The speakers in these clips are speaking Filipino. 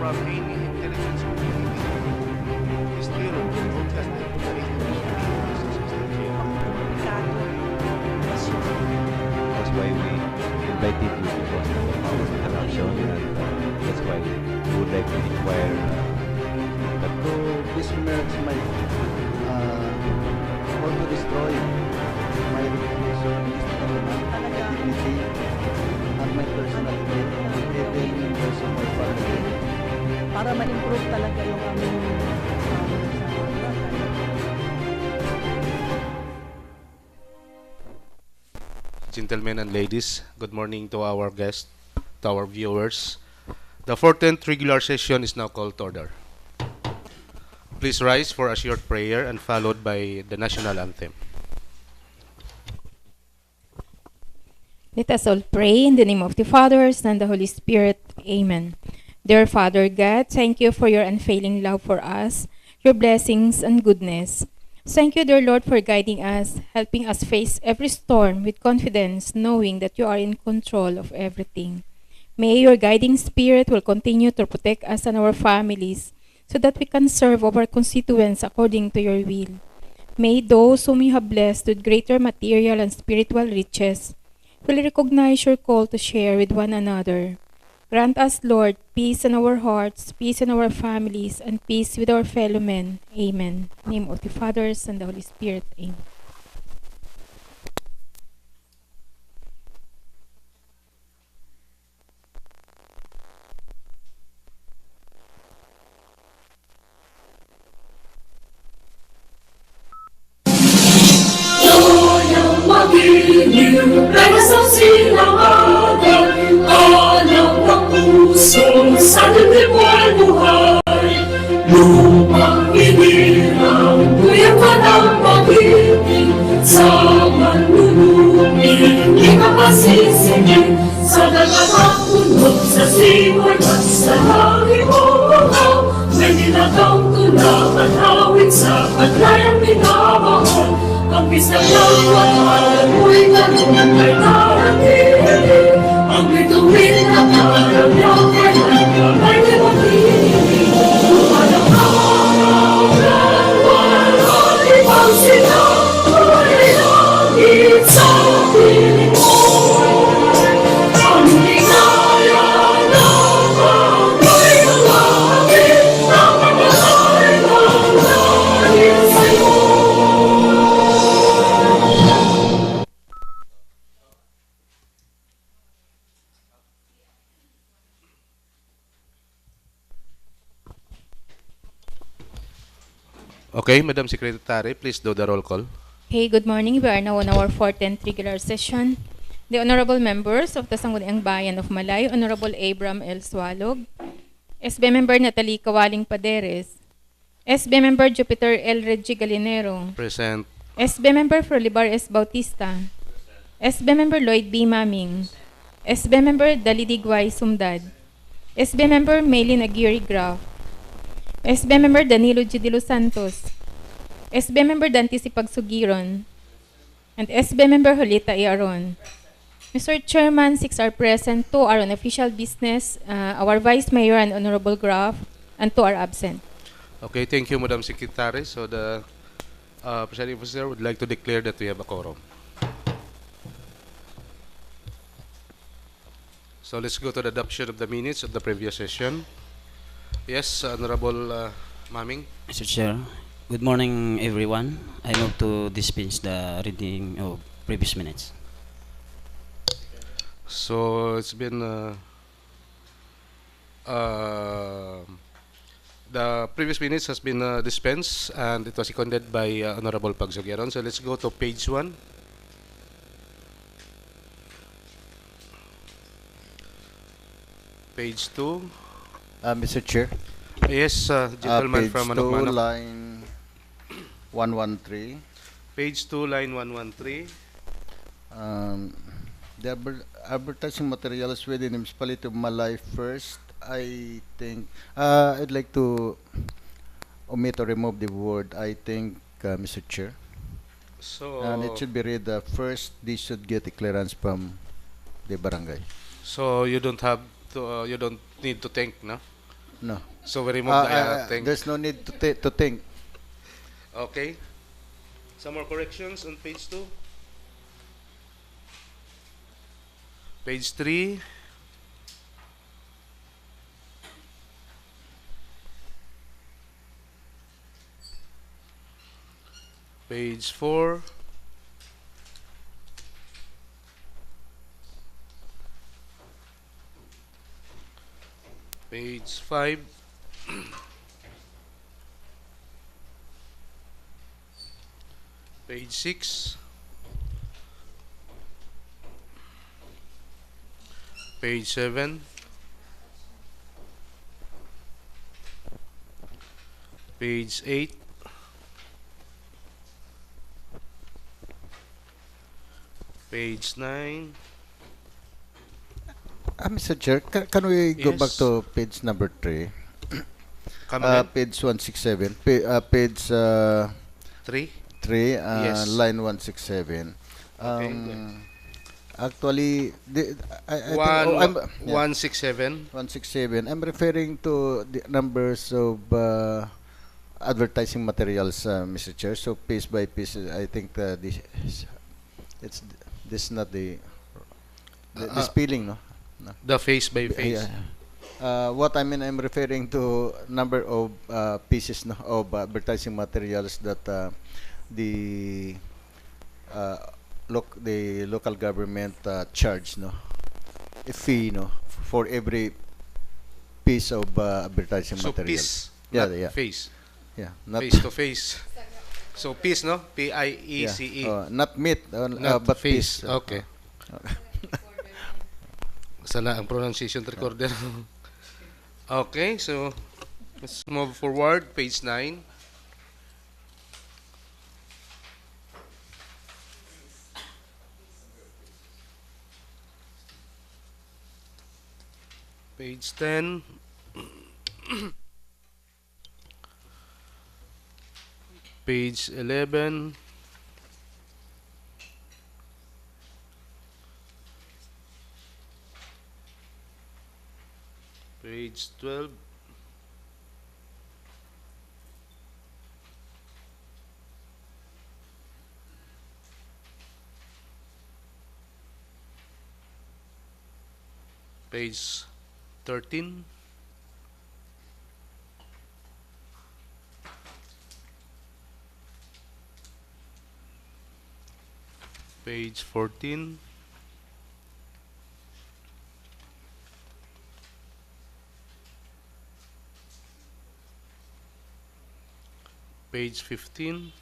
from any intelligence community is still broadcasted to the radio. That's why we invited you to go to our production, and that's why we would like to inquire But to besmirch my or to destroy my reputation, my dignity, and my personality, even in those of my family. Para ma-improve talaga yung aming Gentlemen and ladies, good morning to our guests, to our viewers. The 14th regular session is now called to order. Please rise for a short prayer and followed by the national anthem. Let us all pray in the name of the Father, Son, and the Holy Spirit. Amen. Dear Father God, thank you for your unfailing love for us, your blessings and goodness. Thank you, dear Lord, for guiding us, helping us face every storm with confidence, knowing that you are in control of everything. May your guiding spirit will continue to protect us and our families so that we can serve our constituents according to your will. May those whom you have blessed with greater material and spiritual riches will recognize your call to share with one another. Grant us, Lord, peace in our hearts, peace in our families, and peace with our fellow men. Amen. In the name of the Father, and the Holy Spirit. Amen. Renaissance silanganan, alam ng puso, sa dibdib mo'y buhay. Lumang hinirang, tuyang ka ng pag-ibig, sa manunungin, di ka masisingin, sa dagat at puno, sa simoy at sa langit mo ako, may nilatang tulak at hawig sa paglayang minamahal. Ang bisang lawan, mo'y ganun ay narating. Ang bituin na parang yakay ay kamay ni Magiging. Walang araw na walang ibang sila, ay langit sa piling mo. Ang ligaya na pagkay ng langit, na pagkay ng langit sa'yo. Okay, Madam Secretary, please do the roll call. Okay, good morning. We are now on our 14th regular session. The honorable members of the Sangguniang Bayan of Malay, Honorable Abram L. Swalog, SB Member Natalie Kawaling Paderes, SB Member Jupiter L. Reggie Galinero, Present. SB Member Frolibar S. Bautista, SB Member Lloyd B. Maming, SB Member Dalidigway Sumdad, SB Member Maylin Aguirre Graf, SB Member Danilo G. De Los Santos, SB Member Dante Sipagsugiron, and SB Member Julita Iaron. Mr. Chairman, 6 are present, 2 are on official business, our Vice Mayor and Honorable Graf, and 2 are absent. Okay, thank you, Madam Secretary. So the presiding officer would like to declare that we have a quorum. So let's go to the adoption of the minutes of the previous session. Yes, Honorable Maming. Mr. Chair, good morning everyone. I move to dispense the reading of previous minutes. So it's been the previous minutes has been dispensed and it was seconded by Honorable Pagsugyaron. So let's go to page 1. Page 2. Mr. Chair, Yes, gentleman page from 2, Manok. line 113. Page 2, line 113. The advertising materials within the municipality of Malay first, I think, I'd like to omit or remove the word, I think, Mr. Chair. So And it should be read, first, they should get a clearance from the barangay. so you don't have to you don't need to think, no? No. So we remove the thing. There's no need to think. Okay. Some more corrections on page 2. Page 3. Page 4. Page 5. Page 6. Page 7. Page 8. Page 9. Mr. Chair, can we go back Yes. to page number 3? Come again. Page 167. Page 3. 3, Yes. line 167. Okay. Actually, I think, One, oh, yeah, 167. 167. I'm referring to the numbers of advertising materials, Mr. Chair. So piece by piece, I think it's this not the Uh, spelling, no? No. the face by face. Yeah. What I mean, I'm referring to number of pieces, no, of advertising materials that the uh, the local government charge, no, a fee, no, for every piece of advertising So material. piece, Yeah, not yeah, face. yeah. Not Face to face. So piece, no? yeah. Piece. Not meat, Not but face. piece. Okay. Sala ang pronunciation recorder. Okay, so let's move forward. Page 9. Page 10. Page 11. Page 12. Page 13. Page 14. Page 15.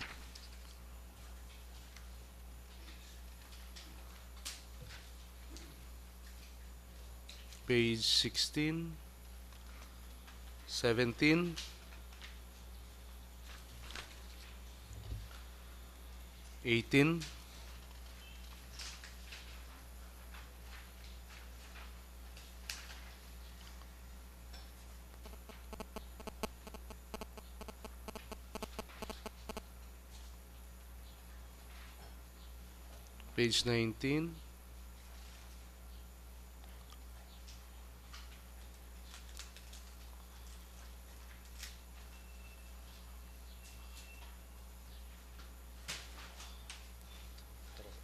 Page 16. 17. 18. Page 19.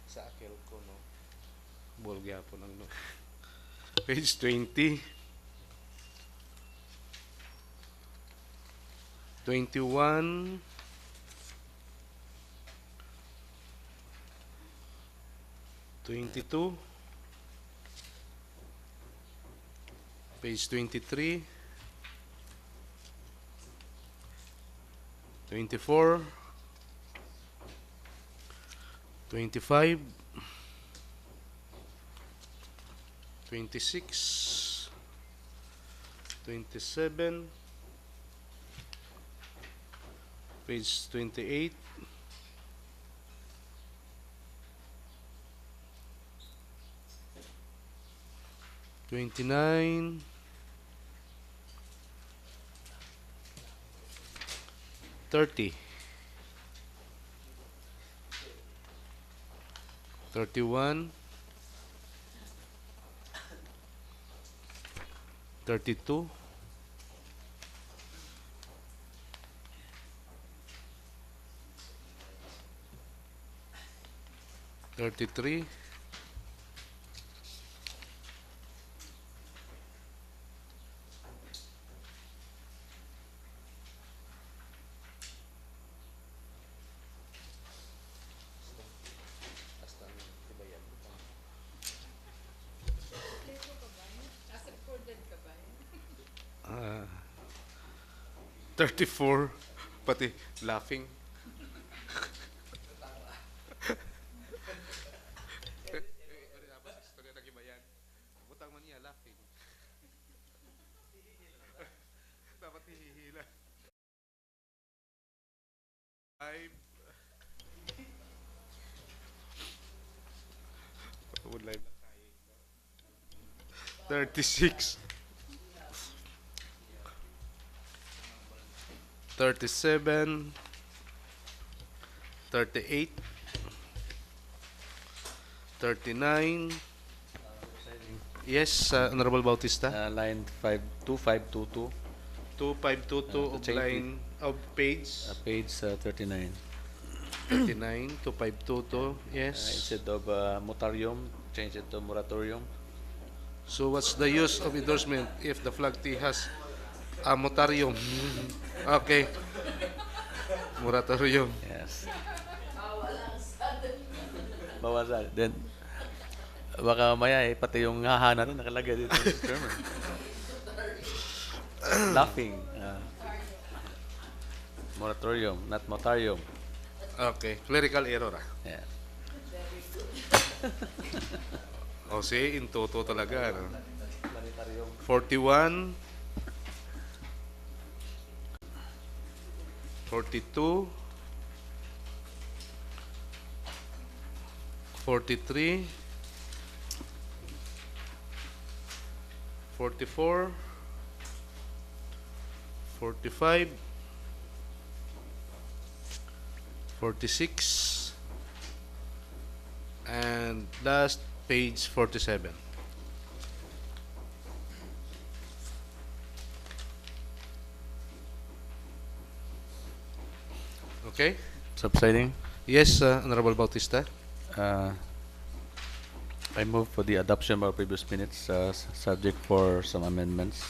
Sa akil ko, no? Bulgya po ng no. Page 20. 21. 22. Page 23. 24. 25. 26. 27. Page 28. 29. 30. 31. 32. 33. Uh, 34. Pati laughing. Butang man niya, laughing. Dapat hihila. 5. Would like 36. 37. 38. 39. Yes, Honorable Bautista. Line 2522, 2522 of change line of page page 39. 39, 2522. Yes. Instead of motarium, change it to moratorium. So what's the use of endorsement if the flag T has a motarium? Okay. Moratorium. Yes. Bawasan. Then, baka maya pati yung hahana rin nakalagay dito. Mr. Chairman. Laughing. Moratorium, not motarium. Okay. Clerical error Yeah. O see, in toto talaga. No? 41. 42. 43. 44. 45. 46. And last, page 47. Okay? Subsiding. Yes, Honorable Bautista. I move for the adoption of our previous minutes, subject for some amendments.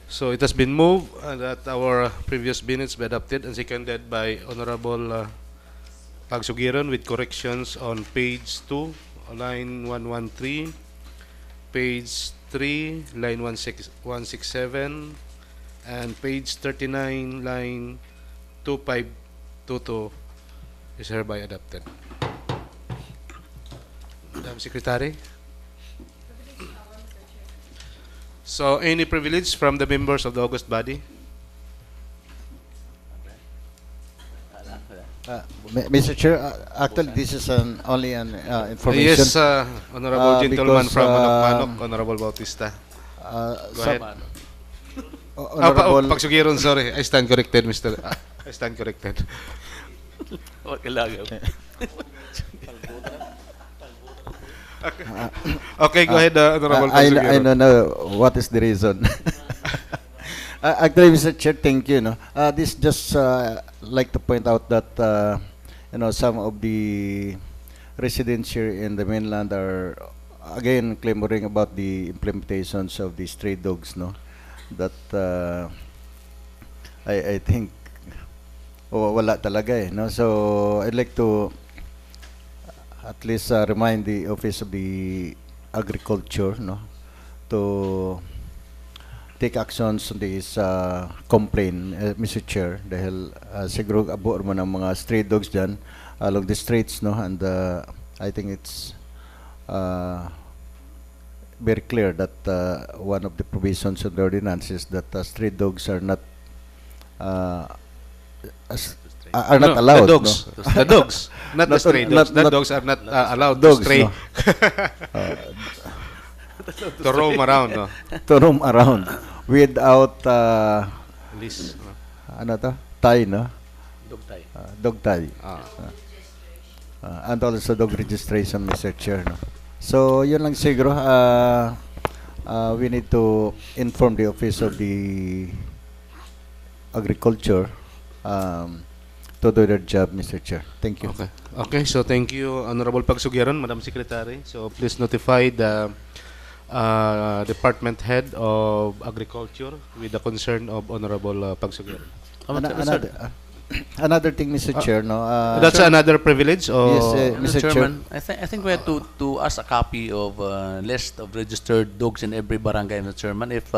So it has been moved that our previous minutes be adopted and seconded by Honorable Pagsugiron with corrections on page 2, line 113, page 3, line 167, and page 39, line 2522 is hereby adopted. Madam Secretary. So, any privilege from the members of the August body? Mr. Chair, actually this is only an information. Yes, Honorable Gentleman because, from Manok-Manok, Honorable Bautista. Go ahead. Honorable, Pagsugiron, sorry. I stand corrected, Mr. I stand corrected. Wag kailangan. Okay, go ahead, Honorable I Pagsugiron. don't know what is the reason. Actually, Mr. Chair, thank you. No, this just like to point out that some of the residents here in the mainland are again clamoring about the implementations of the stray dogs. No, that I think wala talaga eh. No, so I'd like to at least remind the Office of the Agriculture, no, to take actions on this complaint, Mr. Chair, dahil siguro abo mo ng mga stray dogs dyan along the streets, no, and I think it's very clear that one of the provisions of the ordinance is that stray dogs are not No, allowed. The dogs. No? The dogs. Not the stray dogs. The dogs are not allowed to Dogs, stray. no? To roam around. No? To roam around without Least. ano to? Tie, no? Dog tie. Dog tie. And also dog registration, Mr. Chair, no? So, yun lang siguro. We need to inform the Office of the Agriculture to do their job, Mr. Chair. Thank you. Okay. Okay, so thank you, Honorable Pagsugyaron, Madam Secretary. So please notify the Department Head of Agriculture with the concern of Honorable Pagsugyaron. Another thing, Mr. Chair, no. That's another privilege, or Yes, Mr. Chair. Chairman, I think we have to ask a copy of list of registered dogs in every barangay, Mr. Chairman, if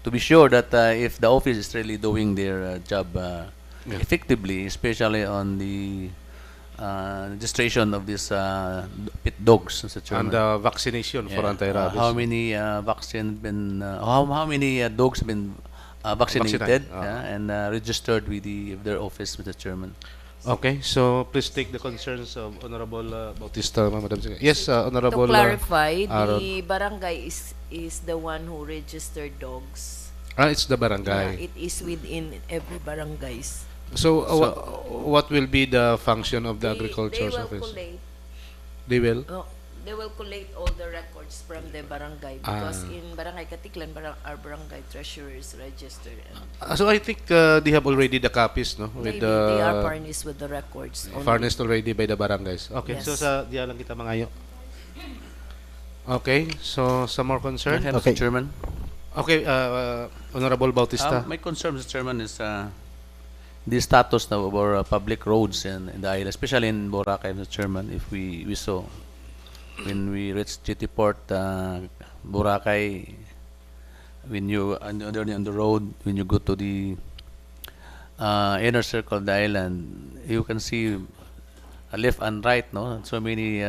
to be sure that if the office is really doing their job effectively, especially on the registration of these pit dogs, Mr. Chairman. and vaccination for anti-rabies. How many vaccine been? How many dogs been vaccinated and registered with their office, Mr. Chairman? Okay, so please take the concerns of Honorable Bautista, Madam Secretary. Yes, Honorable. To clarify, Aaron. the barangay is the one who registered dogs. It's the barangay. Yeah, it is within every barangays. So, what will be the function of the They agriculture's will office? collate. They will. They will collate all the records from the barangay because in Barangay Katiklan, our barangay treasurers registered. And So I think they have already the copies, no? With maybe they are furnished with the records. only. furnished already by the barangays. Okay, Yes. so sa diya lang kita mangayo. Okay, so some more concern. Okay, Okay. Mr. Chairman. Okay, Honorable Bautista. My concern, Mr. Chairman, is the status now of our public roads in the island, especially in Boracay, Mr. Chairman. If we saw when we reached GT Port, Boracay, when you on the road, when you go to the inner circle of the island, you can see left and right, no, so many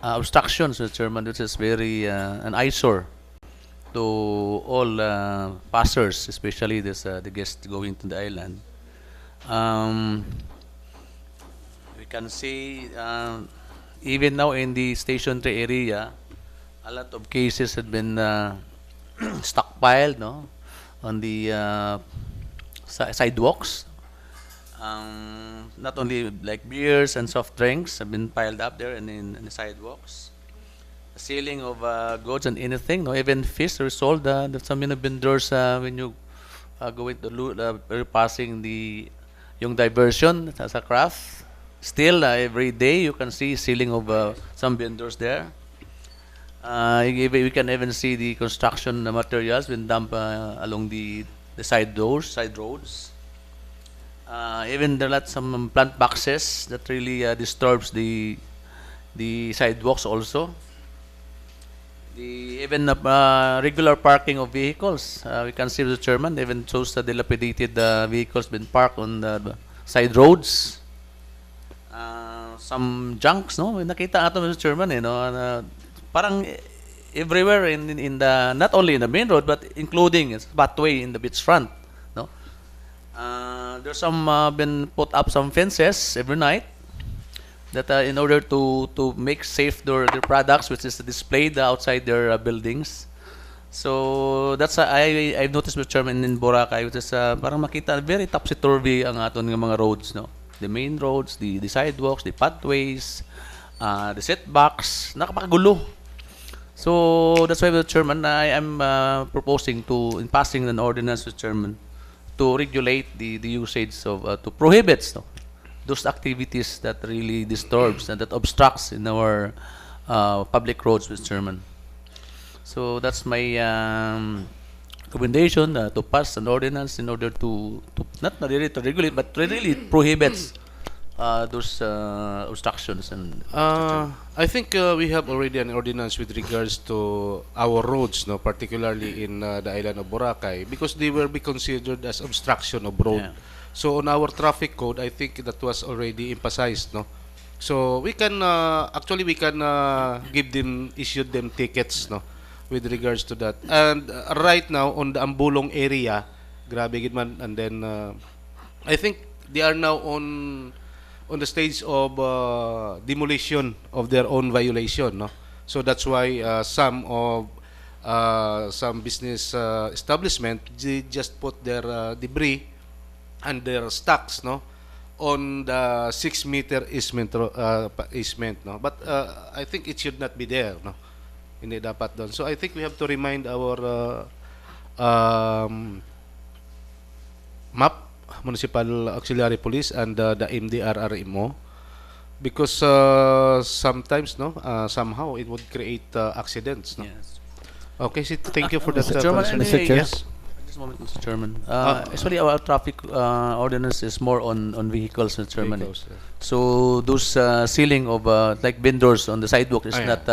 obstructions, Mr. Chairman, which is very an eyesore to all passers, especially the guests going to the island. We can see even now in the Station 3 area, a lot of cases had been stockpiled, no, on the sidewalks. Not only like beers and soft drinks have been piled up there and in the sidewalks. Selling of goods and anything, no, even fish are sold. Some vendors when you go into passing yung diversion as a craft. Still, every day you can see selling of some vendors there. We can even see the construction materials being dumped along the side roads. Even there are some plant boxes that really disturbs the sidewalks also. Even regular parking of vehicles, we can see the chairman even shows the dilapidated vehicles been parked on the side roads. Some junks, no? Nakita ato, Mr. Chairman, parang everywhere in the, not only in the main road, but including pathway in the beachfront, no? There's some been put up some fences every night that in order to make safe their products, which is displayed outside their buildings. So that's I've noticed, Mr. Chairman, in Boracay, which is parang makita very topsy-turvy ang aton ng mga roads, no? The main roads, the sidewalks, the pathways, the setbacks, nakapakagulo. So that's why, Mr. Chairman, I am proposing in passing an ordinance, Mr. Chairman, to regulate the usage of to prohibit, no, those activities that really disturbs and that obstructs in our public roads, Mr. Chairman. So that's my recommendation to pass an ordinance in order to not really to regulate, but really prohibits those obstructions. And I think we have already an ordinance with regards to our roads, no, particularly in the island of Boracay, because they will be considered as obstruction of road. Yeah. So on our traffic code, I think that was already emphasized, no. So we can actually issue them tickets, no, with regards to that. And right now on the Ambulong area, grabe gid man, and then I think they are now on the stage of demolition of their own violation, no. So that's why some business establishment, they just put their debris and their stocks, no, on the 6-meter easement, no. But I think it should not be there, no. Hindi dapat doon. So I think we have to remind our map Municipal Auxiliary Police and the MDRRMO, because sometimes, no, somehow it would create accidents, no? Yes. Okay, so thank you for that Mr. Chairman, concern. Mr. Chair. Yes. Just a moment, Mr. Chairman. Actually, our traffic ordinance is more on vehicles, Mr. Chairman. Vehicles, So those ceiling of like vendors on the sidewalk is Ah, yeah. not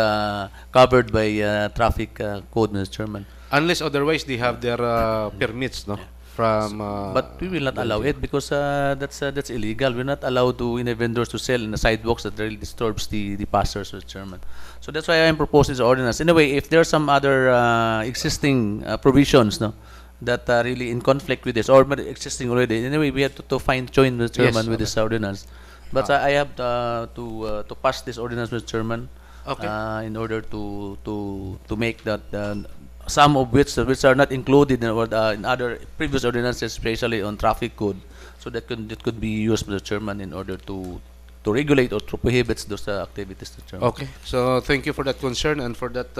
covered by traffic code, Mr. Chairman. Unless otherwise they have their permits, no, from. But we will not allow it because that's illegal. We're not allowed to vendors to sell in the sidewalks that really disturbs the passers, Mr. Chairman. So that's why I'm proposing this ordinance. Anyway, if there are some other existing provisions, no, that are really in conflict with this or existing already, anyway, we have to find join, Mr. Chairman, Yes, with this ordinance. But I have to pass this ordinance, Mr. Chairman, Okay. in order to make that some of which are not included in other previous ordinances, especially on traffic code, so that could be used, Mr. Chairman, in order to regulate or to prohibit those activities, Mr. Chairman. Okay, so thank you for that concern and for that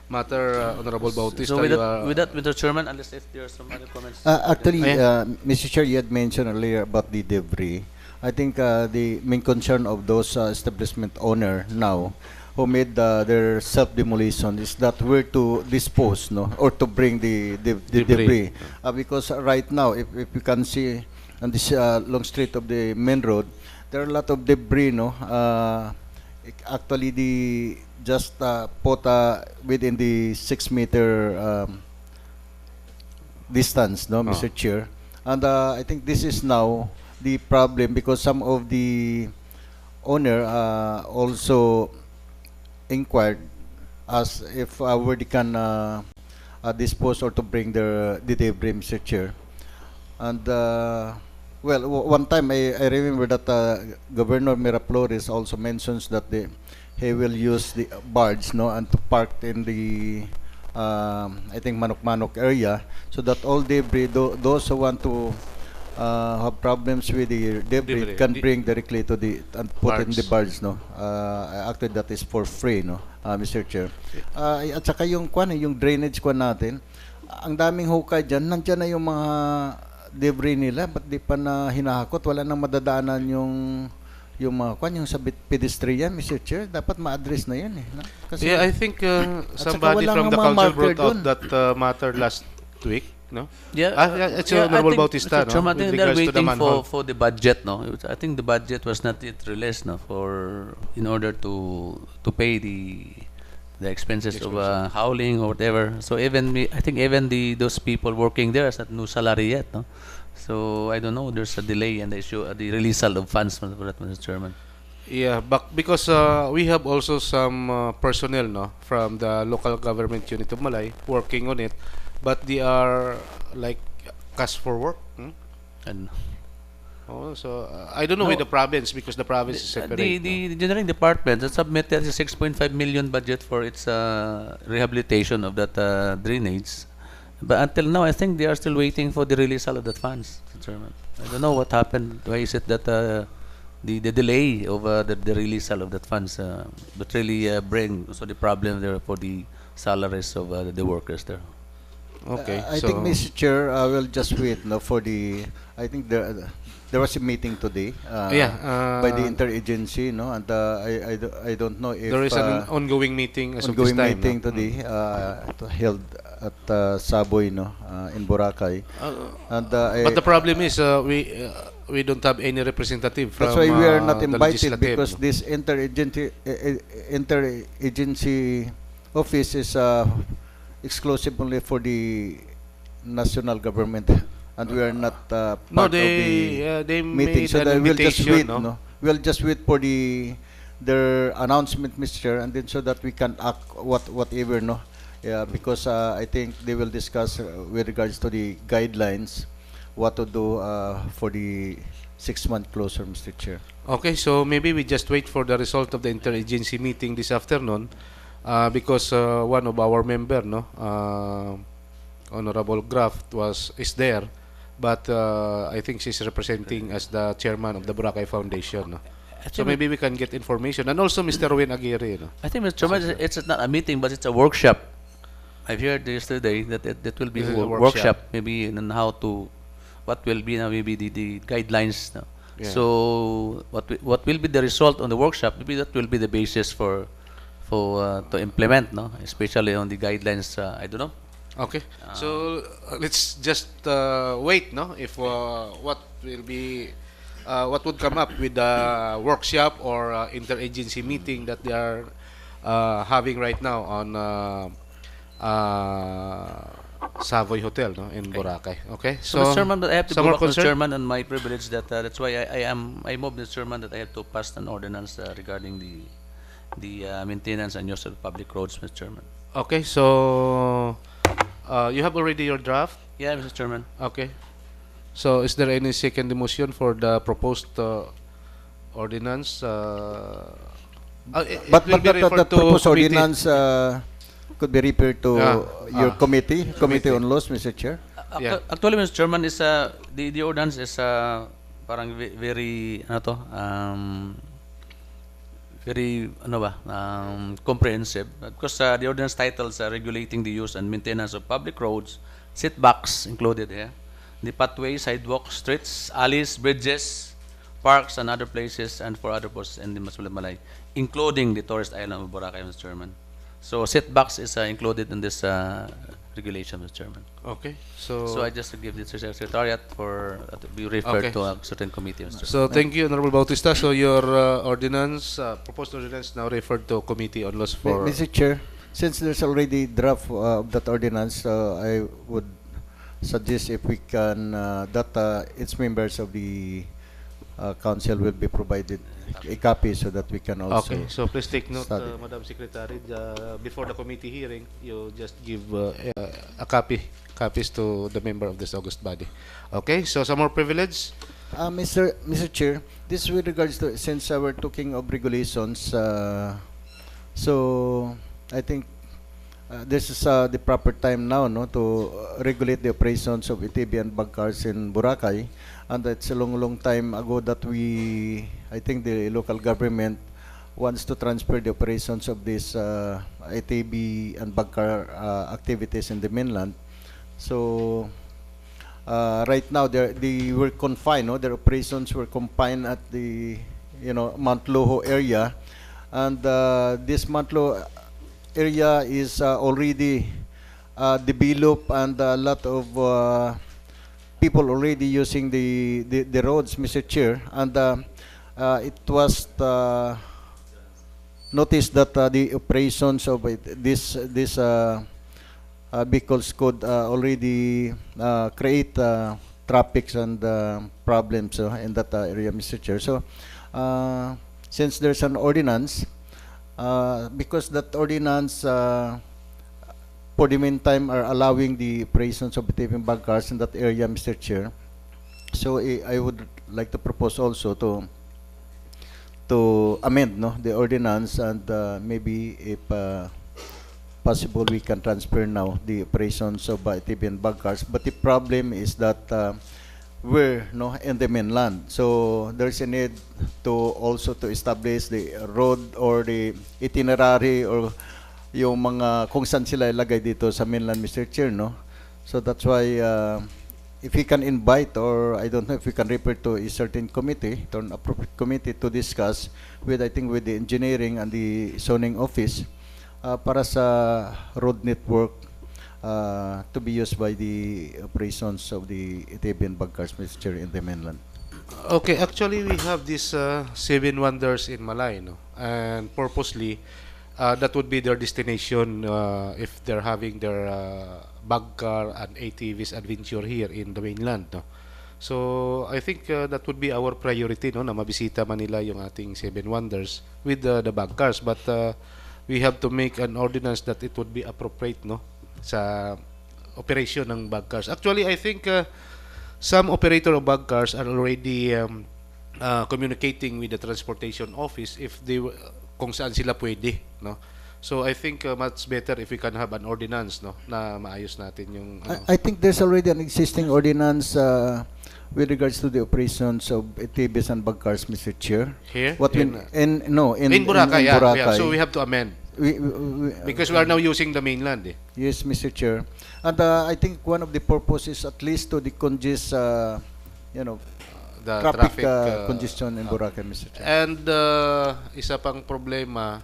matter, Honorable Bautista. So with you that, are- with that, Mr. Chairman, unless if there are some other comments. Actually, Ayan. Mr. Chair, you had mentioned earlier about the debris. I think the main concern of those establishment owner now who made their self-demolition is that where to dispose, no, or to bring the debris. Because right now, if you can see on this long street of the main road, there are a lot of debris, no. Actually, the just put within the 6 meter distance, no, Mr. Chair. And I think this is now the problem because some of the owner also inquired as if where they can dispose or to bring the debris, Mr. Chair. And well, one time I remember that Governor Miraflores also mentions that he will use the barge, no, and to park in the I think Manok-Manok area, so that all debris, those who want to have problems with the debris can The- bring directly to the and put in the Barge. barge, no. Actually, that is for free, no, Mr. Chair. At saka yung yung drainage natin, ang daming hukay dyan, nandyan na yung mga debris nila, ba't di pa na hinahakot? Wala nang madadaanan yung mga yung sa pedestrian, Mr. Chair. Dapat ma-address na yan, eh. No? Kasi, Yeah, I think saka somebody wala from nga the mga council marker brought out dun. that matter last week, no? Yeah, Yeah, it's Honorable Bautista, Mr. no? Chairman, I With think they're regards to the waiting manhole. for the budget, no. I think the budget was not yet released, no, in order to pay the expenses of howling or whatever. So I think even those people working there is not no salary yet, no. So I don't know. There's a delay in the issue, the release of funds for that, Mr. Chairman. Yeah, but because we have also some personnel, no, from the local government unit of Malay working on it, but they are like cast for work. And Oh, so I don't know with the province because the province is separate. the engineering department has submitted a 6.5 million budget for its rehabilitation of that drainage. But until now, I think they are still waiting for the release of that funds, Mr. Chairman. I don't know what happened. Why is it that the delay of the release of that funds but really bring also the problem there for the salaries of the workers there. Okay, I so think, Mr. Chair, I will just wait, no, for the. I think there was a meeting today. By the interagency, no, and I don't know if there is an ongoing meeting as of this ongoing time. meeting no? today held at Saboy, no, in Boracay. And But the problem is we don't have any representative from that's why we are not the invited legislative, because no? this interagency office is exclusive only for the national government, and we are not part No, of the they meeting. made So an that we'll just invitation, wait, no? no? We'll just wait for their announcement, Mr. Chair, and then so that we can act whatever, no. Yeah, because I think they will discuss with regards to the guidelines, what to do for the 6-month closure, Mr. Chair. Okay, so maybe we just wait for the result of the interagency meeting this afternoon, because one of our member, no, Honorable Graft is there, but I think she's representing as the chairman of the Boracay Foundation, no? So maybe we can get information, and also Mr. Ruin Aguirre, no? I think, Mr. Chairman, it's not a meeting, but it's a workshop. I've heard yesterday that will be This is a a workshop, workshop. maybe on how to what will be maybe the guidelines. No? Yeah. So what will be the result on the workshop? Maybe that will be the basis for to implement, no? Especially on the guidelines. I don't know. Okay. So let's just wait, no? If what will be, what would come up with the workshop or interagency meeting that they are having right now on Savoy Hotel, no, in Boracay. Okay. So, Mr. Chairman, but I have to some go more back, Mr. concern? Chairman, on my privilege that that's why I move, Mr. Chairman, that I have to pass an ordinance regarding the maintenance and use of public roads, Mr. Chairman. Okay. So you have already your draft. Yeah, Mr. Chairman. Okay. So is there any second motion for the proposed ordinance? It But will be that referred to proposed committee. ordinance could be referred to your Committee Committee. on Laws, Mr. Chair. Yeah. Actually, Mr. Chairman, is the ordinance is parang very ano to very ano ba comprehensive because the ordinance titles are regulating the use and maintenance of public roads, setbacks included here, the pathways, sidewalks, streets, alleys, bridges, parks, and other places, and for other purposes in the Malay, including the tourist island of Boracay, Mr. Chairman. So setbacks is included in this regulation, Mr. Chairman. Okay. So I just give the Secretariat for to be referred Okay. to a certain committee, Mr. So thank you, Honorable Bautista. So your ordinance, proposed ordinance, now referred to Committee on Laws for. Mr. Chair, since there's already draft of that ordinance, I would suggest if we can that its members of the council will be provided a copy so that we can also. Okay. So please take note, study. Madam Secretary. Before the committee hearing, you just give a copies to the member of this august body. Okay. So some more privilege. Mr. Chair, this with regards to since we're talking of regulations, so I think this is the proper time now, no, to regulate the operations of ETB and bag cars in Boracay, and it's a long time ago that I think the local government wants to transfer the operations of this ETB and bag car activities in the mainland. So right now they were confined, no? Their operations were confined at the Mount Loho area, and this Mount Loho area is already developed, and a lot of people already using the roads, Mr. Chair, and it was noticed that the operations of this vehicles could already create traffics and problems in that area, Mr. Chair. So since there's an ordinance, because that ordinance for the meantime are allowing the operations of taping bag cars in that area, Mr. Chair. So I would like to propose also to amend, no, the ordinance, and maybe if possible we can transfer now the operations of Tibian bag cars. But the problem is that we're in the mainland, so there's a need to also to establish the road or the itinerary or yung mga kung saan sila ilagay dito sa mainland, Mr. Chair, no? So that's why if we can invite, or I don't know if we can refer to a certain committee, to an appropriate committee to discuss with, I think, with the engineering and the zoning office para sa road network to be used by the operations of the Ethiopian bag cars, Mr. Chair, in the mainland. Okay, actually we have these 7 wonders in Malay, no? And purposely that would be their destination if they're having their bag car and ATVs adventure here in the mainland, no? So I think that would be our priority, no, na mabisita Manila yung ating 7 wonders with the bag cars, but we have to make an ordinance that it would be appropriate, no, sa operation ng bag cars. Actually, I think some operator of bag cars are already communicating with the transportation office if they kung saan sila pwede, no. So I think much better if we can have an ordinance, no, na maayos natin yung I think there's already an existing ordinance with regards to the operations of ATVs and bag cars, Mr. Chair. here What in, in in Boracay, in yeah, Boracay. yeah. So we have to amend. Because we are now using the mainland. Eh. Yes, Mr. Chair. And I think one of the purposes at least to decongest, you know, The traffic, traffic, congestion in Boracay, Mr. Chair. And isa pang problema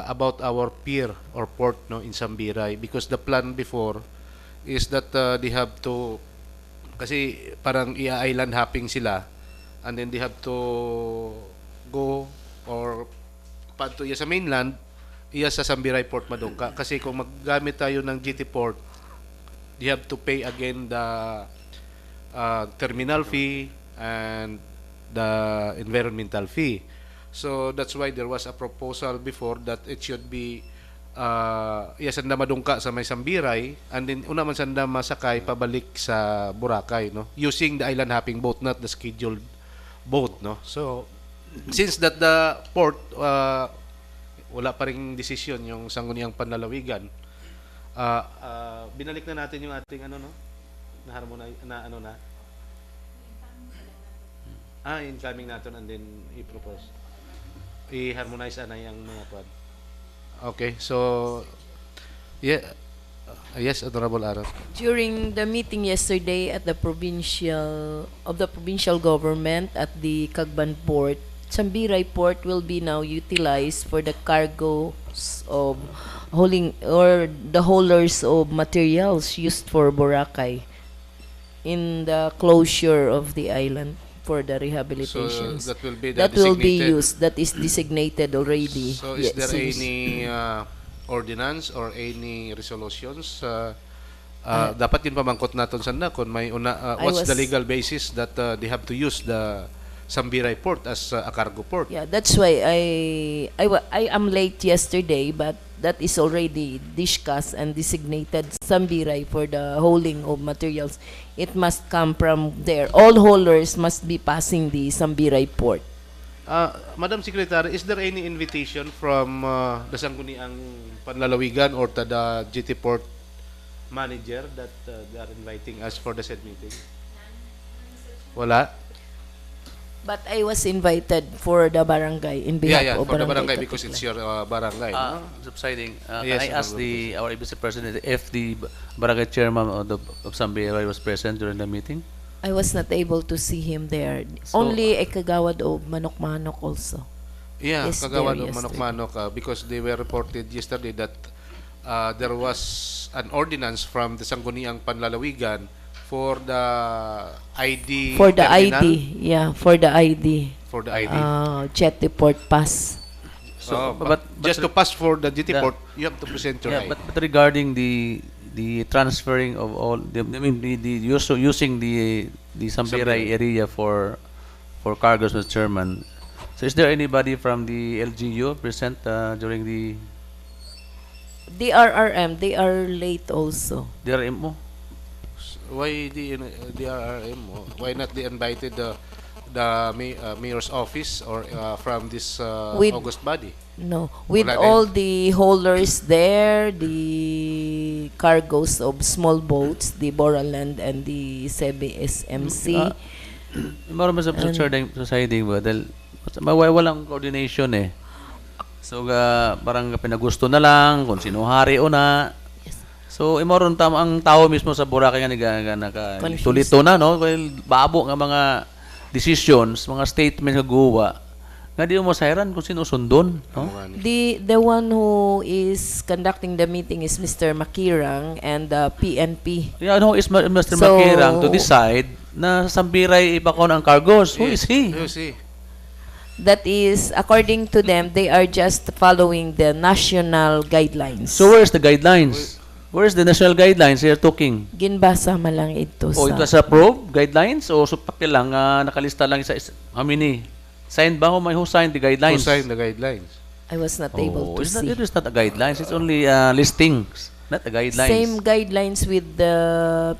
about our pier or port, no, in Sambiray, because the plan before is that they have to, kasi parang i-island hopping sila, and then they have to go or padto iya sa mainland, iya sa Sambiray Port Madungka. Kasi kung maggamit tayo ng GT Port, they have to pay again the terminal fee and the environmental fee. So that's why there was a proposal before that it should be sanda madungka sa may Sambiray, and then una man sanda masakay pabalik sa Boracay, no, using the island hopping boat, not the scheduled boat, no. So since that the port wala pa ring desisyon yung sangguniang panlalawigan, binalik na natin yung ating ano, no, na harmonize na ano na incoming natin, and then i-propose i-harmonize na yung mga pod. Okay, so yeah, yes, Honorable Aaron. During the meeting yesterday at the provincial government at the Cagban Port, Sambiray Port will be now utilized for the cargoes of hauling or the haulers of materials used for Boracay in the closure of the island for the rehabilitations. So that will be that will be designated. used. That is designated already. So is there Yes. any ordinance or any resolutions? Dapat yun pamangkot natin sanda kung may what's the legal basis that they have to use the Sambiray Port as a cargo port? Yeah, that's why I am late yesterday, but that is already discussed and designated Sambiray for the hauling of materials. It must come from there. All haulers must be passing the Sambiray Port. Madam Secretary, is there any invitation from the Sangguniang Panlalawigan or to the GT Port manager that they are inviting us for the said meeting? Wala? But I was invited for the barangay in behalf of for the barangay barangay because it's your barangay. No? Subsiding, Yes, can I ask our ABC President if the barangay chairman of Sambiray was present during the meeting? I was not able to see him there. So- Only a kagawad of Manok-Manok also. Yeah, Yes, kagawa there ng yesterday. Manok-Manok because they were reported yesterday that there was an ordinance from the Sangguniang Panlalawigan for the ID For the terminal, ID, yeah, for the ID. for the ID. Jetty Port Pass. So, but just to pass for the GT Yeah. port, you have to present your ID. But regarding the transferring of all, using the Sambiray area for cargoes, Mr. Chairman. So is there anybody from the LGU present during the DRRM, they are late also. DRMO? Why the DRRM? Why not they invited the mayor's office or from this With- August body? No, with Wala all din. the haulers there, the cargoes of small boats, the Boraland and the SMC. Meron ba sa society ba? Dahil walang coordination eh. So parang pinagusto na lang kung sino hari o na. So imoron ang tao mismo sa Boracay nga Confused. tulito na, no? Well, babo nga mga decisions, mga statements nga guwa. Nga di mo masayaran kung sino sundon, no? The one who is conducting the meeting is Mr. Makirang and the PNP. Yeah, no, is Mr. So- Makirang to decide na Sambiray ipakon ang cargos. Who is he? Who is he? That is, according to them, they are just following the national guidelines. So where's the guidelines? Where's the national guidelines you're talking? Ginbasa man lang ito O ito sa approved guidelines o sa papel lang nakalista lang how many? Signed ba who signed the Who guidelines? signed the guidelines? I was not able to see. It is not a guidelines. It's only listings, not a guidelines. Same guidelines with the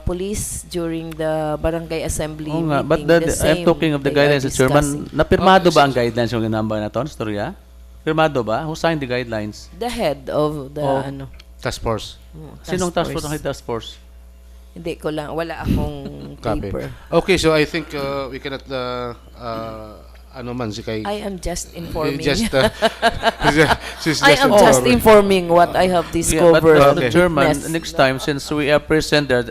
police during the barangay assembly Oo nga, meeting. but The I'm same talking of the they are guidelines, Chairman. discussing. Napirmado ba ang guidelines yung number na to, Storya? Pirmado ba? Who signed the guidelines? The head of the Oh. Task force. Sinong task force ang head task force? Hindi ko lang, wala akong Copy. paper. Okay, so I think we cannot ano man si kay I am just informing. just she's I just am just informing. informing what I have Yeah, but discovered. Okay. Chairman, next time, since we are present there,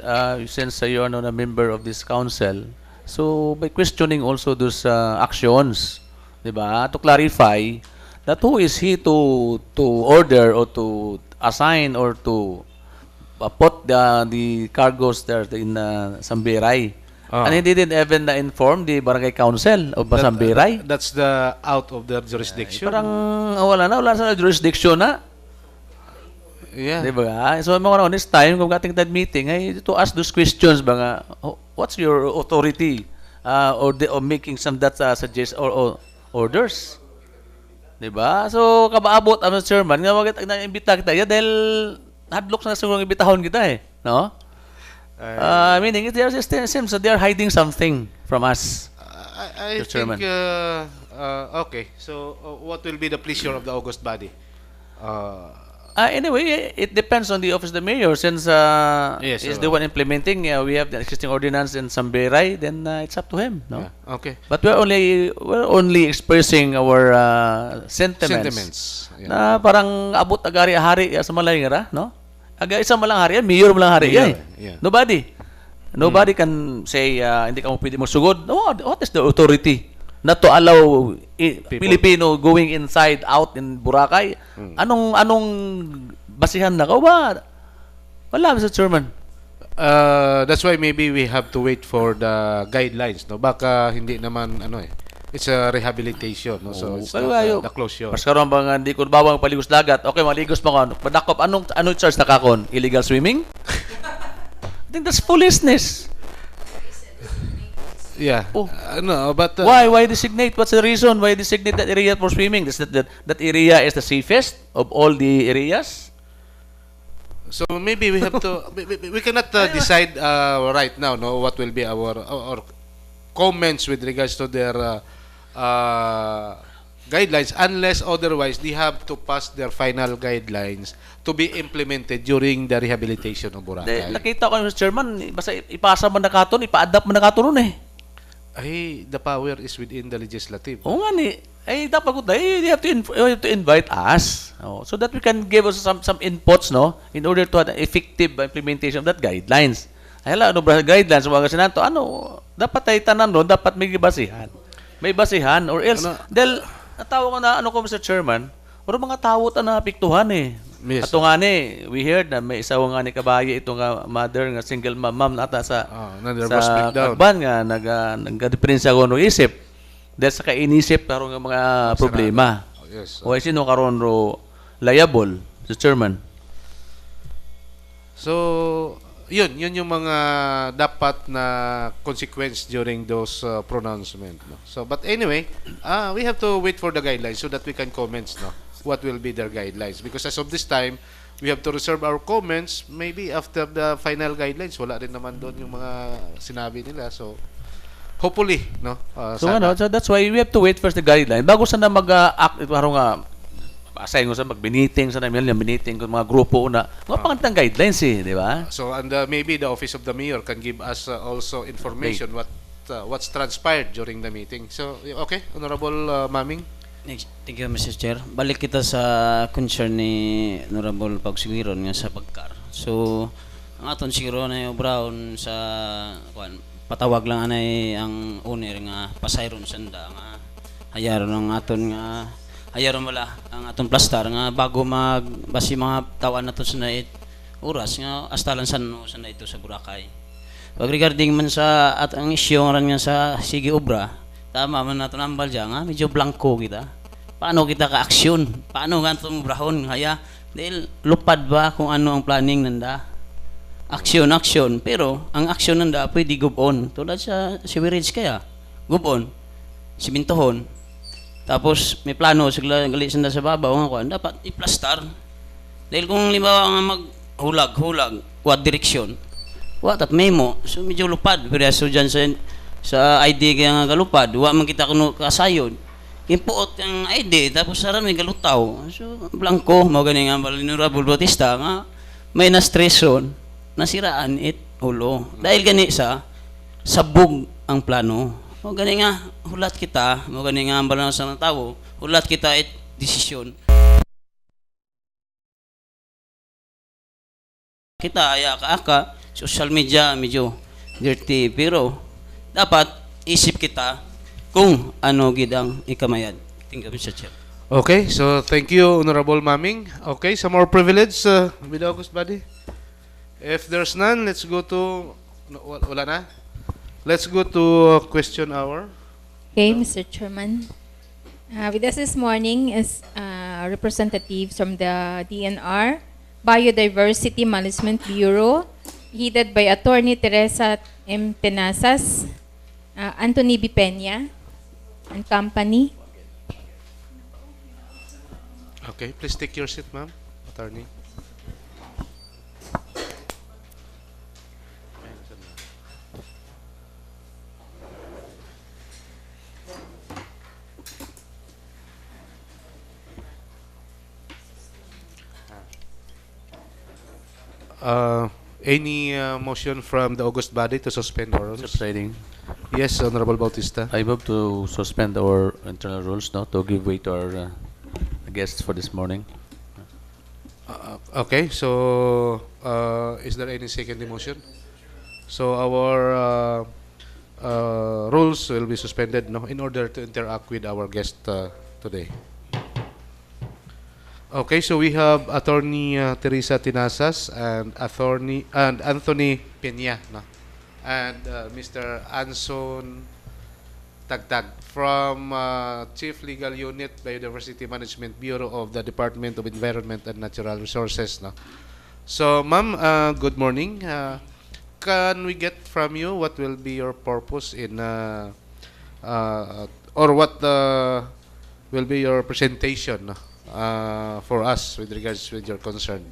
since you are not a member of this council, so by questioning also those actions, di ba, to clarify that who is he to order or to assign or to put the cargos there in Sambiray. And he didn't even inform the barangay council of Sambiray. That's the out of their jurisdiction. Parang wala sa jurisdiction na. Yeah. Di ba? So, mga this time, kung ating that meeting, ay to ask those questions ba nga, what's your authority or making some that suggest or orders? Di ba? So, kabaabot ang chairman, nga wag na-imbita kita, dahil hadlok na siguro imbitahon kita eh. No? Meaning, it seems that they are hiding something from us. I Mr. Chairman. think, okay. So, what will be the pleasure of the August body? Anyway, it depends on the office of the mayor. Since Yes, he's the one implementing, we have the existing ordinance in Sambiray, then it's up to him. No? Yeah, okay. But we're only expressing our sentiments. Yeah. Na parang abot agari-hari sa Malay nga, no? Aga isa malang hari yan, mayor malang hari yan. Yeah. Nobody can say hindi ka mo pwede magsugod. No, what is the authority not to allow Filipino going inside out in Boracay? Anong basihan na ka ba? Wala, Mr. Chairman. That's why maybe we have to wait for the guidelines, no? Baka hindi naman it's a rehabilitation, no? So it's not the closure. Mas karon bang hindi ko bawang paligos dagat. Okay, maligos pa kon. Padakop anong charge na kakon? Illegal swimming? I think that's foolishness. Yeah. Oh. No, but Why designate? What's the reason why designate that area for swimming? That area is the safest of all the areas. So maybe we have to we cannot decide right now, no, what will be our comments with regards to their guidelines, unless otherwise they have to pass their final guidelines to be implemented during the rehabilitation of Boracay. Nakita ko Mr. Chairman, basta ipasa man na katon, ipa-adapt man na katon nun eh. Ay, the power is within the legislative. Oo nga ni. Eh, dapat ko you have to invite us, so that we can give us some inputs, no, in order to have an effective implementation of that guidelines. Ay, ano ba guidelines mga sinato? Dapat ay tanan doon, dapat may basihan. May basihan or else dahil natawa ko na Mr. Chairman, pero mga tao na napiktuhan eh. Yes. Ato nga ni, we heard na may isaw nga ni kabaye ito nga mother nga single mom nata sa nervous breakdown. Akban nga nagka-diferensya ko no isip dahil sa kainisip karon nga mga problema. Yes. O sino karon ro liable, Mr. Chairman? So, yun yung mga dapat na consequence during those pronouncement, no. So, but anyway, we have to wait for the guidelines so that we can comment, no, what will be their guidelines, because as of this time we have to reserve our comments. Maybe after the final guidelines wala rin naman doon yung mga sinabi nila, so hopefully, no, sana. So that's why we have to wait first the guideline bago sana mag-act parang assign ko sa magbiniting sa namin yung biniting kung mga grupo una mga pangantang guidelines di ba? So and maybe the office of the mayor can give us also information what's transpired during the meeting. So okay, Honorable Maming. Thank you, Mr. Chair. Balik kita sa concern ni Honorable Pagsigiron nga sa pagkar. So, ang aton siguro na yung Brown sa patawag lang anay ang owner nga pasayron sanda nga hayaron ang aton nga hayaron wala ang aton plastar nga bago basi mga tawan nato sa nait oras nga astalan sa ito sa Boracay. Pag regarding man sa at ang isyu nga sa sige obra, tama man nato nambal dyan nga medyo blanco kita. Paano kita ka-aksyon? Paano nga itong brahon? Kaya, dahil lupad ba kung ano ang planning nanda? Aksyon. Pero, ang aksyon nanda, pwede gubon. Tulad sa sewerage kaya. Gubon. Simintohon. Tapos, may plano, sigla galit sanda sa babaw. Dapat i-plastar. Dahil kung limawa nga maghulag, what direction? What at memo. So, medyo lupad. Pero so dyan sa ID kaya nga galupad, wa man kita kuno kasayod. Impuot ang ID, tapos sarang may galutaw. So, blanco, mga ganing nga Honorable Bautista nga may na-stresson, nasiraan ulo. Dahil gani sabog ang plano. Mo gani nga hulat kita, mo gani nga ambal sa mga tawo, hulat kita it desisyon. Kita aya ka social media medyo dirty pero dapat isip kita kung ano gid ang ikamayan. Thank you, Mr. Chair. Okay, so thank you, Honorable Maming. Okay, some more privilege with the August body. If there's none, let's go to... No, wala na? Let's go to question hour. Okay, Mr. Chairman. With us this morning is representatives from the DNR, Biodiversity Management Bureau, headed by Attorney Teresa M. Tenasas, Anthony B. Peña, and company. Okay, please take your seat, ma'am. Attorney. Any motion from the August body to suspend our rules? Presiding, Yes, Honorable Bautista. I move to suspend our internal rules, no, to give way to our guests for this morning. Okay, so is there any second motion? So our rules will be suspended, no, in order to interact with our guest today. Okay, so we have Attorney Teresa Tinasas and Anthony Peña, no, and Mr. Anson Tagtag from Chief Legal Unit, Biodiversity Management Bureau of the Department of Environment and Natural Resources. No? So, ma'am, good morning. Can we get from you what will be your purpose in, or what will be your presentation for us with regards with your concern?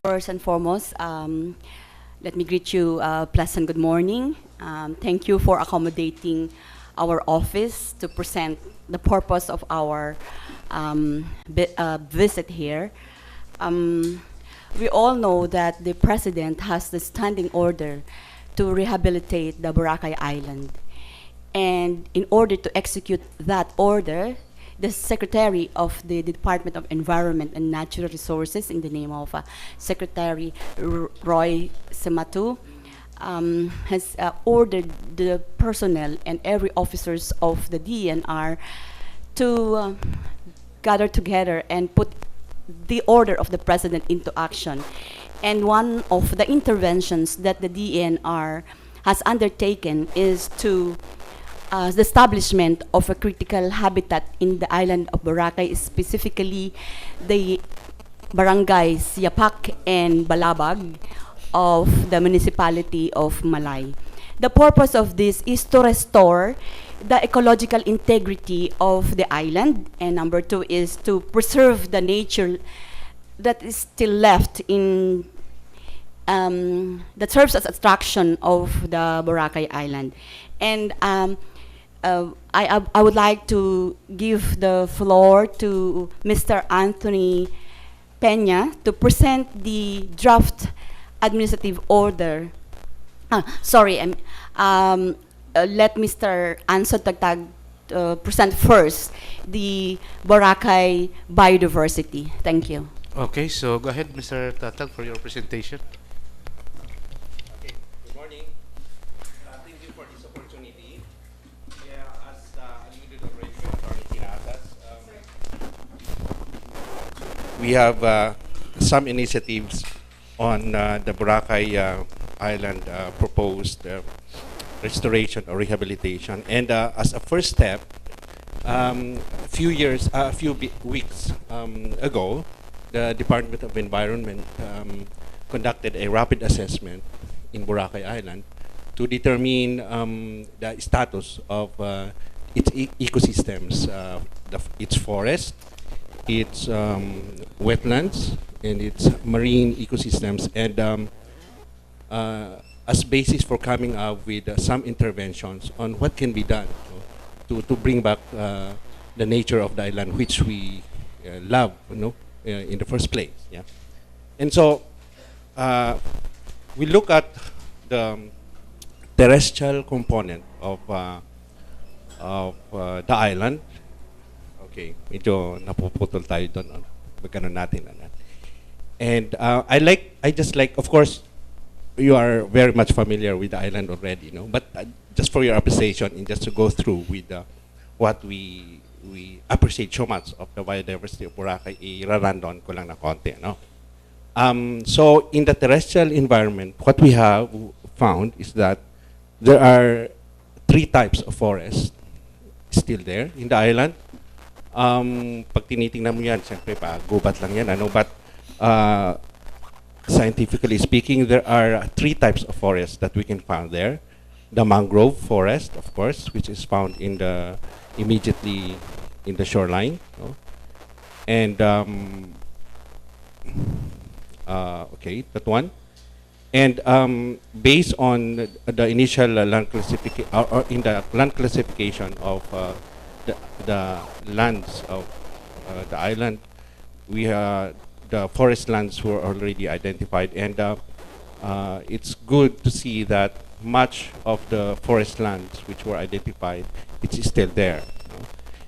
First and foremost, let me greet you pleasant good morning. Thank you for accommodating our office to present the purpose of our visit here. We all know that the President has the standing order to rehabilitate the Boracay Island. And in order to execute that order, the Secretary of the Department of Environment and Natural Resources, in the name of Secretary Roy Sematu, has ordered the personnel and every officers of the DNR to gather together and put the order of the President into action. And one of the interventions that the DNR has undertaken is to the establishment of a critical habitat in the island of Boracay, specifically the barangays Yapak and Balabag of the municipality of Malay. The purpose of this is to restore the ecological integrity of the island, and number two is to preserve the nature that is still left in that serves as attraction of the Boracay Island. And I would like to give the floor to Mr. Anthony Peña to present the draft administrative order. Let Mr. Anson Tagtag present first the Boracay biodiversity. Thank you. Okay, so go ahead, Mr. Tatag, for your presentation. Okay, good morning. Thank you for this opportunity. Yeah, as alluded already by Attorney Tinatas, we have some initiatives on the Boracay Island proposed restoration or rehabilitation. And as a first step, a few weeks ago, the Department of Environment conducted a rapid assessment in Boracay Island to determine the status of its ecosystems, its forest, its wetlands, and its marine ecosystems, and as basis for coming up with some interventions on what can be done to bring back the nature of the island, which we love, in the first place. Yeah, and so we look at the terrestrial component the island. Okay, medyo napuputol tayo doon. Magkano natin. And I just like, of course, you are very much familiar with the island already, no? But just for your appreciation and just to go through with what we appreciate so much of the biodiversity of Boracay, i-run-down ko lang na konti, no? So in the terrestrial environment, what we have found is that there are 3 types of forest still there in the island. Pag tinitingnan mo yan, siyempre gubat lang yan, ano? But scientifically speaking, there are 3 types of forests that we can find there. The mangrove forest, of course, which is found in the immediately in the shoreline, no? And okay, that one. And based on the initial land classification, or in the land classification of the lands of the island, we the forest lands were already identified, and it's good to see that much of the forest lands which were identified, it's still there, no?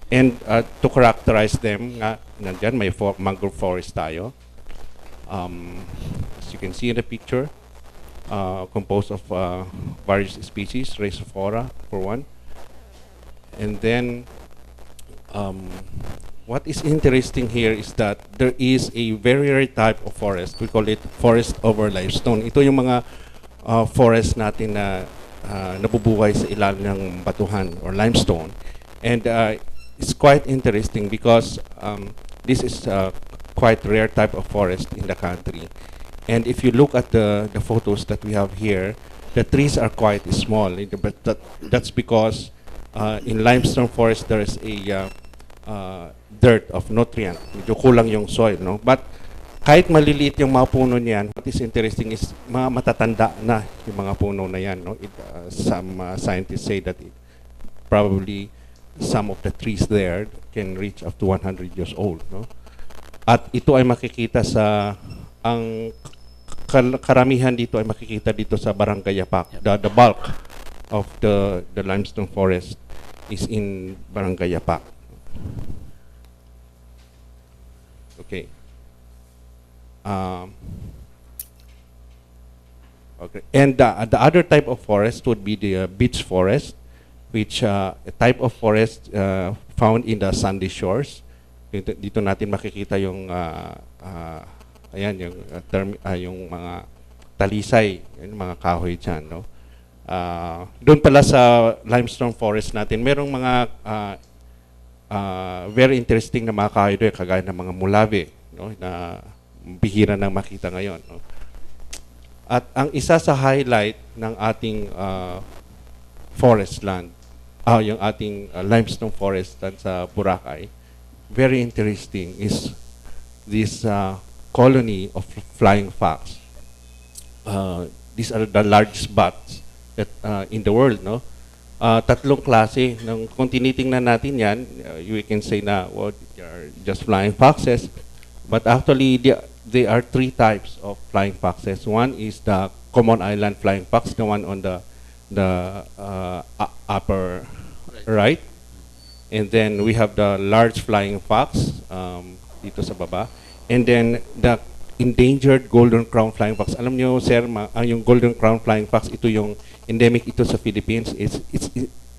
And to characterize them, nandyan may mangrove forest tayo. As you can see in the picture, composed of various species, Rhizophyra for one. And then what is interesting here is that there is a very rare type of forest. We call it forest over limestone. Ito yung mga forest natin na nabubuhay sa ilalim ng batuhan or limestone. And it's quite interesting because this is quite rare type of forest in the country. And if you look at the photos that we have here, the trees are quite small. But that's because in limestone forest there is a dirt of nutrient. Medyo kulang yung soil, no? But kahit maliliit yung mga puno niyan, what is interesting is mga matatanda na yung mga puno na yan, no? Some scientists say that probably some of the trees there can reach up to 100 years old, no? At ito ay makikita sa ang karamihan dito ay makikita dito sa Barangay Yapak. The bulk of the limestone forest is in Barangay Yapak. Okay. Okay. And the other type of forest would be the beach forest, which a type of forest found in the sandy shores. Dito natin makikita yung ayan yung yung mga talisay, yung mga kahoy diyan, no? Doon pala sa limestone forest natin, merong mga very interesting na mga kahoy doon, kagaya ng mga mulave, no, na bihira nang makita ngayon, no? At ang isa sa highlight ng ating forest land, yung ating limestone forest land sa Boracay, very interesting is this colony of flying fox. These are the largest bats that in the world, no? Tatlong klase ng kung tinitingnan natin yan, you can say na well, they are just flying foxes, but actually there are 3 types of flying foxes. One is the common island flying fox, the one on the upper right. And then we have the large flying fox dito sa baba. And then the endangered golden crown flying fox. Alam niyo, sir, yung golden crown flying fox, ito yung endemic ito sa Philippines.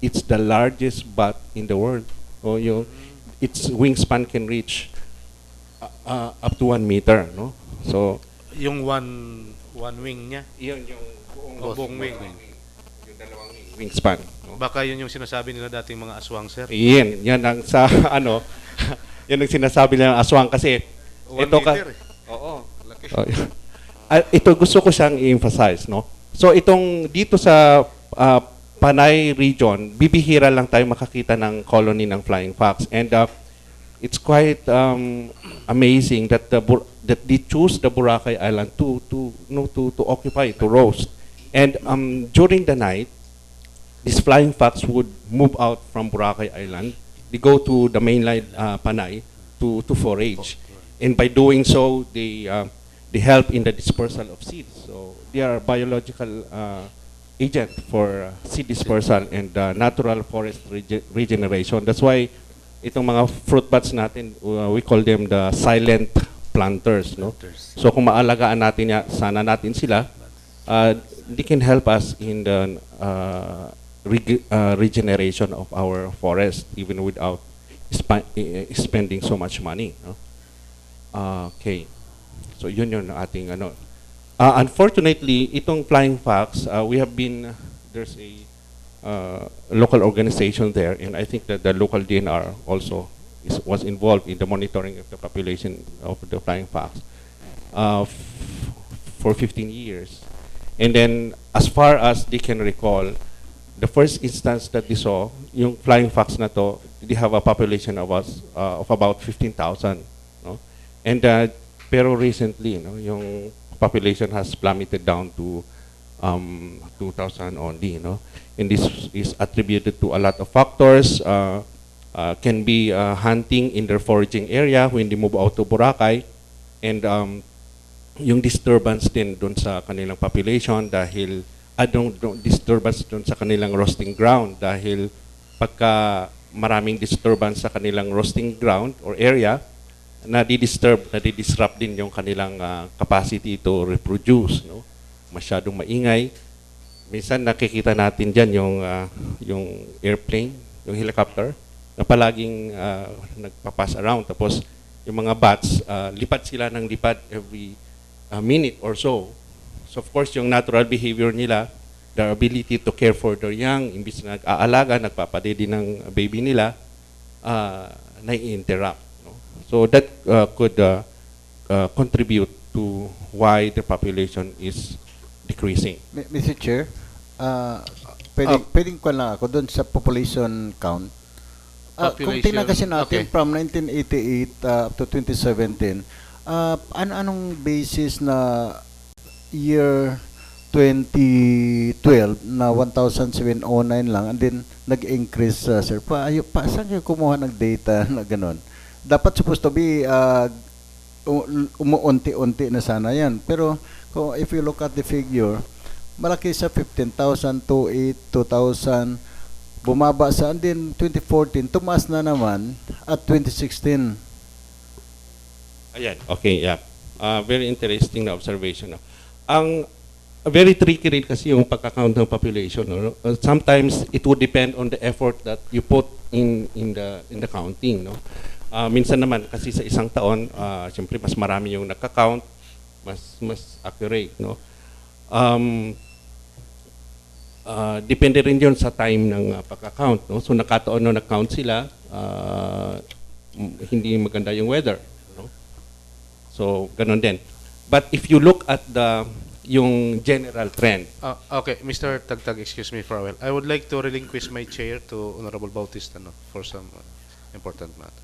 It's the largest bat in the world. O yung its wingspan can reach up to 1 meter, no? So Yung one wing niya, yun yung buong wing. yung dalawang wingspan, no? Baka yun yung sinasabi nila dating mga aswang, sir. Yan ang sa ano, yan ang sinasabi nila ng aswang kasi 1 ito meter eh. Oo. Laki. Ito gusto ko siyang i-emphasize, no? So itong dito sa Panay region, bibihira lang tayo makakita ng colony ng flying fox, and it's quite amazing that that they choose the Boracay Island to occupy, to roast. And during the night, this flying fox would move out from Boracay Island. They go to the mainland Panay to forage, and by doing so, they help in the dispersal of seeds. So they are biological agent for seed dispersal and natural forest regeneration. That's why itong mga fruit bats natin, we call them the silent planters, no? So kung maalagaan natin sana natin sila, they can help us in the regeneration of our forest even without spending so much money, no? Okay. So yun yung ating ano. Unfortunately, itong flying fox, we have been, there's a local organization there, and I think that the local DNR also was involved in the monitoring of the population of the flying fox for 15 years. And then, as far as they can recall, the first instance that they saw, yung flying fox na to, they have a population of about 15,000. No? And pero recently, no, yung population has plummeted down to 2,000 only, no? And this is attributed to a lot of factors. Can be hunting in their foraging area when they move out to Boracay, and yung disturbance din doon sa kanilang population dahil disturbance doon sa kanilang roasting ground dahil pagka maraming disturbance sa kanilang roasting ground or area, nadi-disrupt din yung kanilang capacity to reproduce, no? Masyadong maingay. Minsan nakikita natin diyan yung airplane, yung helicopter na palaging nagpa-pass around, tapos yung mga bats lipad sila ng lipad every minute or so. So of course yung natural behavior nila, their ability to care for their young, imbis na nag-aalaga, nagpapadede ng baby nila, nai-interrupt. So that could contribute to why the population is decreasing. Mr. Chair, pwedeng ko lang ako doon sa population count. Kung tingnan kasi natin from 1988 up to 2017, anong basis na year 2012 na 1,709 lang and then nag-increase, sir? Saan kayo kumuha ng data na gano'n? Dapat supposed to be umuunti-unti na sana yan. Pero if you look at the figure, malaki sa 15,000, 2,000, bumaba sa, and then 2014, tumaas na naman at 2016. Ayan, okay, yeah. Very interesting na observation. No? Ang very tricky rin kasi yung pagka-count ng population. No? Sometimes it would depend on the effort that you put in the counting. No? Minsan naman kasi sa isang taon, siyempre mas marami yung nagka-count, mas accurate, no? Depende rin yun sa time ng pagka-count, no? So nakataon na nag-count sila, hindi maganda yung weather, no? So ganun din. But if you look at yung general trend. Okay, Mr. Tagtag, excuse me for a while. I would like to relinquish my chair to Honorable Bautista, no, for some important matter.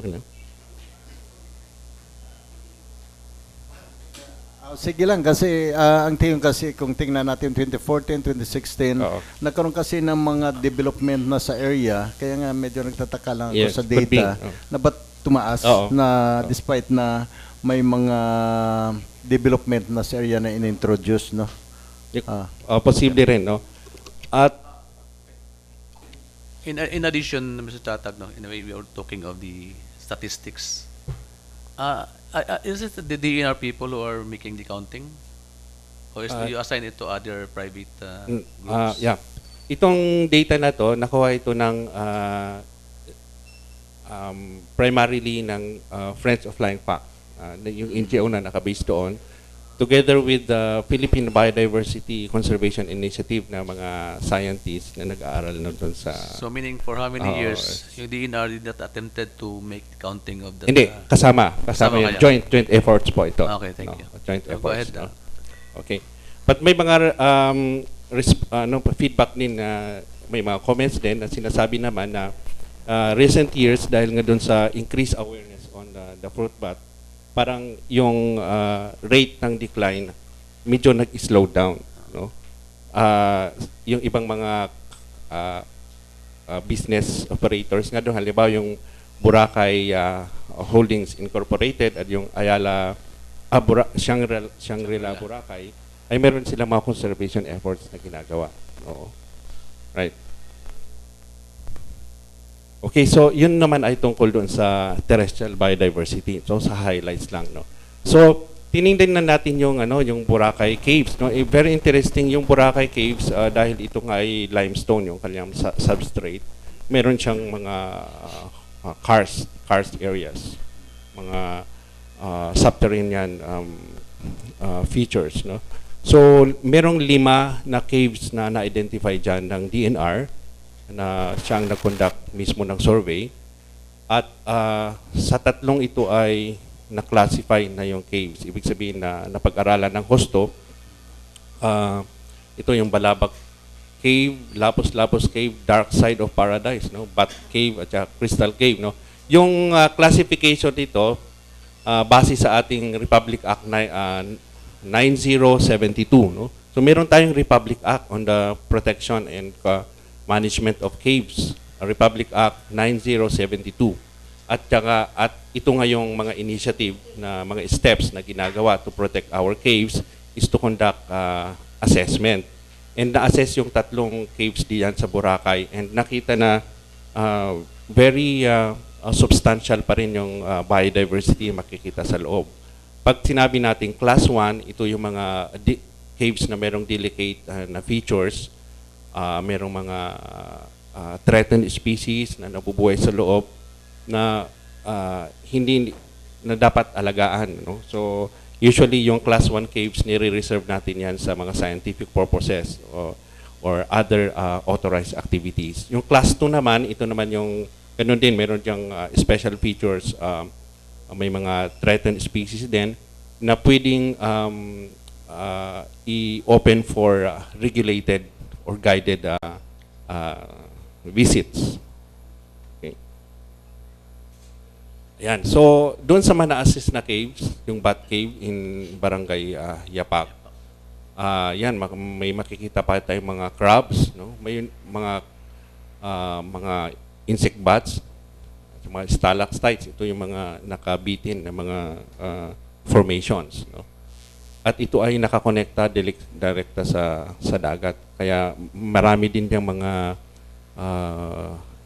Okay lang. Sige lang kasi ang tingin kasi kung tingnan natin 2014, 2016, nagkaroon kasi ng mga development na sa area, kaya nga medyo nagtataka lang ako sa data na ba't tumaas na despite na may mga development na sa area na in-introduce, no? Posible rin, no? At in addition, Mr. Tatag, no, in a way we are talking of the statistics. Is it the DNR people who are making the counting? Or is you assign it to other private groups? Yeah. Itong data na to, nakuha ito ng primarily ng Friends of Flying Fox. Yung NGO na nakabase doon. Together with the Philippine Biodiversity Conservation Initiative na mga scientists na nag-aaral na doon sa... So meaning for how many years yung DNR did not attempted to make the counting of the... Hindi, kasama yung joint efforts po ito. Okay, thank you. Joint efforts. Go ahead. Okay. But may mga feedback din na may mga comments din na sinasabi naman na recent years dahil nga doon sa increased awareness on the fruit bat, parang yung rate ng decline medyo nag-slow down, no? Yung ibang mga business operators nga doon. Halimbawa yung Boracay Holdings Incorporated at yung Ayala Shangri-La Boracay, ay meron silang mga conservation efforts na ginagawa. Oo. Right. Okay, so yun naman ay tungkol doon sa terrestrial biodiversity. So sa highlights lang, no. So tiningnan na natin yung yung Boracay Caves, no. Very interesting yung Boracay Caves dahil ito nga ay limestone yung kanyang substrate. Meron siyang mga karst areas, mga subterranean features, no. So merong 5 na caves na na-identify dyan ng DNR na siyang nag-conduct mismo ng survey, at sa 3 ito ay na-classify na yung caves. Ibig sabihin na napag-aralan ng hosto. Ito yung Balabak Cave, Lapus Cave, Dark Side of Paradise, no? Bat Cave at Crystal Cave, no? Yung classification dito base sa ating Republic Act 9072, no? So meron tayong Republic Act on the Protection and Management of Caves, Republic Act 9072. At ito nga yung mga initiative na mga steps na ginagawa to protect our caves is to conduct assessment. And na-assess yung 3 caves diyan sa Boracay, and nakita na very substantial pa rin yung biodiversity makikita sa loob. Pag sinabi natin class 1, ito yung mga caves na merong delicate na features, merong mga threatened species na nabubuhay sa loob na hindi na dapat alagaan, no? So usually yung class 1 caves nire-reserve natin yan sa mga scientific purposes or other authorized activities. Yung class 2 naman, ito naman yung ganun din, meron diyang special features, may mga threatened species din na pwedeng i-open for regulated or guided visits. Okay. Ayan. So, doon sa mga na-assist na caves, yung Bat Cave in Barangay Yapak, yan, may makikita pa tayong mga crabs, no? May mga insect bats, mga stalactites. Ito yung mga nakabitin na mga formations, no? At ito ay nakakonekta direkta sa dagat. Kaya marami din yung mga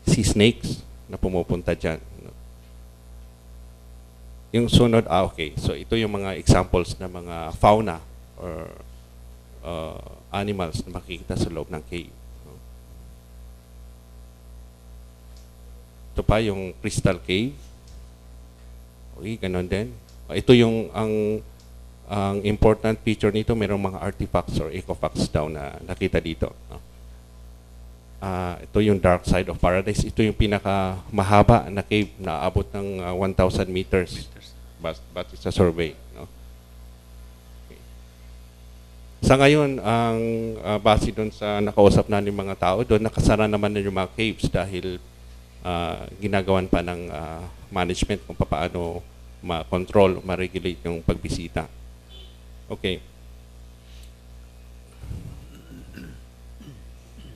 sea snakes na pumupunta dyan, no? Yung sunod, okay. So ito yung mga examples na mga fauna or animals na makikita sa loob ng cave, no? Ito pa yung Crystal Cave. Okay, ganun din. Ito yung ang important feature nito, mayroong mga artifacts or ecofacts daw na nakita dito, no? Ito yung Dark Side of Paradise. Ito yung pinakamahaba na cave na abot ng 1,000 meters. But it's a survey, no? Okay. Sa ngayon, ang base doon sa nakausap na ng mga tao, doon nakasara naman na yung mga caves dahil ginagawan pa ng management kung paano ma-control, ma-regulate yung pagbisita. Okay.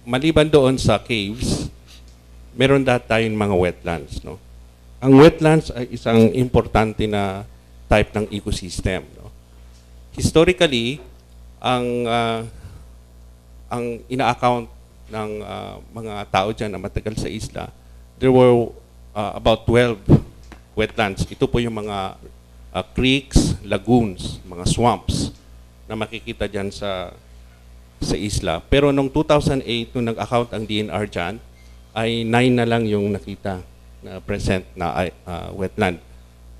Maliban doon sa caves, meron tayong mga wetlands, no? Ang wetlands ay isang importante na type ng ecosystem, no? Historically, ang ina-account ng mga tao dyan na matagal sa isla, there were about 12 wetlands. Ito po yung mga creeks, lagoons, mga swamps na makikita dyan sa isla. Pero noong 2008, nung nag-account ang DNR dyan, ay 9 na lang yung nakita na present na wetland.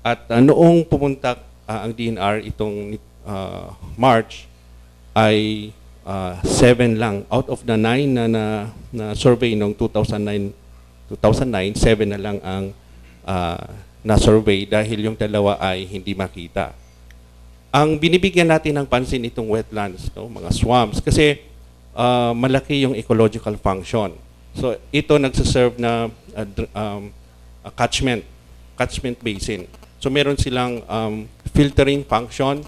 At noong pumunta ang DNR itong March, ay 7 lang. Out of the 9 na survey noong 2009, 7 na lang ang na-survey dahil yung 2 ay hindi makita. Ang binibigyan natin ng pansin itong wetlands, no, mga swamps, kasi malaki yung ecological function. So ito nagsaserve na catchment basin. So meron silang filtering function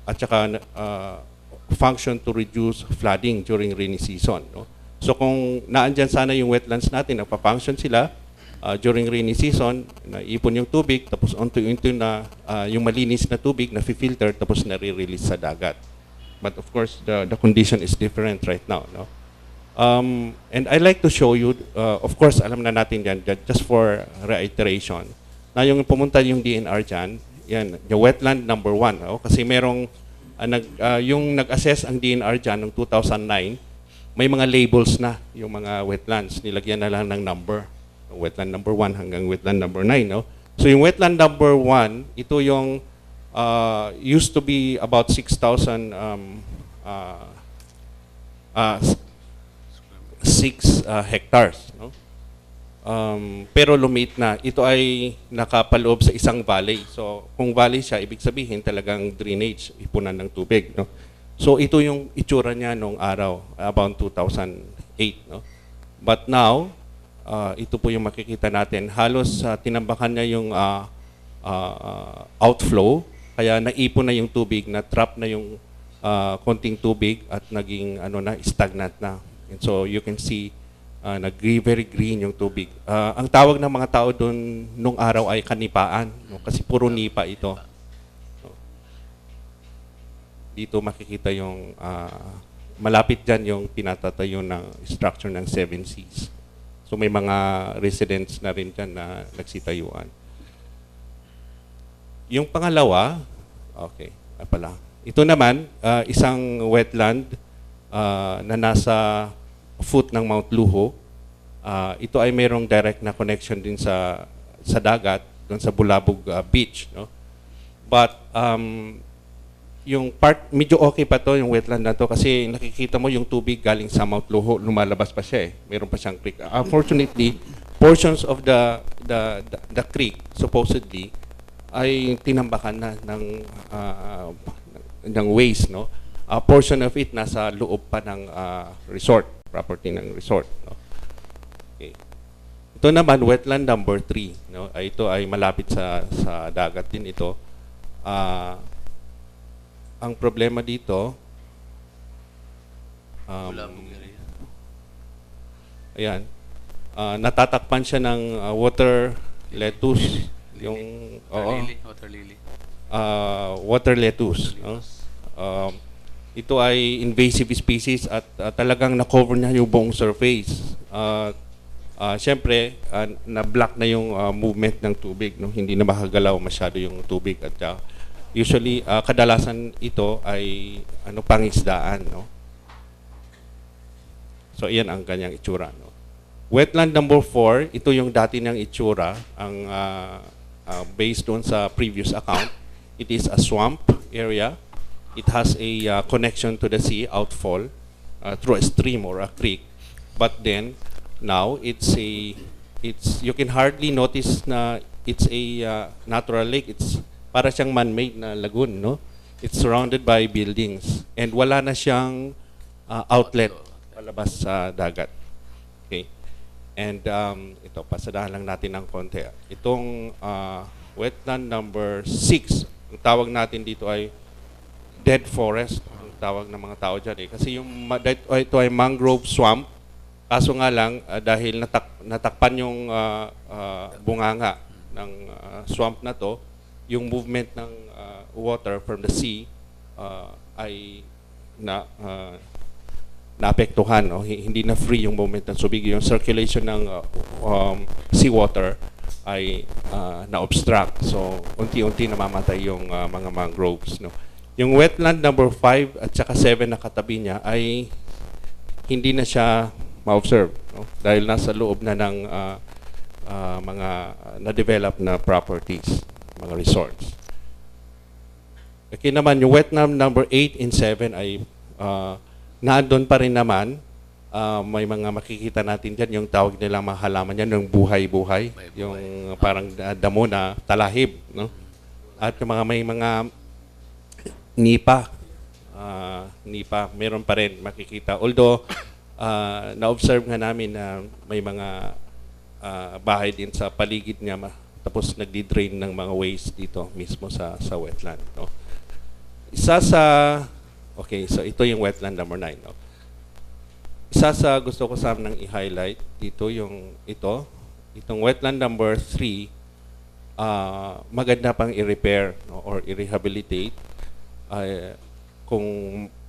at saka function to reduce flooding during rainy season, no? So kung naandyan sana yung wetlands natin, nagpa-function sila during rainy season, naipon yung tubig, tapos unti-unti na yung malinis na tubig na filter tapos nare-release sa dagat. But of course, the condition is different right now. No? And I like to show you, of course, alam na natin yan, just for reiteration, na yung pumunta yung DNR dyan, yan, yung wetland number 1. Kasi merong, yung nag-assess ang DNR dyan noong 2009, may mga labels na yung mga wetlands. Nilagyan na lang ng number. Wetland number 1 hanggang wetland number 9. No? So yung wetland number 1, ito yung used to be about 6,000 hectares. No? Pero lumit na. Ito ay nakapaloob sa isang valley. So kung valley siya, ibig sabihin talagang drainage, ipunan ng tubig. No? So ito yung itsura niya nung araw, about 2008. No? But now, ito po yung makikita natin. Halos tinambakan niya yung outflow, kaya naipon na yung tubig, na-trap na yung konting tubig at naging stagnant na. And so you can see, very green yung tubig. Ang tawag ng mga tao doon nung araw ay kanipaan, no? Kasi puro nipa ito. Dito makikita yung malapit dyan yung pinatatayo ng structure ng 7 Seas. So may mga residents na rin dyan na nagsitayuan. Yung pangalawa, okay, pala. Ito naman, isang wetland na nasa foot ng Mount Luho. Ito ay mayroong direct na connection din sa dagat, doon sa Bulabog Beach. No? But yung part, medyo okay pa to yung wetland na to kasi nakikita mo yung tubig galing sa Mount Luho, lumalabas pa siya eh. Meron pa siyang creek. Unfortunately, portions of the creek supposedly ay tinambakan na ng waste, no? A portion of it nasa loob pa ng resort, property ng resort, no? Okay. Ito naman wetland number 3, no? Ito ay malapit sa dagat din ito. Ang problema dito, ayan, natatakpan siya ng water lettuce, yung water lettuce. No? Ito ay invasive species at talagang na-cover niya yung buong surface. Siyempre, na-block na yung movement ng tubig. No? Hindi na makagalaw masyado yung tubig at usually, kadalasan ito ay pangisdaan. No? So, iyan ang kanyang itsura. No? Wetland number 4, ito yung dati niyang itsura. Ang based on sa previous account, it is a swamp area. It has a connection to the sea, outfall, through a stream or a creek. But then, now, you can hardly notice na it's a natural lake. It's para siyang man-made na lagoon, no? It's surrounded by buildings and wala na siyang outlet palabas sa dagat. Okay. And ito, pasadahan lang natin ng konti. Itong wetland number 6, ang tawag natin dito ay dead forest, ang tawag ng mga tao dyan eh. Kasi ito ay mangrove swamp, kaso nga lang dahil natakpan yung bunganga ng swamp na to, yung movement ng water from the sea ay naapektuhan. No? Hindi na free yung movement ng tubig. Yung circulation ng seawater ay na-obstruct. So, unti-unti namamatay yung mga mangroves. No? Yung wetland number 5 at saka 7 na katabi niya ay hindi na siya ma-observe. No? Dahil nasa loob na ng mga na-develop na properties, mga resorts. Okay naman, yung wetland number 8 and 7 ay naandun pa rin naman. May mga makikita natin dyan, yung tawag nilang mga halaman yan, yung buhay-buhay, yung parang damo na talahib. No? At yung may mga nipa, meron pa rin makikita. Although, na-observe nga namin na may mga bahay din sa paligid niya, tapos nagdi-drain ng mga waste dito mismo sa wetland. No? Okay, so ito yung wetland number 9. No? isa sa gusto ko sanang i-highlight dito yung itong wetland number 3, maganda pang i-repair, no, or i-rehabilitate kung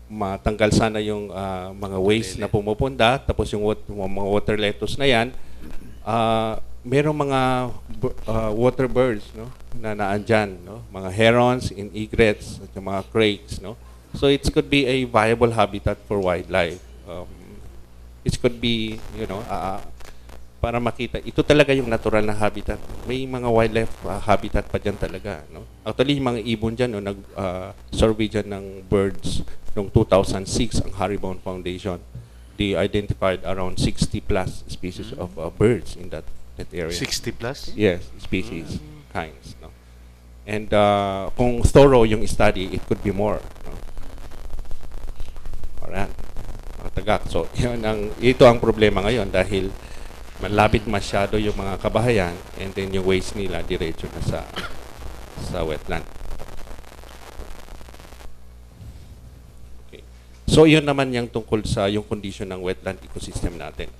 matanggal sana yung mga waste na pumupunta, tapos yung mga water lettuce na yan, merong mga water birds, no, na naandyan, no, mga herons and egrets at yung mga cranes, no. So it could be a viable habitat for wildlife. It could be, you know, para makita, ito talaga yung natural na habitat. May mga wildlife habitat pa dyan talaga, no. Actually, yung mga ibon dyan, no, nag-survey dyan ng birds noong 2006 ang Haribon Foundation. They identified around 60 plus species of birds in that area. 60 plus? Yes, species, kinds, no. And kung thorough yung study, it could be more, no. Alright. Tagak. So, ito ang problema ngayon dahil malapit masyado yung mga kabahayan and then yung waste nila diretso na sa wetland. Okay. So, yun naman yung tungkol sa yung condition ng wetland ecosystem natin.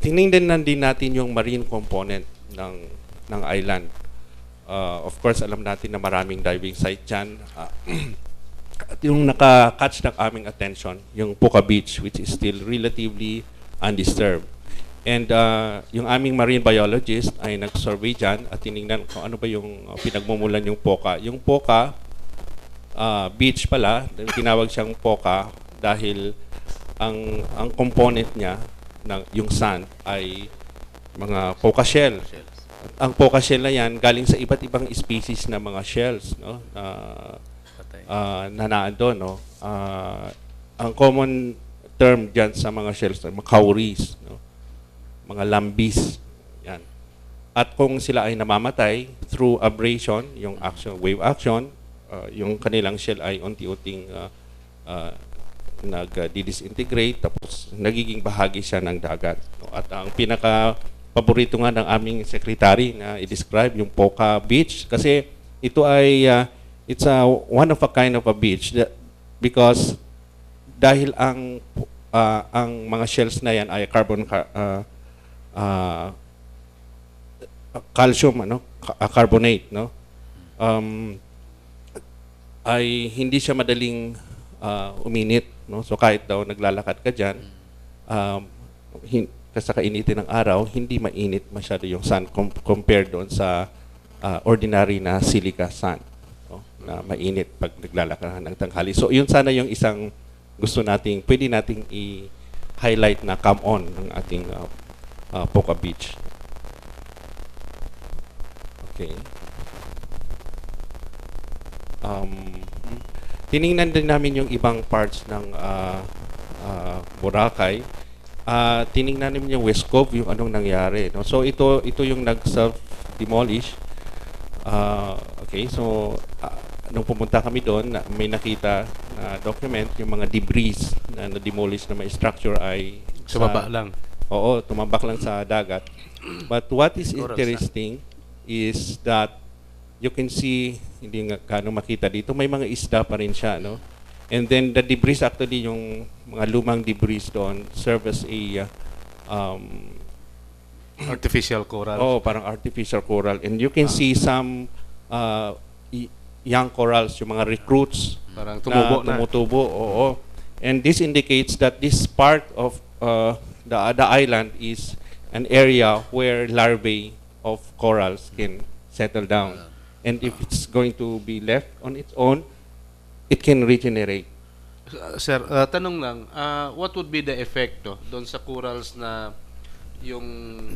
Tinignan din natin yung marine component ng island. Of course, alam natin na maraming diving site dyan. At yung naka-catch ng aming attention, yung Puka Beach, which is still relatively undisturbed. And yung aming marine biologist ay nag-survey dyan at tinignan kung ano ba yung pinagmumulan yung Puka. Yung Puka Beach pala, tinawag siyang Puka dahil ang component niya, yung sand, ay mga Puka shell. Ang Puka shell na yan, galing sa iba't ibang species na mga shells, no? Na naandun, no? Ang common term dyan sa mga shells, mga cowries, no? Mga lambis, yan. At kung sila ay namamatay through abrasion, yung action, wave action, yung kanilang shell ay unti-unting nag-disintegrate, tapos nagiging bahagi siya ng dagat, no? At ang pinaka-paborito nga ng aming secretary na i-describe yung Puka Beach, kasi ito ay it's one of a kind of a beach because dahil ang mga shells na yan ay calcium, ano, carbonate, no, ay hindi siya madaling uminit, no. So kahit daw naglalakad ka dyan, sa kainitin ng araw, hindi mainit masyado yung sand compared doon sa ordinary na silica sand, na mainit pag naglalakad ng tanghali. So, yun sana yung isang pwede nating i-highlight na come on ng ating Puka Beach. Okay. Tiningnan din namin yung ibang parts ng Boracay. Tiningnan namin yung West Cove, yung anong nangyari, no? So, ito yung nag-self-demolish. Okay, so nung pumunta kami doon, may nakita na document yung mga debris na na-demolish na may structure ay Sumaba lang. Oo, tumambak lang sa dagat. But what is interesting is that you can see, hindi nga gaano makita dito, may mga isda pa rin siya, no? And then the debris, actually yung mga lumang debris doon serve as a Artificial coral. oh, parang artificial coral. And you can see some young corals, yung mga recruits Parang tumubo na. tumutubo, oo. And this indicates that this part of the island is an area where larvae of corals can settle down. And if it's going to be left on its own, it can regenerate. Sir, tanong lang, what would be the effect doon sa corals na yung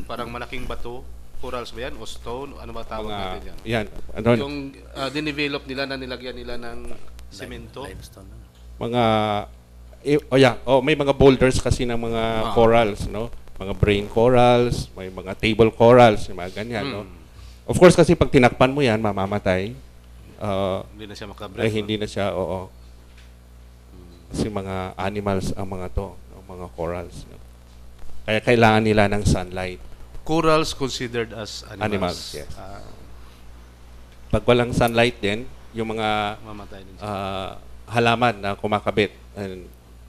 parang malaking bato? Corals ba yan? O stone? Ano ba tawag natin yan? Yan. Ano, Yung dinevelop nila na nilagyan nila ng semento? Limestone. may mga boulders kasi ng mga corals, no? Mga brain corals, may mga table corals, yung mga ganyan, no? Of course, kasi pag tinakpan mo yan, mamamatay. Hindi na siya makabref. Hindi na siya, oo. Kasi mga animals ang mga to, no? Mga corals, no? Kaya kailangan nila ng sunlight. Corals considered as animals. Yes. Pag walang sunlight din, yung mga Mamatay din halaman na kumakabit,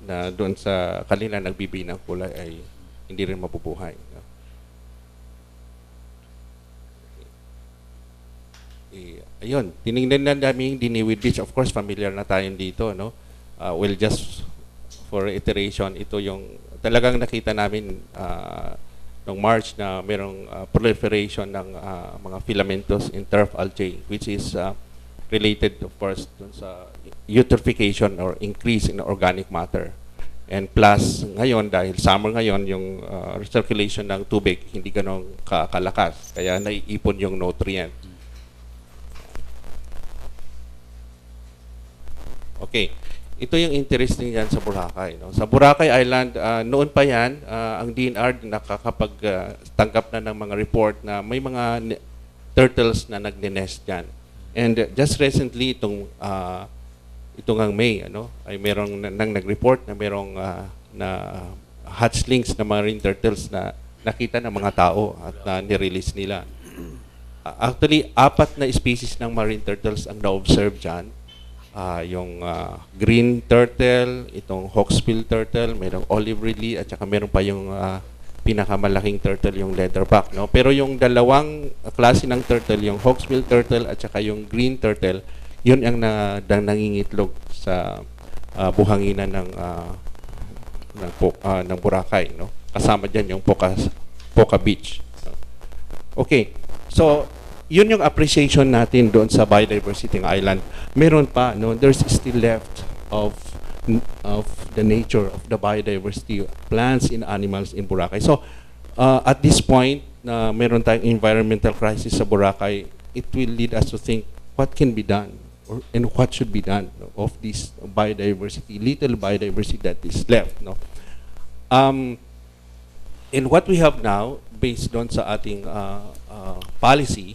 na doon sa kanila nagbibigay ng kulay ay hindi rin mabubuhay. No? Ayun, tinignan na namin Diniwid Beach. Of course, familiar na tayo dito, no? Well, just for iteration, ito yung talagang nakita namin noong March na merong proliferation ng mga filamentous in turf algae, which is related, of course, dun sa eutrophication or increase in organic matter. And plus, ngayon, dahil summer ngayon, yung recirculation ng tubig hindi ganong kalakas. Kaya naiipon yung nutrient. Okay. Ito yung interesting yan sa Boracay. No? Sa Boracay Island, noon pa yan, ang DNR nakakapagtanggap na ng mga report na may mga turtles na nagne-nest dyan. And just recently, itong ang May, ay merong nang nag-report na merong na hatchlings na marine turtles na nakita ng mga tao at nirelease nila. Actually, 4 na species ng marine turtles ang na-observe dyan. Yung green turtle, itong hawksbill turtle, mayroong olive ridley, at saka meron pa yung pinakamalaking turtle, yung leatherback. No? Pero yung dalawang klase ng turtle, yung hawksbill turtle at saka yung green turtle, yun ang nangingitlog sa buhanginan ng Boracay. No? Kasama dyan yung Poca Beach. No? Okay, so yun yung appreciation natin doon sa biodiversity ng island. Meron pa, no, there's still left of the nature of the biodiversity, plants and animals in Boracay. So, at this point, meron tayong environmental crisis sa Boracay, it will lead us to think what can be done and what should be done, no, of this biodiversity, little biodiversity that is left. No? And what we have now, based on sa ating policy,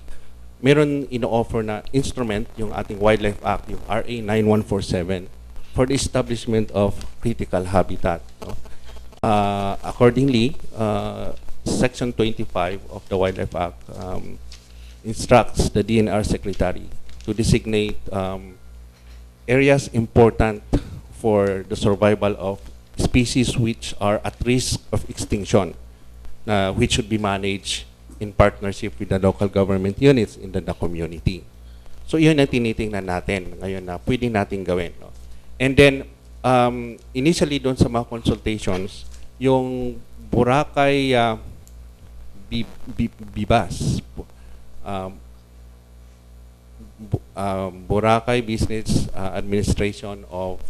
meron ino-offer na instrument, yung ating Wildlife Act, yung RA 9147, for the establishment of critical habitat. No? Accordingly, Section 25 of the Wildlife Act instructs the DNR Secretary to designate areas important for the survival of species which are at risk of extinction, which should be managed in partnership with the local government units in the community. So yun ang tinitingnan natin ngayon na pwedeng natin gawin. No? And then, initially doon sa mga consultations, yung Boracay Bibas, Boracay Business Administration of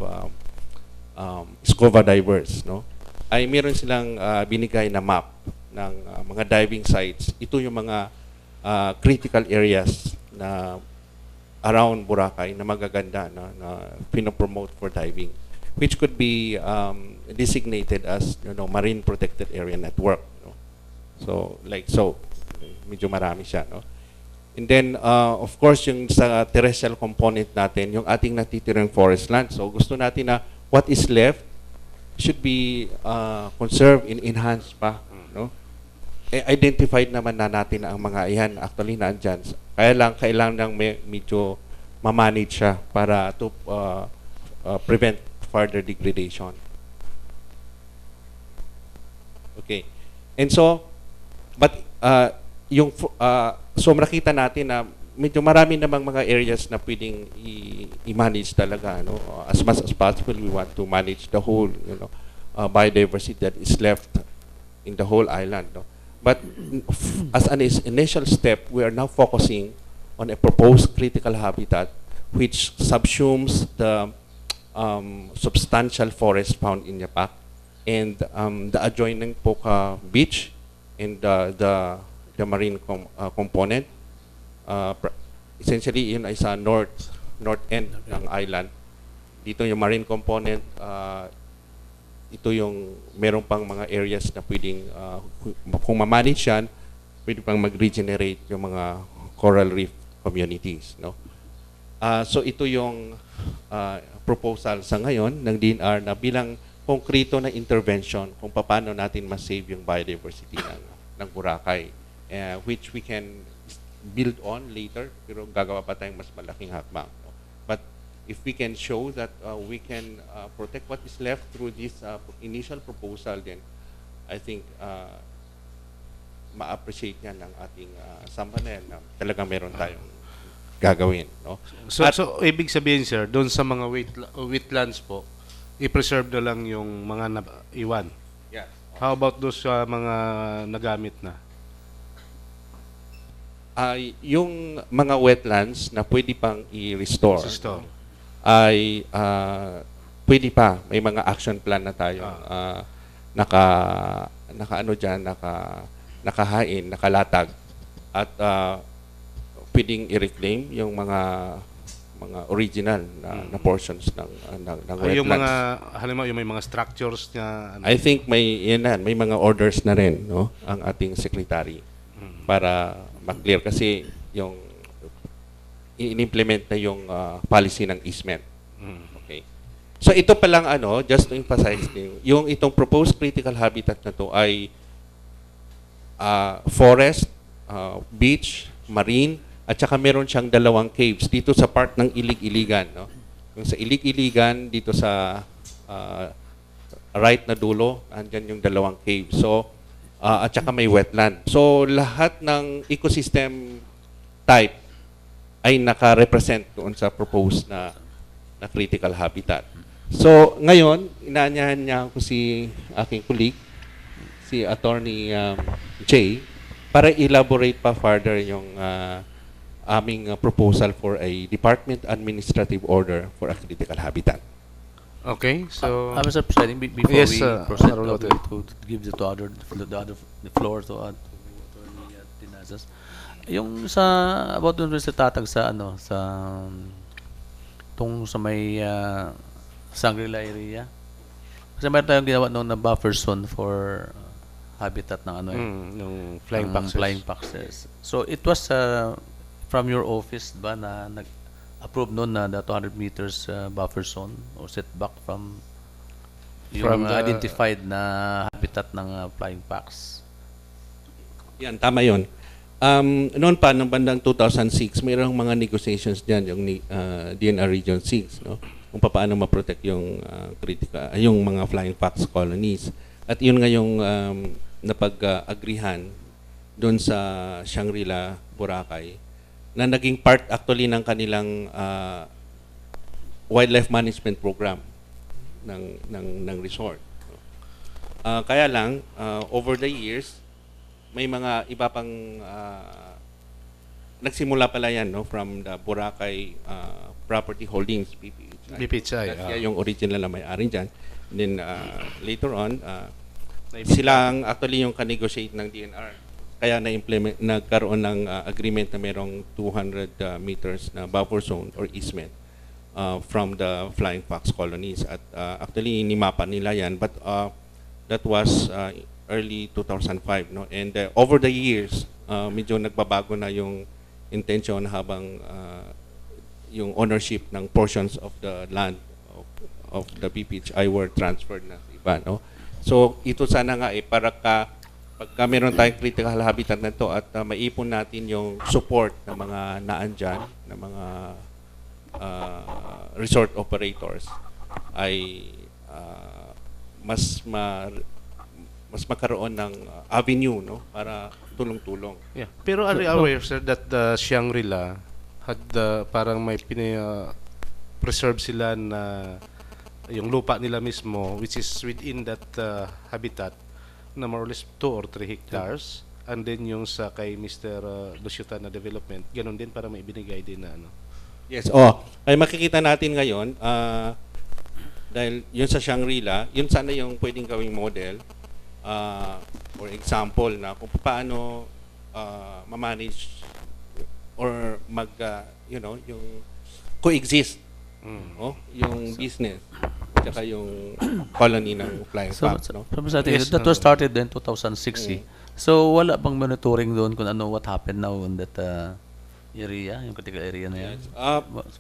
Scuba Divers, no? Ay meron silang binigay na map ng mga diving sites. Ito yung mga critical areas na around Boracay na magaganda na pinopromote for diving, which could be designated as marine protected area network. No? So medyo marami siya. No? And then of course yung sa terrestrial component natin, yung ating natitirang forest land. So gusto natin na what is left should be conserved and enhanced pa. No? Identified naman na natin ang mga iyan actually naandyan. Kailangan lang medyo ma-manage siya para to prevent further degradation. Okay. And so, but so makita natin na medyo marami namang mga areas na pwedeng i-manage talaga. No? As much as possible, we want to manage the whole biodiversity that is left in the whole island. No? But as an initial step, we are now focusing on a proposed critical habitat which subsumes the substantial forest found in Yapak and the adjoining Poca Beach and the marine component. Essentially, yun ay sa north end ng island. Dito yung marine component, ito yung meron pang mga areas na pwedeng kung ma-manage yan, pwede pang mag-regenerate yung mga coral reef communities. No? So ito yung proposal sa ngayon ng DNR na bilang konkreto na intervention kung paano natin ma-save yung biodiversity ng Boracay, which we can build on later, pero gagawa pa tayong mas malaking hakbang. No? But if we can show that we can protect what is left through this initial proposal, then I think ma-appreciate niya ng ating sambahayan na talagang meron tayong gagawin. No? So, so ibig sabihin, sir, doon sa mga wetlands po, i-preserve na lang yung mga iwan. Yes. How about those sa mga nagamit na? Yung mga wetlands na pwede pang i-restore Restore. ay pwede pa. May mga action plan na tayo nakahain, nakalatag at pwedeng i-reclaim yung mga original na portions ng wetlands. Yung mga halimbawa yung may mga structures na I think may mga orders na rin, no, ang ating secretary para ma-clear kasi yung in-implement na yung policy ng easement. Okay. So ito pa lang just to emphasize yung itong proposed critical habitat na to ay forest, beach, marine, at saka meron siyang 2 caves dito sa part ng Ilig-Iligan, no? Yung sa Ilig-Iligan dito sa right na dulo, andyan yung 2 caves. So at saka may wetland. So lahat ng ecosystem type ay naka-represent doon sa proposed na critical habitat. So ngayon, inaanyahan niya ako si aking colleague, si Attorney Jay, para elaborate pa further yung aming proposal for a Department Administrative Order for a critical habitat. Okay, so Mr. Presiding, before Yes, we proceed to give the floor to Attorney Tinazas, yung sa about dun sa tatag sa sa tung sa may Shangri-La area, kasi mayroon tayong ginawa noon na buffer zone for habitat ng yung flying flying foxes. foxes. So it was from your office ba na approve noon na the 200 meters buffer zone or setback from yung identified na habitat ng flying fox. Yan, tama yun. Noon pa, noong bandang 2006, mayroong mga negotiations dyan, yung DNR Region 6, no? Kung paano ma-protect yung yung mga flying fox colonies. At yun nga yung napag-agrihan doon sa Shangri-La, Boracay, na naging part actually ng kanilang wildlife management program ng resort. Kaya lang over the years may mga iba pang nagsimula pala yan, no, from the Boracay Property Holdings BPHI. That's yung original na may-ari diyan. Then later on sila ang actually yung ka-negotiate ng DNR. Kaya nagkaroon ng agreement na merong 200 meters na buffer zone or easement from the flying fox colonies. At actually, inimapa nila yan. But that was early 2005. No? And over the years, medyo nagbabago na yung intention habang yung ownership ng portions of the land of the BPHI were transferred na iba. No? So, ito sana nga para pagka meron tayong critical habitat na ito at maipon natin yung support ng mga naandyan, ng mga resort operators, ay mas magkaroon ng avenue, no, para tulong-tulong. Yeah. Pero are you aware, sir, that the Shangri-La had parang may preserve sila na yung lupa nila mismo, which is within that habitat, na more or less 2 or 3 hectares, and then yung sa kay Mr. Luciuta na development, ganun din para may ibinigay din na Yes, ay makikita natin ngayon, dahil yun sa Shangri-La, yun sana yung pwedeng gawing model, for example, na kung paano ma-manage or yung coexist, yung business tsaka yung colony ng flying fox, no? That was started in 2006. So wala bang monitoring doon kung what happened now in that area, yung critical area na yan?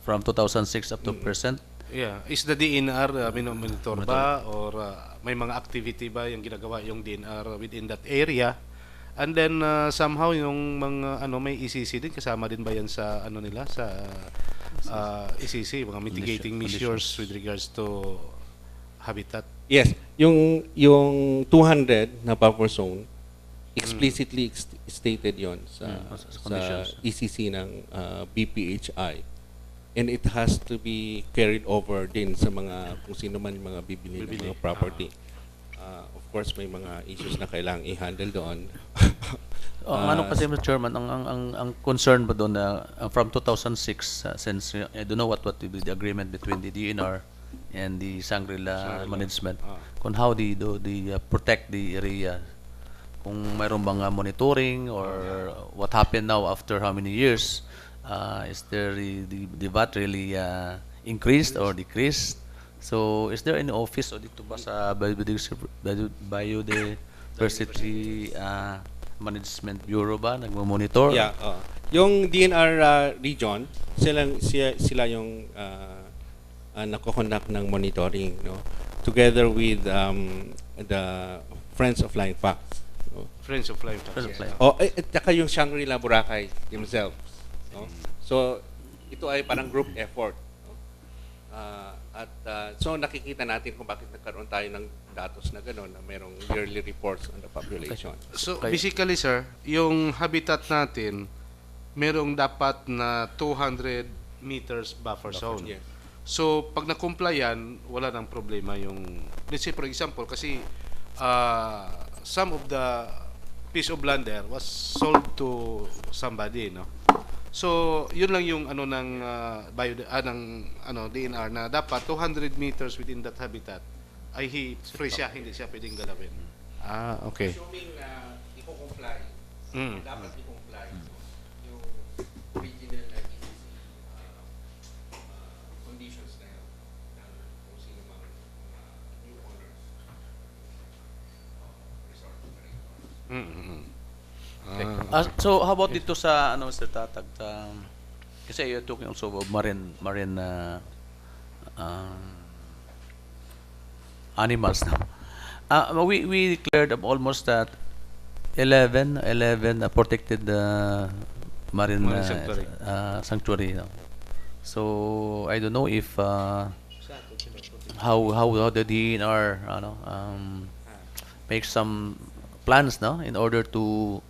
From 2006 up to present? Yeah. Is the DNR monitor ba or may mga activity ba yung ginagawa yung DNR within that area? And then somehow yung mga may ECC din kasama din ba yan sa nila sa ECC, mga mitigating measures with regards to habitat. Yes, yung 200 na buffer zone explicitly stated yon Sa sa conditions. ECC ng BPHI, and it has to be carried over din sa mga kung sino man yung mga bibili ng mga property. Of course may mga issues na kailangang i-handle doon. Ano kasi, Mr. Chairman, ang concern ba doon na from 2006, since I don't know what will be the agreement between the DNR and the Shangri-La management, kung how they protect the area, kung mayroon bang monitoring or what happened now after how many years, is there the VAT really increased or decreased? So is there any office o dito ba sa biodiversity management bureau ba nagmo-monitor? Yeah, yung DNR region, sila yung nako-conduct ng monitoring, no, together with the Friends of Flying Fox, no? Friends of Life. At saka yung Shangri-La Boracay themselves, no? So ito ay parang group effort, no? So nakikita natin kung bakit nagkaroon tayo ng datos na gano'n, na merong yearly reports on the population. So basically, sir, yung habitat natin, merong dapat na 200 meters buffer zone. Yes. So pag na-comply yan, wala nang problema yung, let's say for example, kasi some of the piece of land there was sold to somebody, no? So yun lang yung ano ng DNR na dapat 200 meters within that habitat ay free siya, hindi siya pwedeng galawin. Okay. Assuming i-comply, dapat i-comply yung original conditions na yun ng kung sino mang new owners resort operators. So how about dito sa Mr. Tatag, kasi you're talking also about marine animals now. We declared almost that 11 protected marine sanctuary. Sanctuary. No? So I don't know if how the DNR make some plans, no, in order to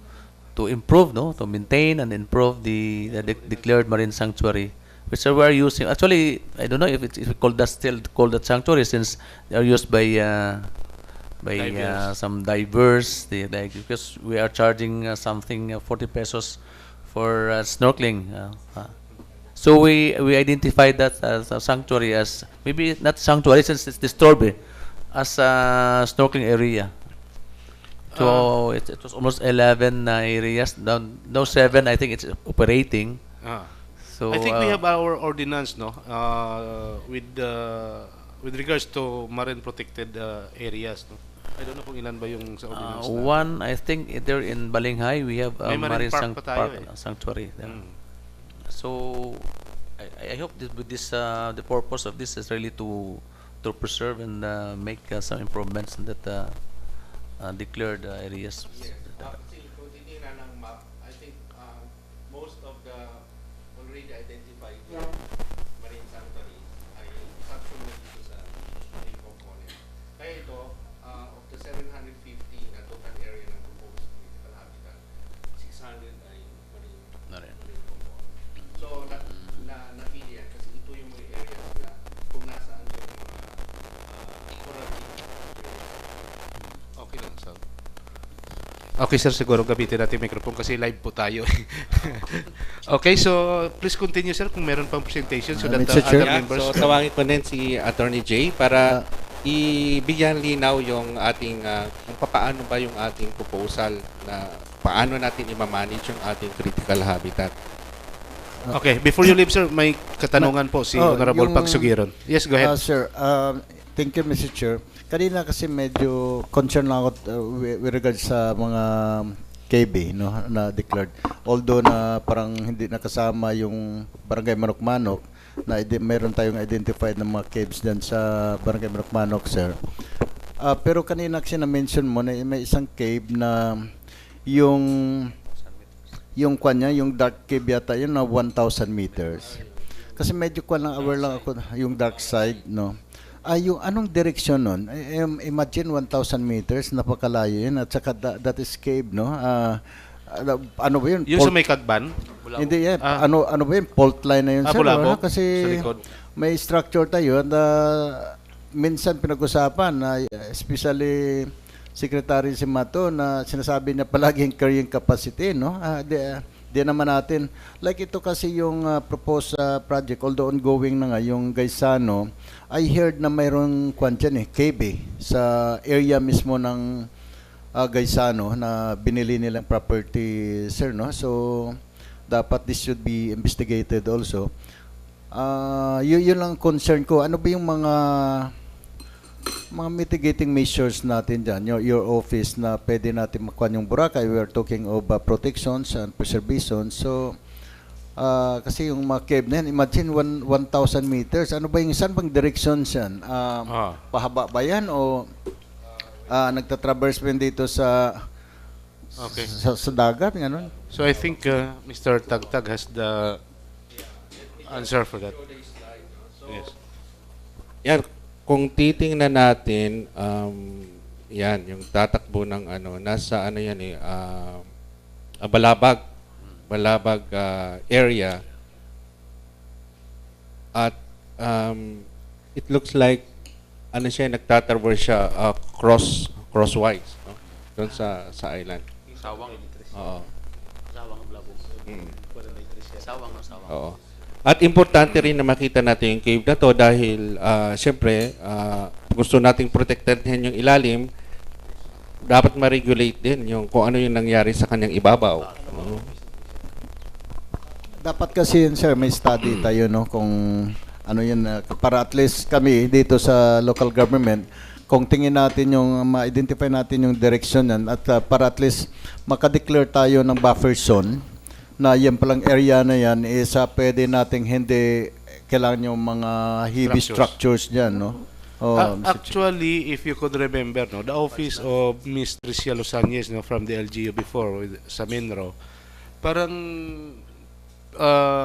improve, no, to maintain and improve the declared marine sanctuary, which we are using. Actually, I don't know if it's called that, still called that sanctuary, since they are used by some divers. Because we are charging something 40 pesos for snorkeling. So we identified that as a sanctuary, as maybe not sanctuary since it's disturbed, as a snorkeling area. So it was almost 11 areas. Now 7, I think it's operating. So I think we have our ordinance, no, with regards to marine protected areas, no. I don't know kung ilan ba yung sa ordinance. One, I think there in Balinghay we have a May marine park pa tayo, sanctuary. So I hope with this the purpose of this is really to preserve and make some improvements in that declared areas. Actually, kung titingnan ng map, I think most of the already identified marine sanctuaries ay subsumed dito sa main component. Kaya ito, of the 750 na total area ng proposed critical habitat, 600 ay marine component. So, napili yan kasi ito yung mga areas na kung nasaan yung mga Okay lang, sir. Okay, sir, siguro gamitin natin yung microphone kasi live po tayo. Okay, so please continue, sir, kung meron pang presentation so that Mr. other Chair. members. So tawagin ko din si Attorney Jay para ibigyan linaw yung ating kung paano ba yung ating proposal na paano natin i-manage yung ating critical habitat. Okay, before you leave, sir, may katanungan po si Honorable Pagsugiron. Yes, go ahead. Sir, thank you, Mr. Chair. Kanina kasi medyo concerned lang ako with regards sa mga KB, no, na declared. Although na parang hindi nakasama yung Barangay Manok-Manok, na meron tayong identified na mga caves dyan sa Barangay Manok-Manok, sir. Pero kanina kasi na-mention mo na may isang cave na yung kanya, yung dark cave yata, yun na 1,000 meters. kasi medyo ko lang aware lang ako yung dark side, no. Yung anong direksyon nun? Imagine 1,000 meters, napakalayo yun. At saka that is cave, no? Ano ba yun? Yung sa may Kagban? Hindi yan. Ano ba yun? Fault line na yun, sir. Bulabog? No? Kasi Sa likod? may structure tayo. And, minsan pinag-usapan na especially Secretary Simato na sinasabi niya palaging carrying capacity, no? Di naman natin. Like ito kasi yung proposed project, although ongoing na nga, yung Gaisano, I heard na mayroong cave sa area mismo ng Gaisano na binili nilang property, sir, no? So, dapat this should be investigated also. Yun lang concern ko. Ano ba yung mga mitigating measures natin dyan, your office, na pwede natin makuha yung Boracay? We are talking of protections and preservation. So, kasi yung mga cave na yan, imagine 1,000 meters. Ano ba yung saan bang direction yan? Pahaba ba yan o nagtatraverse pa dito sa sa dagat? Ganun? So I think Mr. Tagtag has the answer for that. Yes. Yan, kung titingnan natin, yan, yung tatakbo ng nasa yan Balabag area. At it looks like siya, nagtatraverse siya crosswise, no? Doon sa island. Sawang. Oo. Sawang Blabog. Sawang. Oo. At importante rin na makita natin yung cave na to dahil siyempre gusto nating protektahan yung ilalim, dapat ma-regulate din yung kung ano yung nangyari sa kanyang ibabaw. Dapat kasi yun, sir, may study tayo, no, kung ano yun, para at least kami dito sa local government, kung tingin natin yung, ma-identify natin yung direction yan, at para at least makadeclare tayo ng buffer zone, na yan palang area na yan, pwede nating hindi kailangan yung mga heavy structures dyan, no? Actually, if you could remember, no, the office of Ms. Tricia Losanyes, no, from the LGU before, sa Minro, parang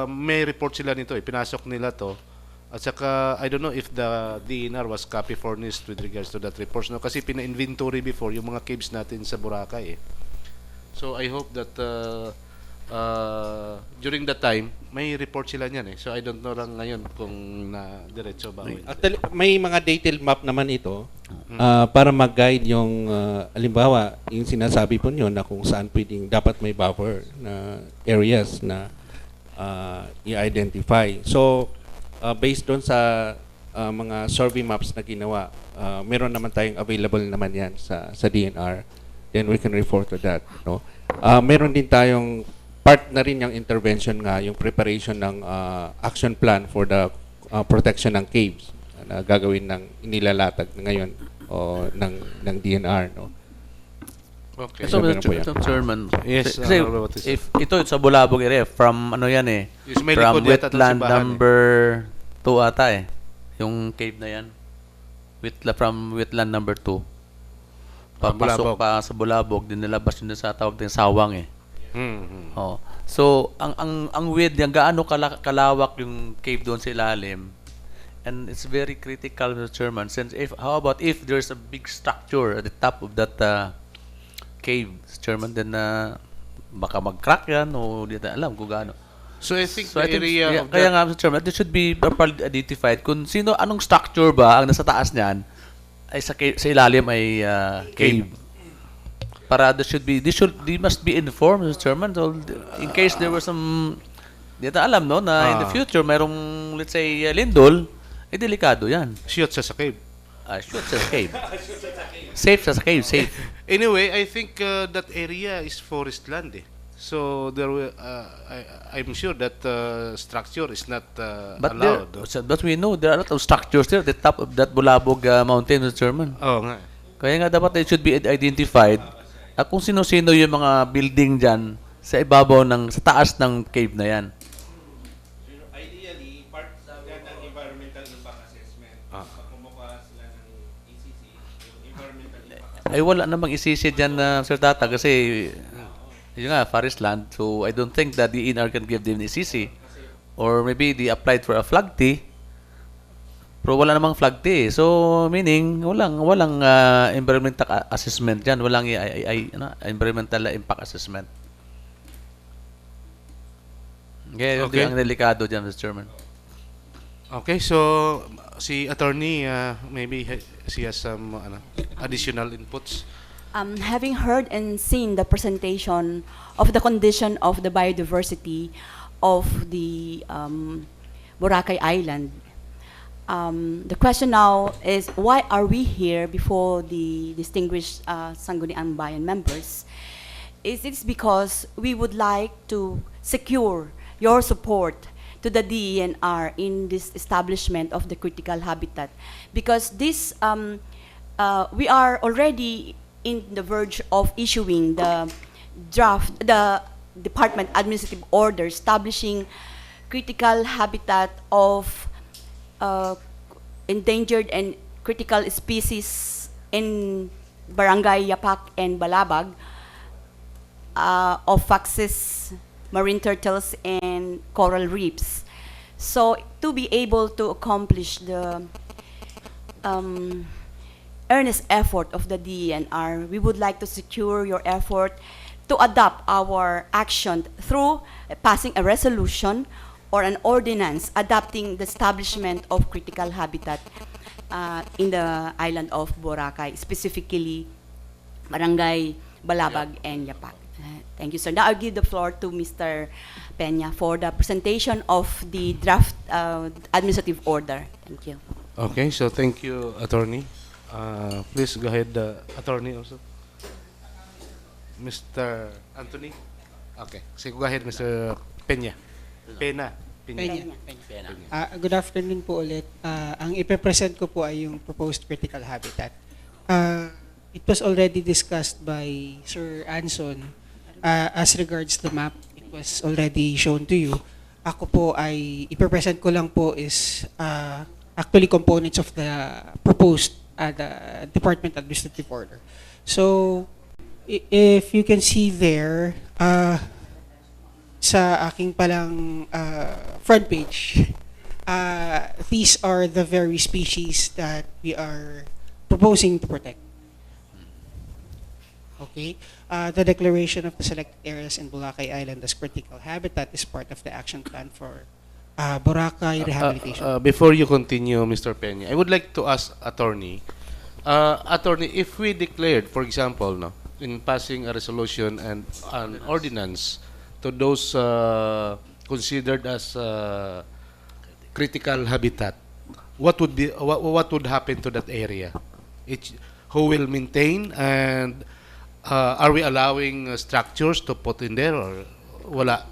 may report sila nito, pinasok nila to. At saka, I don't know if the DNR was copy furnished with regards to that report, no? Kasi pina-inventory before yung mga caves natin sa Boracay, eh. So, I hope that during that time, may report sila niyan, eh. So, I don't know lang ngayon kung na-diretso ba. Actually, may mga detailed map naman ito para mag-guide yung, halimbawa, yung sinasabi po nyo na kung saan pwedeng dapat may buffer na areas na i-identify. So, based doon sa mga survey maps na ginawa, meron naman tayong available naman yan sa DNR. Then we can refer to that, no? Meron din tayong part na rin yung intervention nga, yung preparation ng action plan for the protection ng caves na gagawin ng inilalatag ngayon o ng DNR, no? Okay. So, Mr. Chairman, yes, kasi if ito sa Bulabog area, from yan from wetland number 2 ata yung cave na yan. From wetland number 2. Papasok pa sa Bulabog, din nilabas yun sa tawag din sawang . Oh. So, ang width niya, gaano kalawak yung cave doon sa ilalim, and it's very critical, Mr. Chairman, since how about if there's a big structure at the top of that cave, Chairman, then baka mag-crack yan o di na alam kung gaano. So I think the area of kaya nga, Mr. Chairman, this should be properly identified kung anong structure ba ang nasa taas niyan ay sa ilalim ay cave. Para they must be informed, Mr. Chairman, so in case there was some di na alam, no, na in the future mayroong, let's say, lindol, delikado yan. Shoot sa cave. Shoot sa cave. Safe sa cave, safe. Anyway, I think that area is forest land, eh. So there will, I'm sure that structure is not allowed. But we know there are a lot of structures there at the top of that Bulabog mountain, Mr. Chairman. Oo nga. Kaya nga dapat it should be identified kung sino-sino yung mga building dyan sa ibabaw sa taas ng cave na yan. Ideally, part ng environmental impact assessment. Kumukuha sila ng ECC, yung environmental impact. Ay wala namang isisi dyan, Sir Tata, kasi yun nga, forest land. So I don't think that the DNR can give them ECC. or maybe they applied for a flag T, pero wala namang flag T. So, meaning, walang environmental assessment dyan. Walang environmental impact assessment. Okay, Okay. ang delikado dyan, Mr. Chairman. Okay, so si attorney, maybe she has some additional inputs. Having heard and seen the presentation of the condition of the biodiversity of the Boracay Island, the question now is, why are we here before the distinguished Sangguniang Bayan members? Is it because we would like to secure your support to the DENR in this establishment of the critical habitat? Because this, we are already in the verge of issuing the Department Administrative Order establishing critical habitat of endangered and critical species in Barangay Yapak and Balabag, of foxes, marine turtles, and coral reefs. So to be able to accomplish the earnest effort of the DENR, we would like to secure your effort to adopt our action through passing a resolution or an ordinance adopting the establishment of critical habitat in the island of Boracay, specifically Barangay Balabag and Yapak. Thank you, sir. Now I'll give the floor to Mr. Peña for the presentation of the draft administrative order. Thank you. Okay, so thank you, attorney. Please go ahead, attorney also. Mr. Anthony? Okay, so go ahead, Mr. Peña. Peña. Good afternoon po ulit. Ang ipepresent ko po ay yung proposed critical habitat. It was already discussed by Sir Anson. As regards the map, it was already shown to you. Ako po ay ipepresent ko lang po is actually components of the proposed the Department Administrative Order. So, if you can see there, sa aking palang front page, these are the very species that we are proposing to protect. Okay, the declaration of the selected areas in Boracay Island as critical habitat is part of the action plan for Boracay rehabilitation. Before you continue, Mr. Peña, I would like to ask attorney, if we declared, for example, no, in passing a resolution and an ordinance to those considered as critical habitat, what would happen to that area? Who will maintain, and are we allowing structures to put in there, or wala?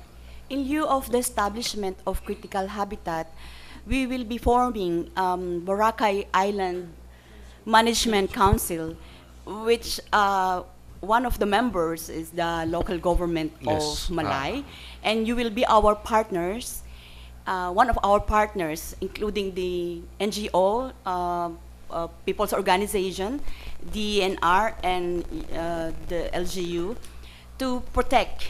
In lieu of the establishment of critical habitat, we will be forming Boracay Island Management Council, which one of the members is the local government Yes. of Malay, and you will be our partners. One of our partners, including the NGO, People's Organization, DNR, and the LGU, to protect,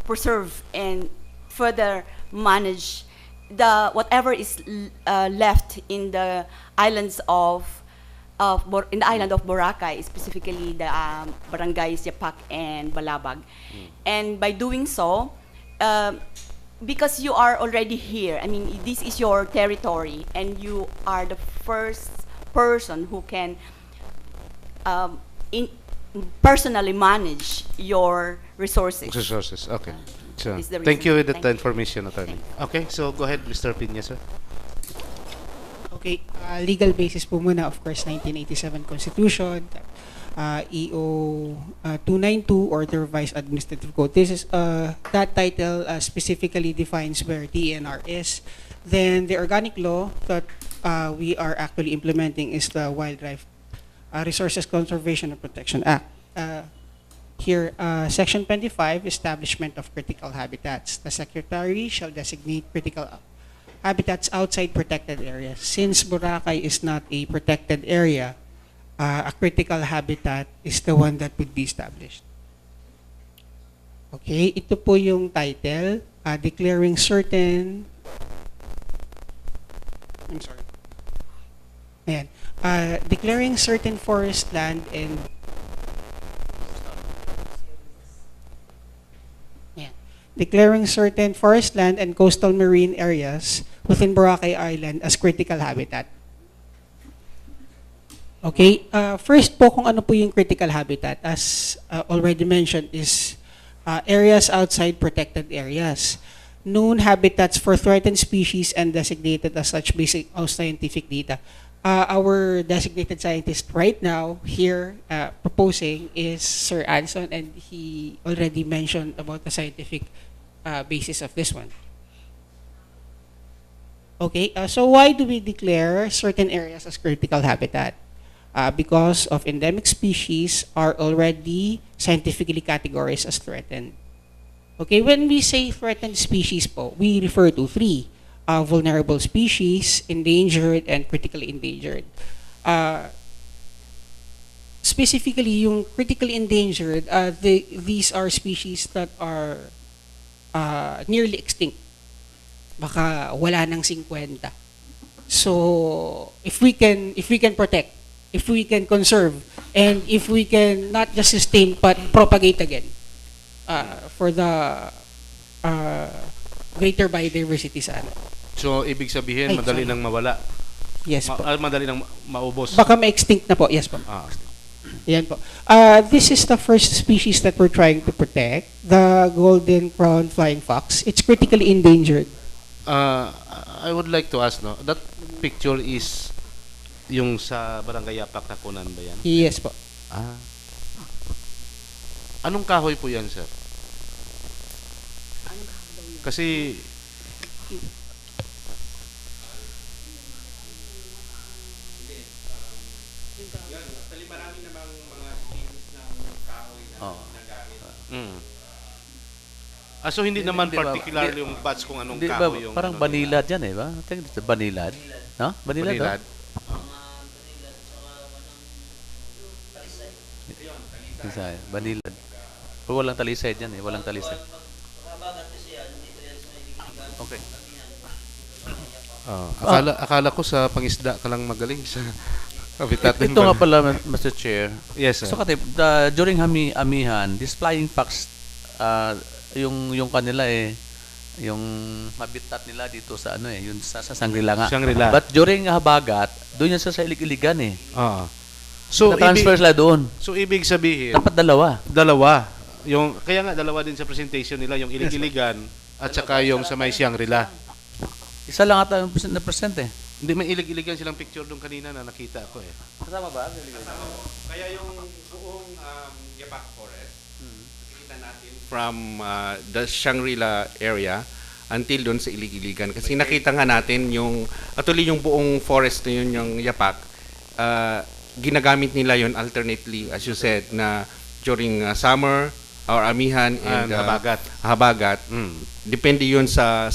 preserve, and further manage the whatever is left in the islands in the island of Boracay, specifically the barangays Yapak and Balabag. And by doing so, because you are already here, I mean, this is your territory, and you are the first person who can personally manage your resources. Resources, okay. So, Is the thank you reason. with that Thank you. information, attorney. Okay, so go ahead, Mr. Peña, sir. Okay, legal basis po muna, of course, 1987 Constitution, EO 292, or the Revised Administrative Code. This is, that title specifically defines where DNR is. Then the organic law that we are actually implementing is the Wildlife Resources Conservation and Protection Act. Here, Section 25, Establishment of Critical Habitats. The Secretary shall designate critical habitats outside protected areas. Since Boracay is not a protected area, a critical habitat is the one that would be established. Okay, ito po yung title, declaring certain I'm sorry. Ayan. Declaring certain forest land and declaring certain forest land and coastal marine areas within Boracay Island as critical habitat. Okay, first po kung ano po yung critical habitat, as already mentioned, is areas outside protected areas. Known habitats for threatened species and designated as such basic of scientific data. Our designated scientist right now here proposing is Sir Anson, and he already mentioned about the scientific basis of this one. Okay, so why do we declare certain areas as critical habitat? Because of endemic species are already scientifically categorized as threatened. Okay, when we say threatened species po, we refer to three. Vulnerable species, endangered, and critically endangered. Specifically, yung critically endangered, these are species that are nearly extinct. Baka wala nang 50. So, if we can protect, if we can conserve, and if we can not just sustain but propagate again for the greater biodiversity sana. So, ibig sabihin, madali sorry. nang mawala. Yes po. Madali nang maubos. Baka ma-extinct na po. Yes po. Yan po. This is the first species that we're trying to protect, the golden crown flying fox. It's critically endangered. I would like to ask, no, that picture is yung sa Barangay Yapak na Kunan ba yan? Yes po. Anong kahoy po yan, sir? Kasi so hindi naman particular yung batch kung anong kahoy yung parang banilad yan ba? I think it's banilad. No? Banilad. Banilad. Pero walang talisay dyan walang talisay. Okay. Akala ko sa pangisda ka lang magaling sa habitat. Ito nga pala, Mr. Chair. Yes, sir. So, during amihan, this flying fox, yung kanila yung habitat nila dito sa yun sa Shangri-La nga. Shangri-La. But during habagat, doon yan sa ilig-iligan So, na-transfer sila doon. So, ibig sabihin, dapat dalawa. Kaya nga dalawa din sa presentation nila, yung ilig-iligan at saka yung sa may Shangri-La. Isa lang ata yung na-present Hindi, may ilig-iligan silang picture doon kanina na nakita ko Kasama ba? Kaya yung buong Yapak Forest, nakikita natin from the Shangri-La area until doon sa ilig-iligan. Kasi nakita nga natin yung, actually yung buong forest na yun, yung Yapak, ginagamit nila yon alternately, as you said, na during summer, or amihan and habagat. Depende yun sa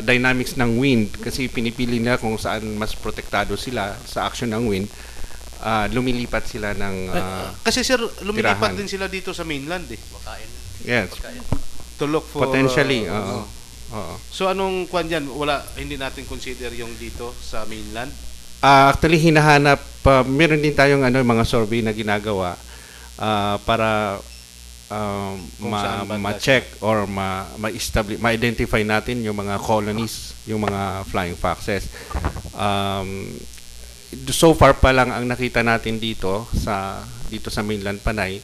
dynamics ng wind, kasi pinipili nila kung saan mas protektado sila sa action ng wind. Lumilipat sila ng kasi sir, lumilipat din sila dito sa mainland Yes. To look for potentially. So anong kwan dyan? Hindi natin consider yung dito sa mainland? Actually hinahanap, meron din tayong mga survey na ginagawa para ma-check or ma-identify natin yung mga colonies, yung mga flying foxes. So far pa lang ang nakita natin dito sa mainland Panay,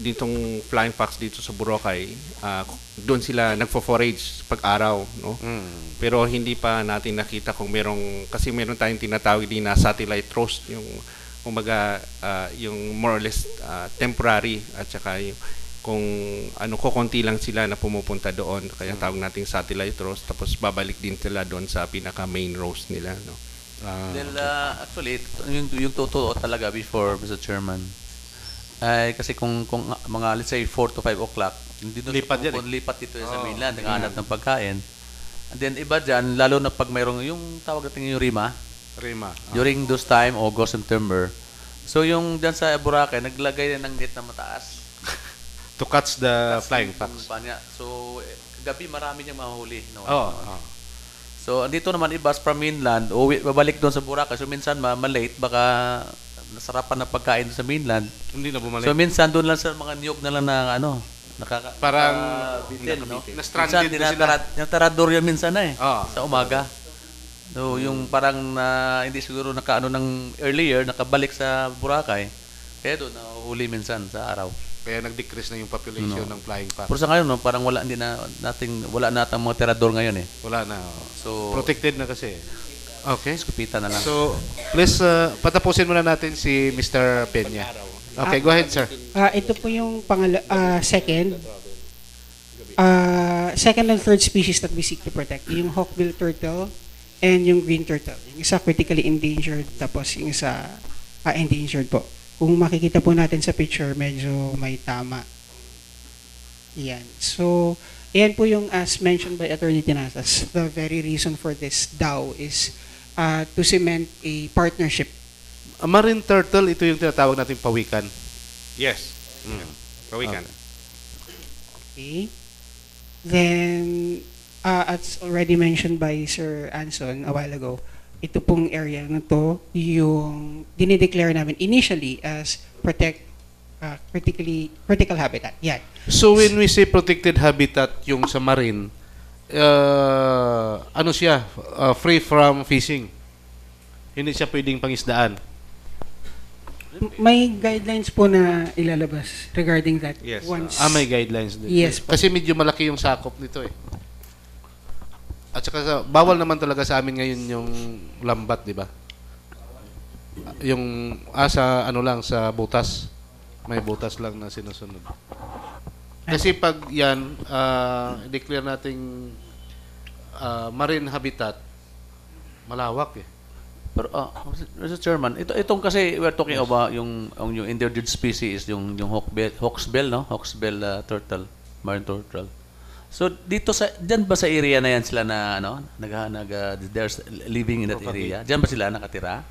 ditong flying fox dito sa Boracay, doon sila nagfo-forage pag-araw, no? Pero hindi pa natin nakita kung kasi meron tayong tinatawag din na satellite roast, yung kumbaga yung more or less temporary, at saka kung kukunti lang sila na pumupunta doon, kaya tawag nating satellite roast, tapos babalik din sila doon sa pinaka main roast nila, no? Actually yung totoo talaga before, Mr. Chairman, kasi kung mga let's say 4 to 5 o'clock lipat dito sa mainland, naghahanap ng pagkain, and then iba dyan, lalo na pag mayroong yung tawag natin yung Rima. During those time, August, September. So yung dyan sa Boracay, naglagay ng net na mataas. To catch the flying fox. So gabi marami niyang mahuli. No? So, andito naman ibas from mainland, uwi, babalik doon sa Boracay. So, minsan malate, baka nasarapan na pagkain sa mainland. Hindi na bumalik. So, minsan doon lang sa mga niyog na lang na Parang bitin, no? na-stranded Minsan, na sila. tinatarador yan minsan na eh, Oo. sa umaga. So, yung parang hindi siguro nakaano ng earlier, nakabalik sa Boracay, kaya doon nahuli minsan sa araw. Kaya nag-decrease na yung population ng flying fox. Pero sa ngayon, no, parang wala natang mga tirador ngayon eh. Wala na. So, Protected na kasi. Okay. Skupita na lang. So, please, patapusin muna natin si Mr. Peña. Okay, go ahead, sir. Ito po yung second and third species that we seek to protect. Yung hawkbill turtle and yung green turtle. Yung isa critically endangered, tapos yung isa endangered po. Kung makikita po natin sa picture, medyo may tama. Yan. So, yan po yung as mentioned by Attorney Tinasas. The very reason for this DAO is to cement a partnership. A marine turtle, ito yung tinatawag nating pawikan. Yes. Pawikan. Okay. Then, as already mentioned by Sir Anson a while ago, ito pong area na to, yung dinideclare namin initially as critical habitat. Yan. So when we say protected habitat yung sa marine, ano siya? Free from fishing. Hindi siya pwedeng pangisdaan. May guidelines po na ilalabas regarding that. Yes. May guidelines din. Yes po. Kasi medyo malaki yung sakop nito eh. At saka bawal naman talaga sa amin ngayon yung lambat, di ba? Yung sa ano lang sa butas. May butas lang na sinusunod. Kasi pag yan declare nating marine habitat, malawak eh. Pero Mr. Chairman, itong kasi we're talking about yung endangered species, yung hawksbill, no? Hawksbill turtle, marine turtle. So dito diyan ba sa area na yan sila na they're living in that area? Diyan ba sila nakatira?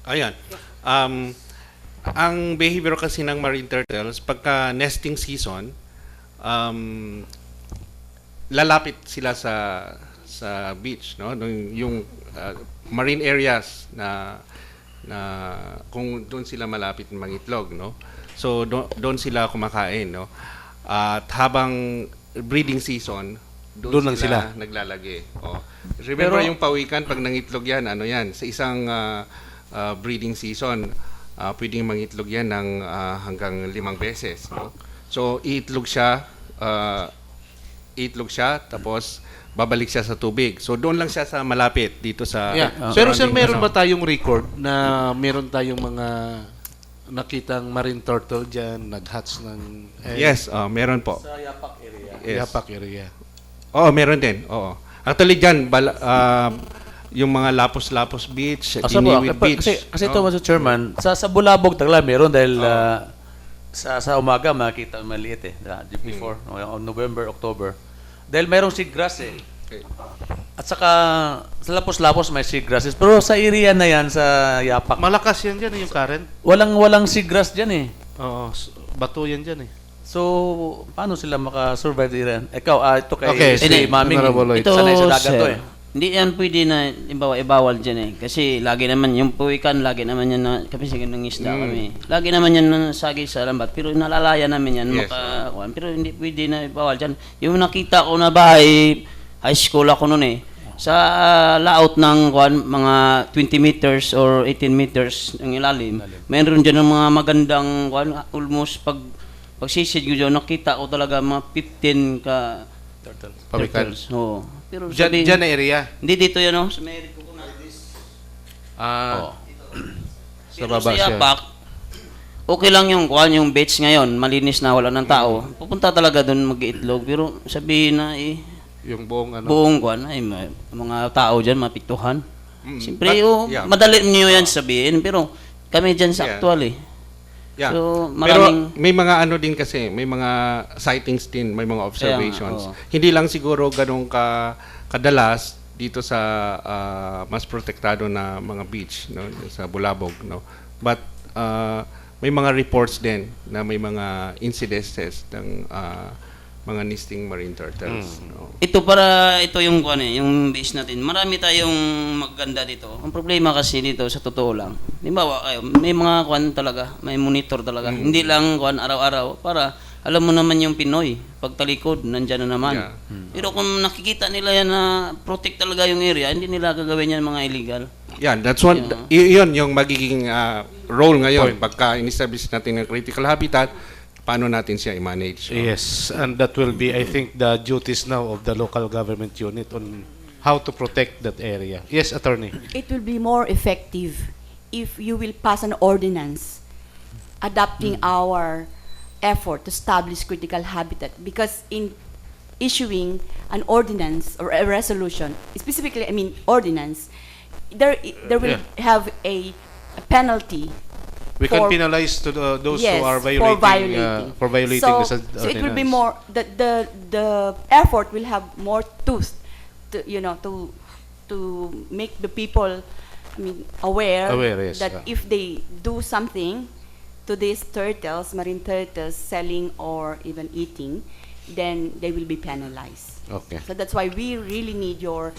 Ayan. Ang behavior kasi ng marine turtles, pagka nesting season, lalapit sila sa beach, no? Yung marine areas na kung doon sila malapit mangitlog, no? So doon sila kumakain, no? At habang breeding season, doon lang sila naglalagi. Oh. Remember yung pawikan, pag nangitlog yan, ano yan, sa isang breeding season, pwedeng mangitlog yan ng hanggang 5 beses. No? So, iitlog siya, tapos babalik siya sa tubig. So, doon lang siya sa malapit, dito sa... Pero sir, meron ba tayong record na meron tayong mga nakitang marine turtle dyan, nag-hatch ng... Yes, meron po. Sa Yapak area. Yes. Yapak area. Oo, meron din. Oo. Actually dyan, yung mga Lapos-Lapos Beach, Iniwit Beach. Kasi ito, Mr. Chairman, sa Bulabog, Tagla, meron dahil sa umaga makita maliit eh. Before, November, October. Dahil mayroong seagrass eh. At saka sa Lapos-Lapos may seagrasses. Pero sa area na yan, sa Yapak, Malakas yan dyan yung current. walang seagrass dyan eh. Oo, bato yan dyan eh. So, paano sila maka-survive din? Ikaw, ito kay Maming, Ito, sanay sa dagat to sir, eh. hindi yan pwede na ibawal dyan eh. Kasi lagi naman, yung puwikan, lagi naman yan na, kasi ng isda kami. Lagi naman yan nasagi sa lambat. Pero nalalaya namin yan. Yes. Pero hindi pwede na ibawal dyan. Yung nakita ko na bahay, high school ako noon eh. Sa laot ng mga 20 meters or 18 meters ng ilalim, mayroon dyan ng mga magandang almost pagsisid ko dyan, nakita ko talaga mga 15 ka Pawikan. turtles. Oo. Pero Dyan na area. hindi dito yan, oh. Sa merit ko na. Sa Pero baba sa siya. Yapak, okay lang yung yung beach ngayon, malinis na, wala ng tao. Pupunta talaga doon mag-iitlog. Pero sabihin na Yung buong ano. buong ay mga tao dyan, mapiktuhan. Siyempre, yeah. madali niyo yan sabihin. Pero kami dyan sa Yeah. actual eh. Yeah. So, Pero maraming... may mga ano din kasi, may mga sightings din, may mga observations. oo. Hindi lang siguro ganun kadalas dito sa mas protektado na mga beach, no, sa Bulabog, no. But may mga reports din na may mga incidences ng mga nesting marine turtles. No? Ito yung kuan yung base natin. Marami tayong maganda dito. Ang problema kasi dito sa totoo lang. Halimbawa, may mga kuan talaga, may monitor talaga. Hindi lang kuan araw-araw para alam mo naman yung Pinoy, pagtalikod nandiyan na naman. Yeah. Pero kung nakikita nila yan na protect talaga yung area, hindi nila gagawin yan mga illegal. Yan, that's one. Yun yung magiging role ngayon. Pagka in-establish natin ng critical habitat, paano natin siya i-manage? Yes, and that will be, I think, the duties now of the local government unit on how to protect that area. Yes, attorney. It will be more effective if you will pass an ordinance adapting our effort to establish critical habitat, because in issuing an ordinance or a resolution, specifically, I mean ordinance, there will have a penalty. We can penalize to those who are violating So the it will be ordinance. more the effort will have more tooth to to make the people, I mean, aware Yes, that if they do something to these turtles, marine turtles, selling or even eating, then they will be penalized. Okay. So that's why we really need your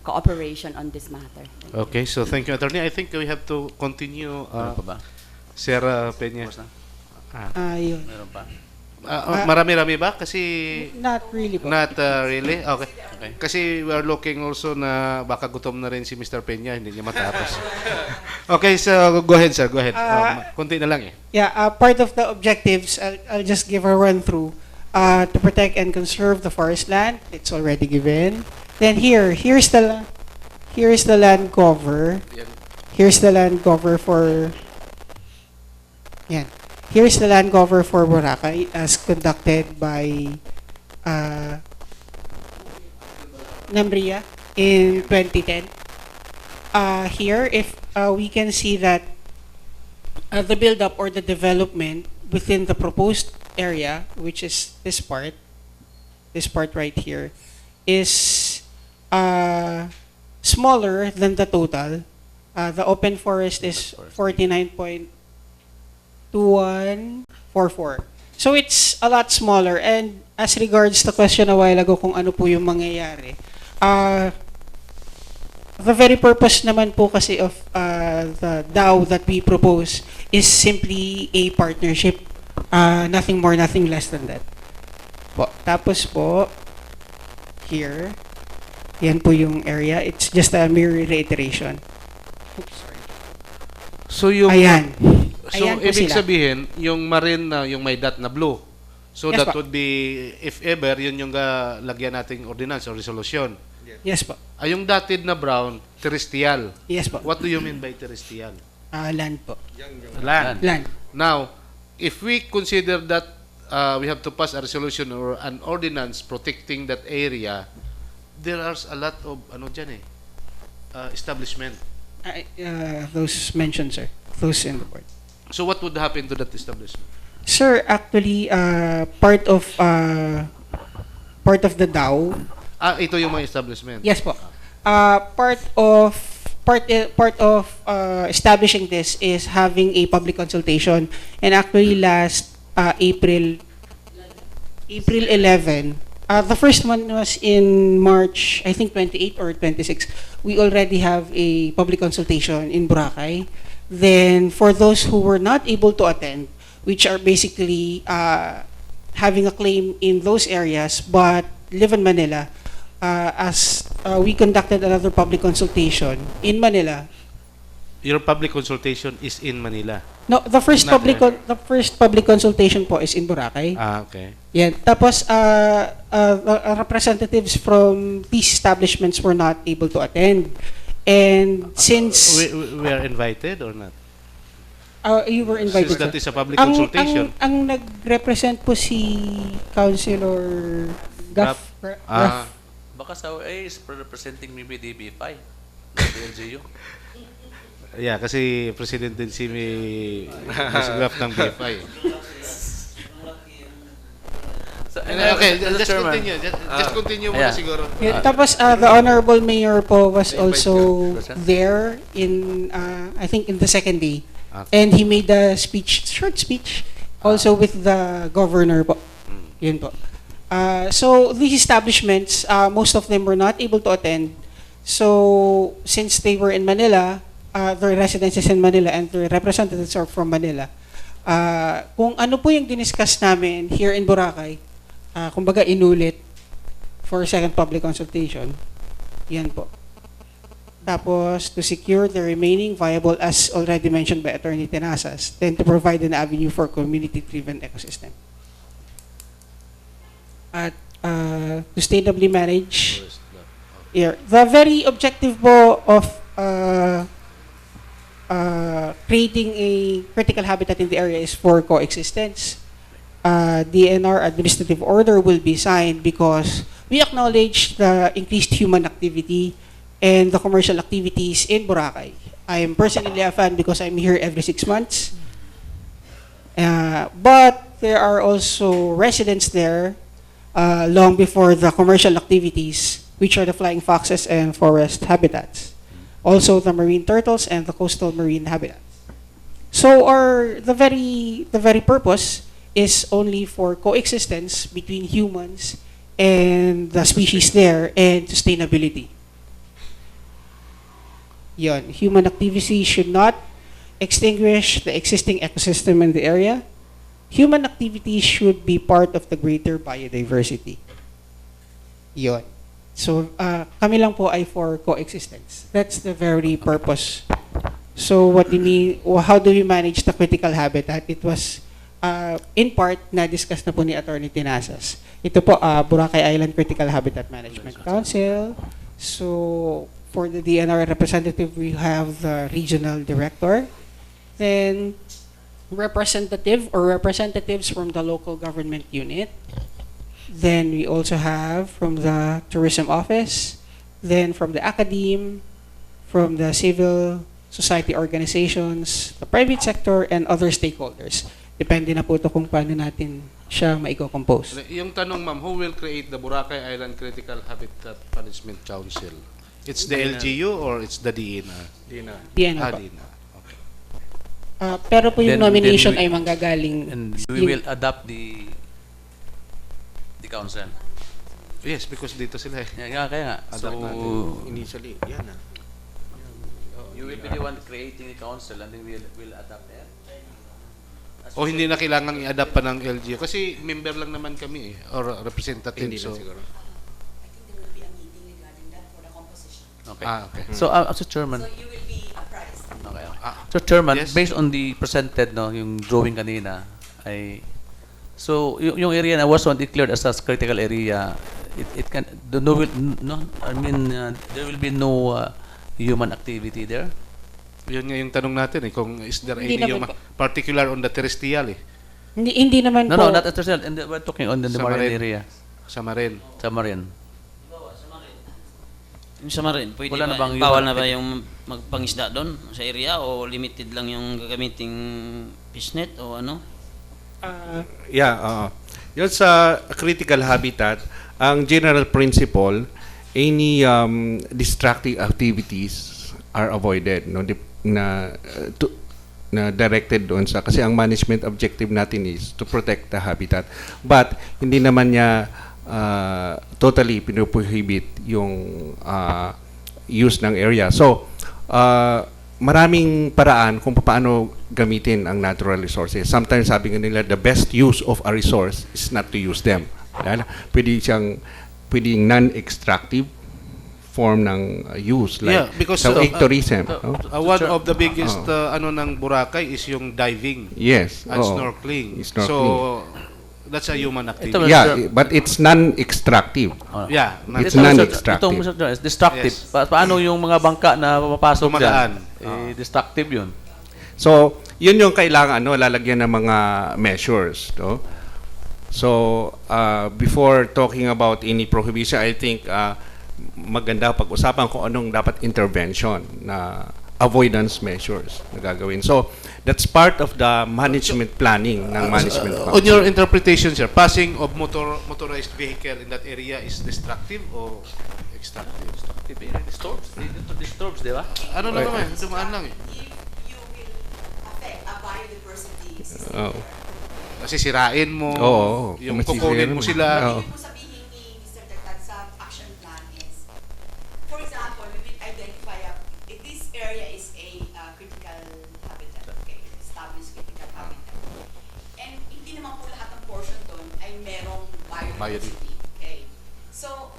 cooperation on this matter. Okay, so thank you, attorney. I think we have to continue. Sir Peña. Yun. Meron pa. Marami-rami ba? Kasi Not really po. not really. Okay. Kasi we are looking also na baka gutom na rin si Mr. Peña, hindi niya matapos. Okay, so go ahead, sir. Go ahead. Kunti na lang eh. Yeah, part of the objectives, I'll just give a run through. To protect and conserve the forest land, it's already given. Then here's the land cover. Here's the land cover for Here's the land cover for Boracay as conducted by NAMRIA in 2010. Here, if we can see that the build-up or the development within the proposed area, which is this part right here, is smaller than the total. The open forest is 49.2144. So it's a lot smaller. And as regards the question a while ago kung ano po yung mangyayari, the very purpose naman po kasi of the DAO that we propose is simply a partnership. Nothing more, nothing less than that. Tapos po, here, yan po yung area. It's just a mere reiteration. Oops, sorry. So yung Ayan. So Ayan po ibig sila. sabihin, yung marine na yung may dot na blue. So Yes, that pa. would be, if ever, yun yung lagyan nating ordinance or resolution. Yes po. Yung dotted na brown, terrestrial. Yes po. What do you mean by terrestrial? Land po. Land. Land. Now, if we consider that we have to pass a resolution or an ordinance protecting that area, there are a lot of establishment. Those mentioned, sir. Those in the board. So what would happen to that establishment? Sir, actually, part of the DAO. Ito yung mga establishment. Yes po. Part of establishing this is having a public consultation, and actually last April 11. The first one was in March, I think 28 or 26. We already have a public consultation in Boracay. Then for those who were not able to attend, which are basically having a claim in those areas but live in Manila, we conducted another public consultation in Manila. Your public consultation is in Manila. No, the first Not public consultation po is in Boracay. Okay. Yan. Tapos representatives from these establishments were not able to attend. And since We are invited or not? you were invited, Since that sir. is a public consultation. Ang nag-represent po si Councilor Gaff. Baka sa is representing maybe DB5. LGU. Yeah, kasi president din si Graf ng BFI. So, Okay, Mr. just Chairman. continue. Just continue muna siguro. Yeah, tapos the Honorable Mayor po was also Present. there in I think in the second day. Okay. And he made a speech, short speech, also with the governor po. Yun po. So these establishments, most of them were not able to attend. So since they were in Manila, their residences in Manila and their representatives are from Manila. Kung ano po yung diniscuss namin here in Boracay, kumbaga inulit for second public consultation, yan po. Tapos, to secure the remaining viable, as already mentioned by Attorney Tenasas, then to provide an avenue for community-driven ecosystem. At to sustainably manage, the very objective po of creating a critical habitat in the area is for coexistence. DNR administrative order will be signed because we acknowledge the increased human activity and the commercial activities in Boracay. I am personally a fan because I'm here every 6 months. But there are also residents there long before the commercial activities, which are the flying foxes and forest habitats. Also the marine turtles and the coastal marine habitats. So the very purpose is only for coexistence between humans and the species there and sustainability. Yon, human activity should not extinguish the existing ecosystem in the area. Human activity should be part of the greater biodiversity. Yon. So, kami lang po ay for coexistence. That's the very purpose. So, what do you mean, how do we manage the critical habitat? It was, in part, na-discuss na po ni Attorney Tenasas. Ito po, Boracay Island Critical Habitat Management Council. So, for the DNR representative, we have the regional director. Then, representative or representatives from the local government unit. Then we also have from the tourism office, then from the academe, from the civil society organizations, the private sector, and other stakeholders. Depende na po ito kung paano natin siya maiko-compose. Yung tanong, ma'am, who will create the Boracay Island Critical Habitat Management Council? It's the LGU or it's the DNR? DNR po. DNR. Okay. Pero po yung Then nomination we- ay manggagaling. And we will adopt the council. Yes, because dito sila eh. Yeah, kaya nga. So, Adapt natin. Initially, yan na. you will be the one creating the council and then we'll adopt it. O hindi na kailangan i-adapt pa ng LGU kasi member lang naman kami eh, or representative. Hindi So, na siguro. Okay. okay. So, as a chairman. So, you will be apprised. Okay. So, chairman, Yes. based on the presented, no, yung drawing kanina, so, yung area na was not declared as a critical area, it can, there will be no human activity there? Yun nga yung tanong natin eh, kung is there Hindi any naman yung particular on the terrestrial eh. Hindi naman po. No, not terrestrial. We're talking on the Sa marine marine. area. Sa Marin. Sa marine. Yung sa marin, pwede Wala na ba, bang bawal human na ba activity? yung magpangisda doon sa area o limited lang yung gagamiting fishnet o ano? Yun sa critical habitat, ang general principle, any distracting activities are avoided, no, na directed doon sa, kasi ang management objective natin is to protect the habitat, but hindi naman niya totally pinuprohibit yung use ng area. So maraming paraan kung paano gamitin ang natural resources. Sometimes sabi nga nila, the best use of a resource is not to use them. Dahil pwedeng non-extractive form ng use, like because sa ecotourism. one of the biggest ano ng Boracay is yung diving Yes. and snorkeling. So that's a human activity. Yeah, but it's non-extractive. Yeah, It's non-extractive. Itong is destructive. Yes. Paano yung mga bangka na papasok Dumadaan. dyan? Destructive yun. So, yun yung kailangan lalagyan ng mga measures, no? So, before talking about any prohibition, I think maganda pag-usapan kung anong dapat intervention na avoidance measures na gagawin. So, that's part of the management planning ng management plan. On your interpretation, sir, passing of motorized vehicle in that area is destructive or extractive? Disturbs, di ba? Ano lang naman, dumaan lang eh. You will affect a biodiversity system. Oh. Kasi sirain mo, Oo, yung kung kukunin masisira mo mo. sila. Oo. Ibig po sabihin ni Mr. Dagdag sa action plan is, for example, we will identify if this area is a critical habitat, okay, established critical habitat. And hindi naman po lahat ng portion doon ay merong biodiversity. Okay. So,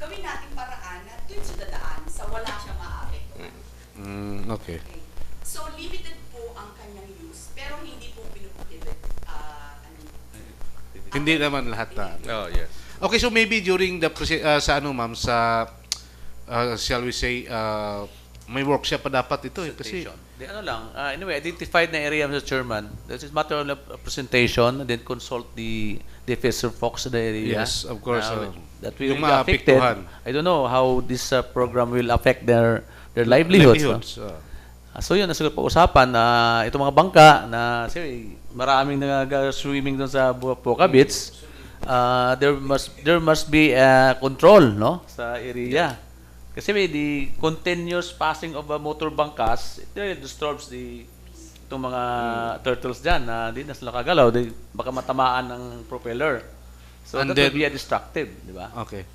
gawin natin paraan na doon siya dadaan sa wala siyang maapektuhan. Okay. Okay. So, limited po ang kanyang use, pero hindi po pinuprohibit. Hindi naman lahat na. Oh, yes. Okay, so maybe during the sa ano ma'am sa shall we say may workshop pa dapat ito kasi Di ano lang, anyway, identified na area, Mr. Chairman. This is matter of presentation, then consult the officer folks in the area. yes, of course. That will yung be affected. maapektuhan. I don't know how this program will affect their livelihoods. No? So yun, nasa pag-usapan na itong mga bangka na maraming nag-swimming doon sa Boca Beach, there must be control, no, sa area. Kasi the continuous passing of motor bangkas, it really disturbs itong mga turtles dyan na hindi na sila kagalaw, baka matamaan ng propeller. So And that then, would be destructive, di ba? Okay.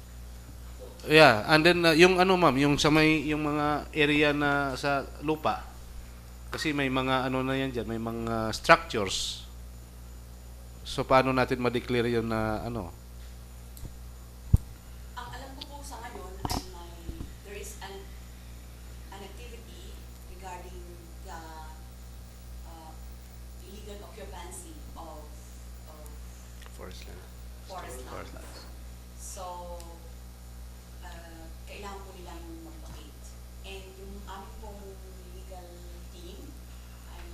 Yeah, and then yung ano ma'am, yung sa may yung mga area na sa lupa. Kasi may mga ano na yan diyan, may mga structures. So paano natin ma-declare yun na ano? Ang alam ko po sa ngayon ay there is an activity regarding the illegal occupancy of Forest land. forest lands. So, kailangan po nilang mag-vacate. And yung aming pong legal team ay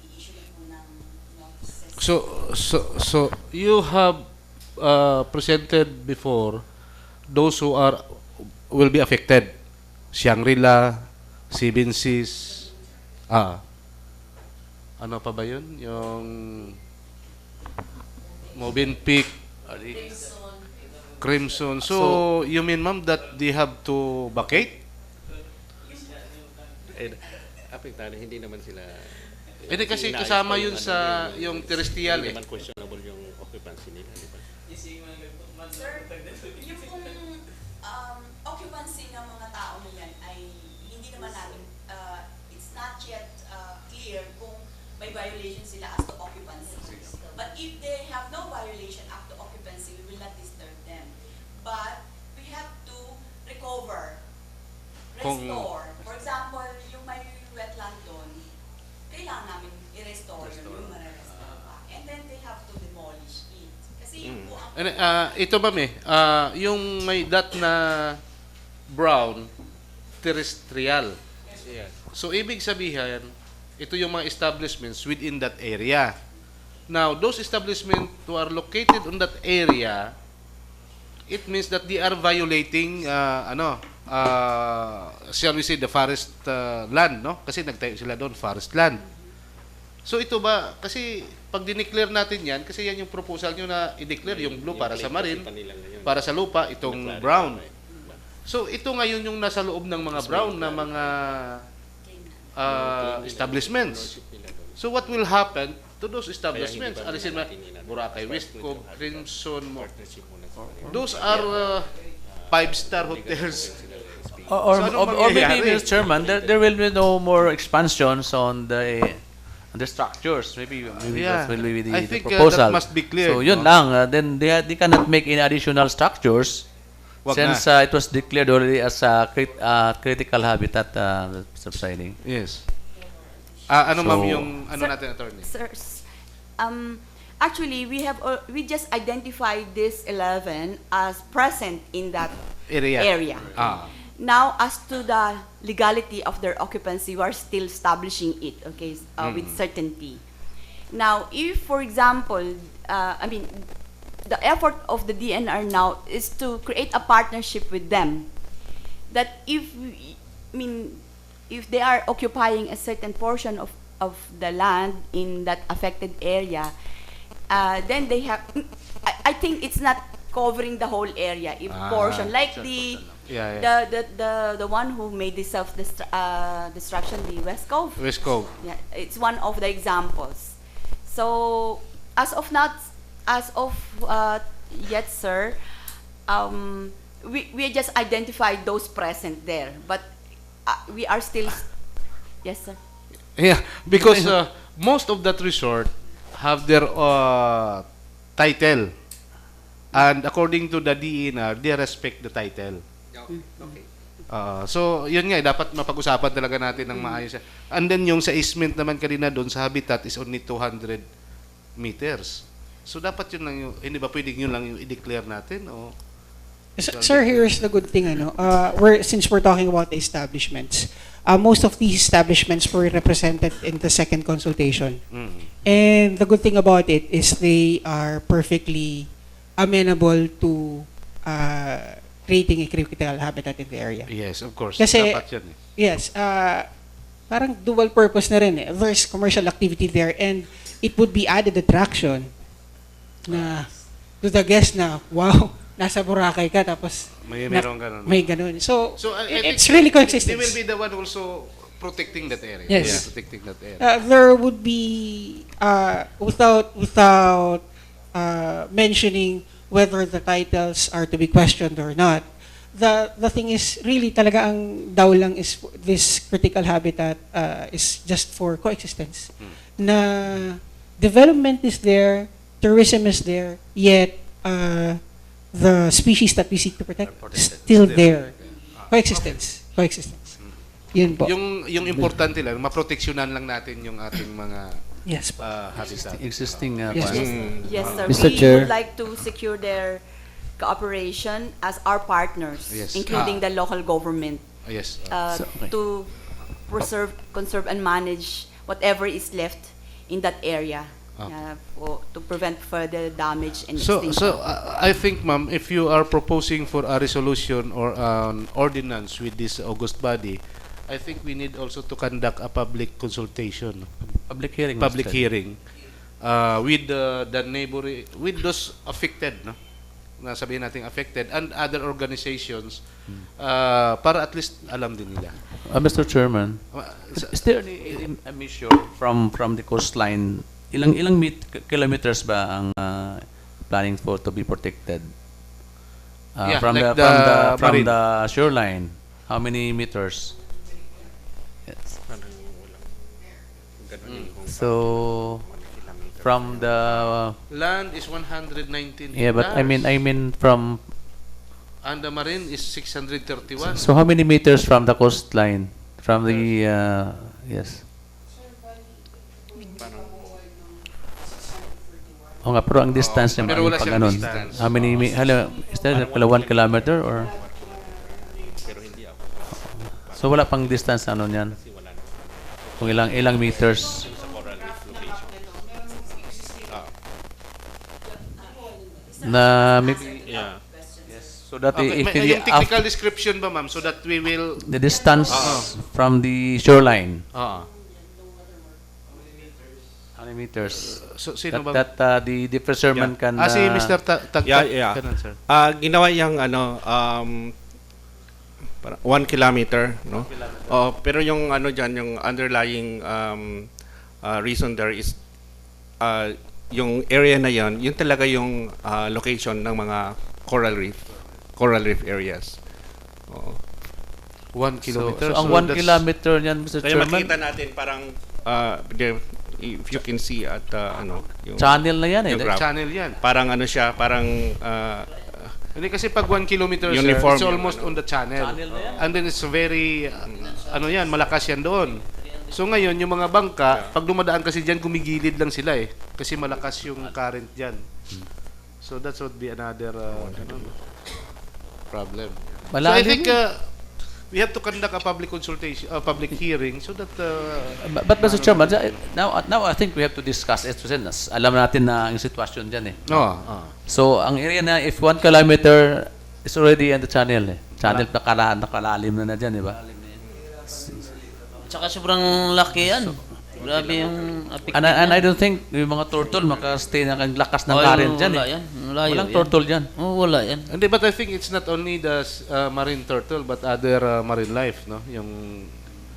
i-issue na po ng notices. So you have presented before those who will be affected. Shangri-La, Seven Seas, ano pa ba yun? Yung Movenpick, Crimson. So you mean ma'am that they have to vacate? Apektado, hindi naman sila... Hindi kasi kasama yun sa yung terrestrial Hindi naman questionable yung occupancy nila, di ba? Sir, yung pong occupancy ng mga tao na yan ay hindi naman natin, it's not yet clear kung may violation sila as to occupancy. But if they have no violation up to occupancy, we will not disturb them. But we have to recover, restore. For example, yung may wetland doon, kailangan namin i-restore yung marerestore pa. And then they have to demolish it. Kasi yung po ang... Ito ma'am yung may dot na brown, terrestrial. Yes. So, ibig sabihin, ito yung mga establishments within that area. Now, those establishments who are located on that area, it means that they are violating, shall we say, the forest land, no? Kasi nagtayo sila doon, forest land. So, ito ba, kasi pag dineclare natin yan, kasi yan yung proposal nyo na i-declare yung blue para sa marine, para sa lupa, itong brown. So, ito ngayon yung nasa loob ng mga brown na mga establishments. So, what will happen to those establishments? Alisin mo, Boracay West Cove, Crimson, those are 5-star hotels. Or So, anong maybe, mangyayari? Mr. Chairman, there will be no more expansions on the structures. Maybe Yeah. that will be I the think, proposal. that must be clear, So yun no? lang. Then they cannot make any additional structures Wag since it was declared already as a critical habitat, Mr. Presiding. Yes. Ano ma'am So- yung ano natin, attorney? Sir, actually, we just identified this 11 as present in that area. Now, as to the legality of their occupancy, we are still establishing it, okay, with certainty. Now, if, for example, the effort of the DNR now is to create a partnership with them, that if they are occupying a certain portion of the land in that affected area, then they have, I think it's not covering the whole area, if portion, like the one who made the self-destruction, the West Cove. West Cove. Yeah, it's one of the examples. So as of not, as of yet, sir, we just identified those present there, but we are still, yes, sir. Yeah, because most of that resort have their title. And according to the DENR, they respect the title. So, yun nga, dapat mapag-usapan talaga natin ng maayos. And then yung sa easement naman kanina doon sa habitat is only 200 meters. So, dapat yun lang yung, hindi ba pwedeng yun lang yung i-declare natin? O? Sir, here's the good thing, since we're talking about the establishments, most of these establishments were represented in the second consultation. And the good thing about it is they are perfectly amenable to creating a critical habitat in the area. Yes, of course. Kasi, dapat yan eh. yes, parang dual purpose na rin eh. There's commercial activity there and it would be added attraction na to the guest na, wow, nasa Boracay ka tapos Mayroong ganun. may ganun. So I it's think really coexistence. they will be the one also protecting that area. Yes. Yeah, protecting that area. There would be without mentioning whether the titles are to be questioned or not. The thing is really talaga ang daw lang is this critical habitat is just for coexistence. Na development is there, tourism is there, yet the species that we seek to protect still there. Coexistence. Yun po. Yung importante lang, maproteksyonan lang natin yung ating mga yes, habitat. Existing yes, yes, sir. Mr. We Chair. would like to secure their cooperation as our partners, Yes. including the local government, Yes. to conserve and manage whatever is left in that area. To prevent further damage and extinction. So I think, ma'am, if you are proposing for a resolution or an ordinance with this august body, I think we need also to conduct a public consultation, Public hearing. public Mr. hearing, with the neighboring, with those affected, no? Na sabihin natin affected and other organizations, para at least alam din nila. Mr. Chairman, is there any emission from the coastline? Ilang kilometers ba ang planning for to be protected? Yeah, from like from marine. the shoreline, how many meters? Yes. So from the Land is 119. yeah, but I mean from and the marine is 631. so how many meters from the coastline? From the yes. O nga, pero ang distance naman, pero wala pag siyang ganun. distance. How many, is that 1 kilometer or? So wala pang distance ano niyan? Kung ilang meters? Na maybe, Yeah. yes. So that Okay, if yung technical description ba, ma'am, so that we will the distance from the shoreline, ah how many meters? so sino ba? That the fisherman can Si Mr. Tagtag. Yeah. Ganun, sir. Ginawa yung parang 1 kilometer, no? Pero yung diyan, yung underlying reason there is yung area na yon, yun talaga yung location ng mga coral reef areas. 1 kilometer. So ang 1 kilometer niyan, Mr. Kaya Chairman, makita natin parang there, if you can see at yung channel na yan eh. yung graph. Channel yan. Parang siya, parang Hindi kasi pag 1 kilometer, sir, Uniform it's yung almost on the channel. Channel na yan. And then it's very, malakas yan doon. So ngayon, yung mga bangka, pag dumadaan kasi dyan, gumigilid lang sila eh. Kasi malakas yung current dyan. So that would be another problem. So I think we have to conduct a public consultation, public hearing so that... But Mr. Chairman, now I think we have to discuss it. Alam natin na ang sitwasyon dyan eh. So ang area na, if 1 kilometer is already in the channel eh. Channel nakalalim na dyan, di ba? Tsaka sobrang laki yan. Grabe yung And I don't think yung mga turtle makastay na ang lakas ng current dyan eh. Walang turtle dyan. Wala yan. Hindi, but I think it's not only the marine turtle but other marine life, no? Yung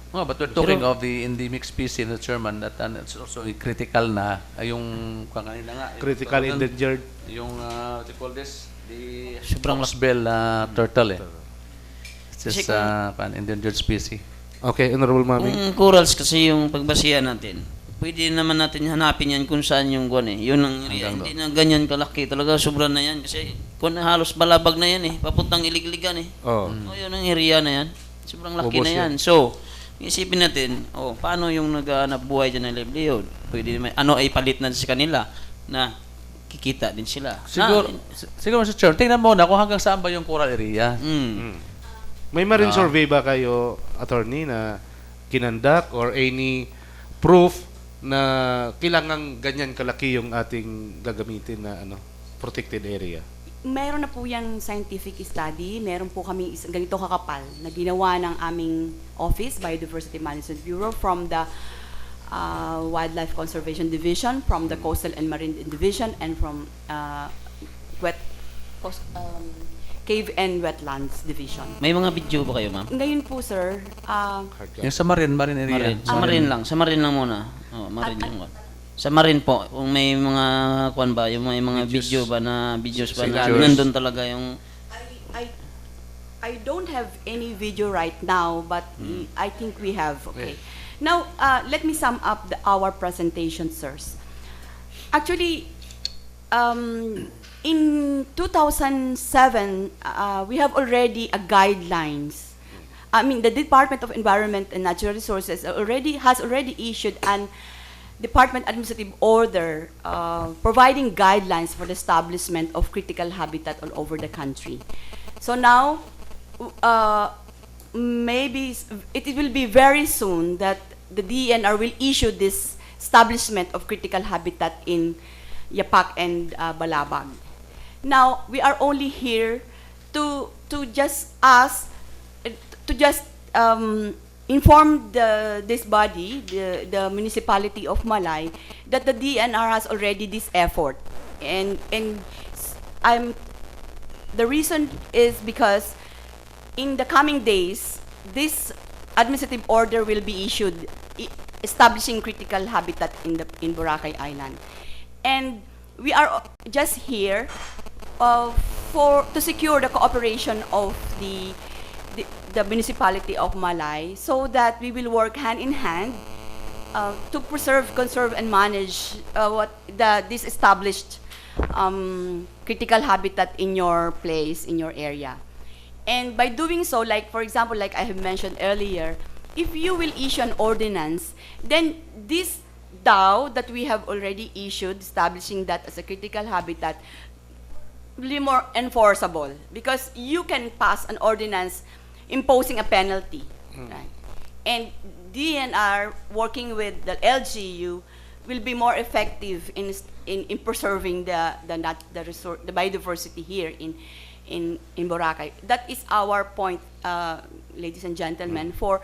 Oh, but we're talking of the endemic species, the Chairman, that it's also critical na yung kanina nga. Critical endangered. Yung, what you call this? The Sobrang foxbell turtle eh. It's just an endangered species. Okay, Honorable Mami. Kung corals kasi yung pagbasihan natin, pwede naman natin hanapin yan kung saan yung guwan eh. Yun ang area. Hindi na ganyan kalaki. Talaga sobra na yan. Kasi kung halos balabag na yan eh. Papuntang ilig-iligan eh. Oh. Yun ang area na yan. Sobrang laki Ubos na yan. So, isipin natin, paano yung naghahanap buhay dyan ng livelihood? Pwede naman, ay palit na sa kanila na kikita din sila. Siguro, Mr. Chair, tingnan mo na kung hanggang saan ba yung coral area. May marine survey ba kayo, attorney, na kinandak or any proof na kailangan ganyan kalaki yung ating gagamitin na protected area? Meron na po yung scientific study. Meron po kami ganito kakapal na ginawa ng aming office, Biodiversity Management Bureau, from the Wildlife Conservation Division, from the Coastal and Marine Division, and from Cave and Wetlands Division. May mga video ba kayo, ma'am? Ngayon po, sir, Yung sa marine area. Sa marine lang muna. Marine yung sa marine po, kung may mga may mga video ba na videos ba na nandun talaga yung I don't have any video right now, but I think we have. Okay. Now, let me sum up our presentation, sirs. Actually, in 2007, we have already a guidelines. I mean, the Department of Environment and Natural Resources has already issued an Department Administrative Order providing guidelines for the establishment of critical habitat all over the country. So now, maybe it will be very soon that the DNR will issue this establishment of critical habitat in Yapak and Balabag. Now, we are only here to just inform this body, the municipality of Malay, that the DNR has already this effort, and the reason is because in the coming days, this administrative order will be issued establishing critical habitat in Boracay Island, and we are just here to secure the cooperation of the municipality of Malay, so that we will work hand in hand to preserve, conserve, and manage this established critical habitat in your place, in your area. And by doing so, like for example, like I have mentioned earlier, if you will issue an ordinance, then this DAO that we have already issued, establishing that as a critical habitat, will be more enforceable, because you can pass an ordinance imposing a penalty, right? And DNR working with the LGU will be more effective in preserving the biodiversity here in Boracay. That is our point, ladies and gentlemen, for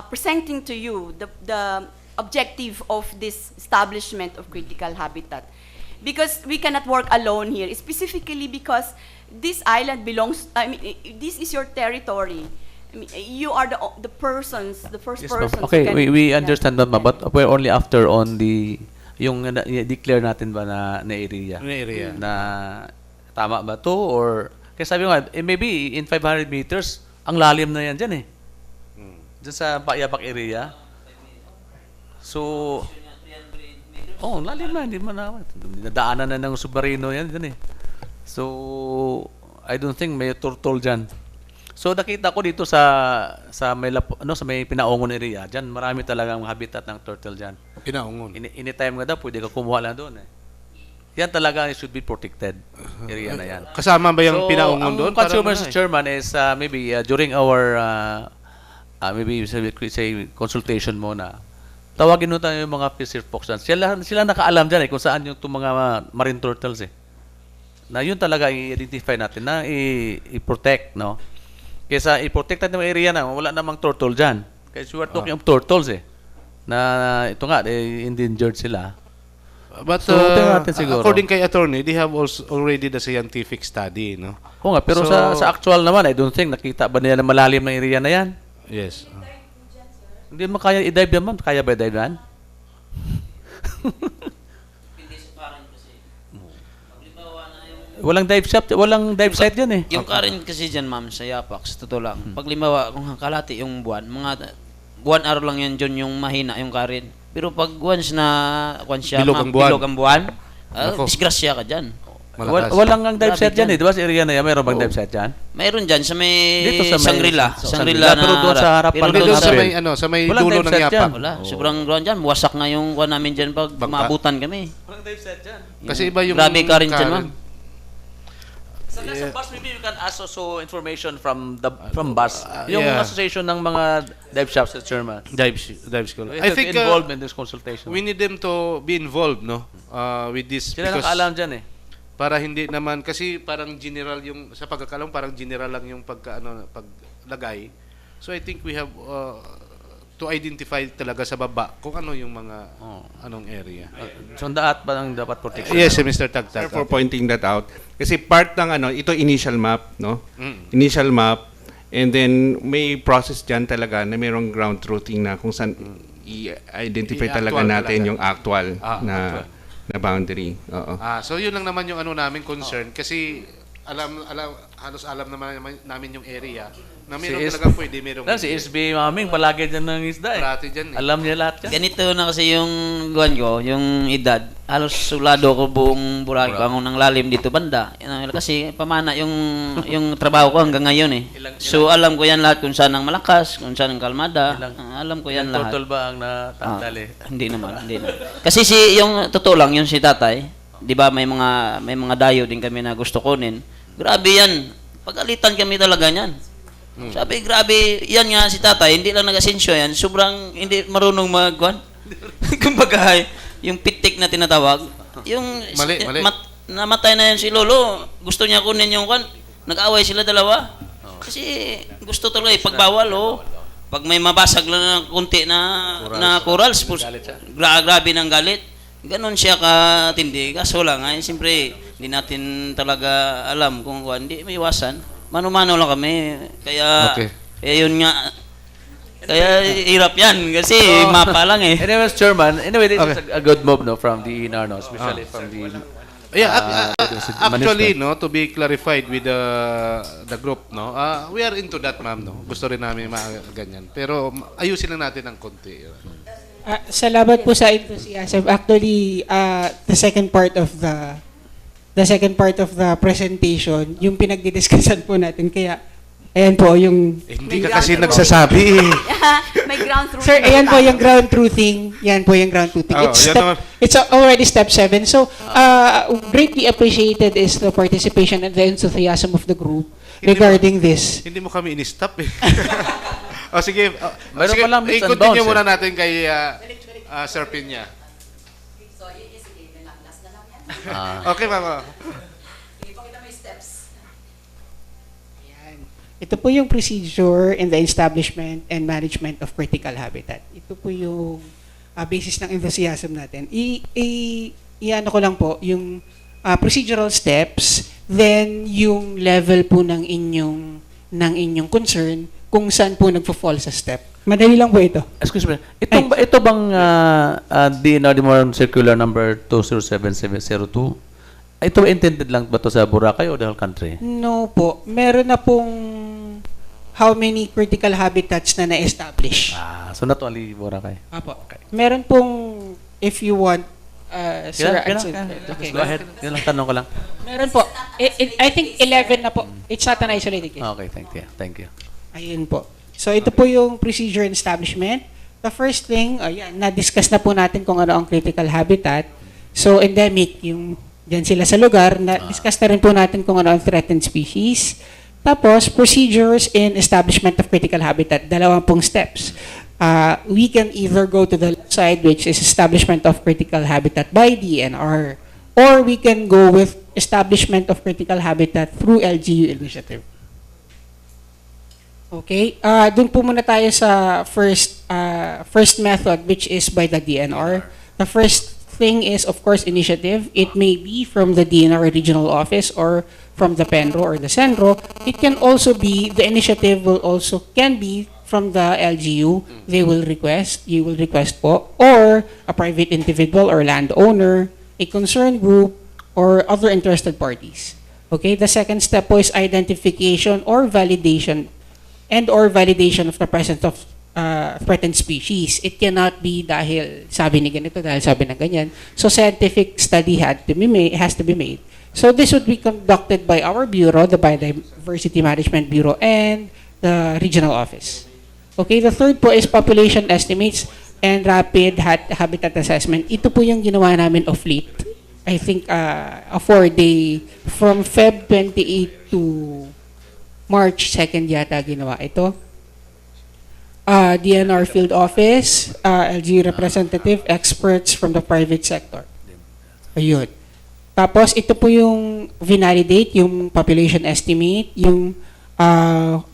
presenting to you the objective of this establishment of critical habitat. Because we cannot work alone here, specifically because this island belongs, this is your territory. You are the persons, the first persons. Okay, we understand that, but we're only after on yung declare natin ba na area. Na tama ba to, or kasi sabi nga, maybe in 500 meters, ang lalim na yan dyan eh. Dyan sa Yapak area. So, lalim na, hindi man na. Nadaanan na ng submarino yan dyan eh. So, I don't think may turtle dyan. So, nakita ko dito sa may Pinaongon area, dyan marami talagang habitat ng turtle dyan. Pinaongon? Anytime nga daw, pwede ka kumuha lang doon eh. Yan talaga should be protected area na yan. Kasama ba yung Pinaongon doon? So, ang Consumer Chairman is maybe during our maybe say consultation muna, tawagin mo tayo yung mga fisher folks dyan. Sila nakaalam dyan eh kung saan yung mga marine turtles eh. Na yun talaga i-identify natin na i-protect, no? Kaysa i-protect natin yung area na wala namang turtle dyan. Kasi we are talking of turtles eh. Na ito nga, endangered sila. But so, natin siguro. According kay attorney, they have also already the scientific study, no? Oo nga, pero sa actual naman, I don't think nakita ba nila na malalim na area na yan? Yes. Hindi mo kaya i-dive yan, ma'am. Kaya ba i-dive yan? Walang dive shop, walang dive site yan eh. Yung current kasi dyan, ma'am, sa Yapax, totoo lang. Pag limawa, kung kalati yung buwan, mga buwan araw lang yan dyan yung mahina yung current. Pero pag once na, Bilog ang buwan. bilog ang buwan, Nako. disgrasya ka dyan. Malakas. Walang ang dive Grabe site yan dyan. eh. Di ba sa area na yan? Mayroon bang Oo. dive site yan? Mayroon dyan sa may Dito sa may- Shangri-La. sa Shangri-La Shangri-La, pero doon sa harapan pero Hindi, ng doon sa Apple. may, sa may Walang dulo dive ng set yapak. dyan. Wala, sobrang ground dyan. Wasak nga yung kuha namin dyan pag Bangka. maabutan kami. Walang dive site dyan. Kasi iba yung Grabe current dyan, ma'am. Sa nasa bus, maybe you can ask also information from bus. Yung yeah. association ng mga dive shops at Sherman. Dive school. We I have to think be involved in this consultation. we need them to be involved, no? With this. Sila nakaalam dyan eh. Para hindi naman, kasi parang general yung, sa pagkakalam, parang general lang yung paglagay. So I think we have to identify talaga sa baba kung ano yung mga, anong area. So daat ba ang dapat protection? Yes, Mr. Tagtag. Sir, for pointing that out. Kasi part ng ito initial map, no? Mm. Initial map, and then may process dyan talaga na mayroong ground truthing na kung saan i-identify talaga I-actual natin talaga. yung actual Actual. na boundary. Oo. So yun lang naman yung ano namin concern kasi halos alam namin yung area na meron Si talaga pwede, meron Si SB Maming, palagi dyan ng isda eh. Parati dyan eh. Alam niya lahat yan. Ganito na kasi yung guwan ko, yung edad. Halos sulado ko buong Boracay ko ng lalim dito banda. Kasi pamana yung trabaho ko hanggang ngayon eh. So alam ko yan lahat kung saan ang malakas, kung saan ang kalmada. Alam ko yan lahat. Turtle ba ang natanggal eh? Hindi naman. Kasi yung totoo lang, yung si tatay, di ba may mga dayo din kami na gusto kunin. Grabe yan. Pagalitan kami talaga niyan. Sabi, grabe, yan nga si tatay, hindi lang nag-asensyo yan, sobrang hindi marunong magkuhan. Kumbaga, yung pitik na tinatawag, yung Mali. namatay na yan si Lolo, gusto niya kunin yung kuhan, nag-away sila dalawa. Kasi gusto talaga pagbawal, pag may mabasag lang ng kunti na corals, grabe ng galit. Ganon siya katindi. Kaso lang, siyempre, hindi natin talaga alam kung hindi may iwasan. Mano-mano lang kami. Kaya yun nga. Kaya hirap yan. Kasi mapa lang eh. Anyways, Chairman, this is a good move from the ENR, especially from the actually, to be clarified with the group, we are into that, ma'am, Gusto rin namin ganyan. Pero ayusin lang natin ng konti. Salamat po sa enthusiasm. Actually, the second part of the presentation, yung pinagdidiskussan po natin. Kaya, ayan po yung... Hindi ka kasi nagsasabi. May ground truthing. Sir, ayan po yung ground truthing. Yan po yung ground truthing. It's already step 7. So, greatly appreciated is the participation and the enthusiasm of the group regarding this. Hindi mo kami in-stop eh. Sige. Mayroon Sige, pa lang bits and i-continue bounds, muna natin kay Sir Pinya. So, sige, last na lang yan. Okay, ma'am. Ipakita mo yung steps. Ito po yung procedure in the establishment and management of critical habitat. Ito po yung basis ng enthusiasm natin. I-ano ko lang po, yung procedural steps, then yung level po ng inyong concern, kung saan po nagpo-fall sa step. Madali lang po ito. Excuse me. Ito bang DNR Demorand Circular number 207702? Ito intended lang ba to sa Boracay o the whole country? No po. Meron na pong how many critical habitats na na-establish. So not only Boracay. Apo. Meron pong, if you want, Sir, okay. Go ahead. Yun lang tanong ko lang. meron po. I think 11 na po. It's not an isolated case. Okay, thank you. Ayun po. So ito po yung procedure and establishment. The first thing, na-discuss na po natin kung ano ang critical habitat. So endemic, yung dyan sila sa lugar, na-discuss na rin po natin kung ano ang threatened species. Tapos, procedures in establishment of critical habitat, 2 steps. We can either go to the left side, which is establishment of critical habitat by DNR, or we can go with establishment of critical habitat through LGU initiative. Okay, dun po muna tayo sa first method, which is by the DNR. The first thing is, of course, initiative. It may be from the DNR regional office or from the PENRO or the CENRO. It can also be, the initiative can be from the LGU, they will request, you will request po, or a private individual or landowner, a concerned group, or other interested parties. Okay, the second step po is identification or validation of the presence of threatened species. It cannot be dahil sabi ni ganito, dahil sabi na ganyan. So scientific study has to be made. So this would be conducted by our bureau, the Biodiversity Management Bureau, and the regional office. Okay, the third po is population estimates and rapid habitat assessment. Ito po yung ginawa namin of late. I think a 4-day from Feb 28 to March 2nd yata ginawa ito. DNR field office, LG representative, experts from the private sector. Ayun. Tapos ito po yung validate, yung population estimate, yung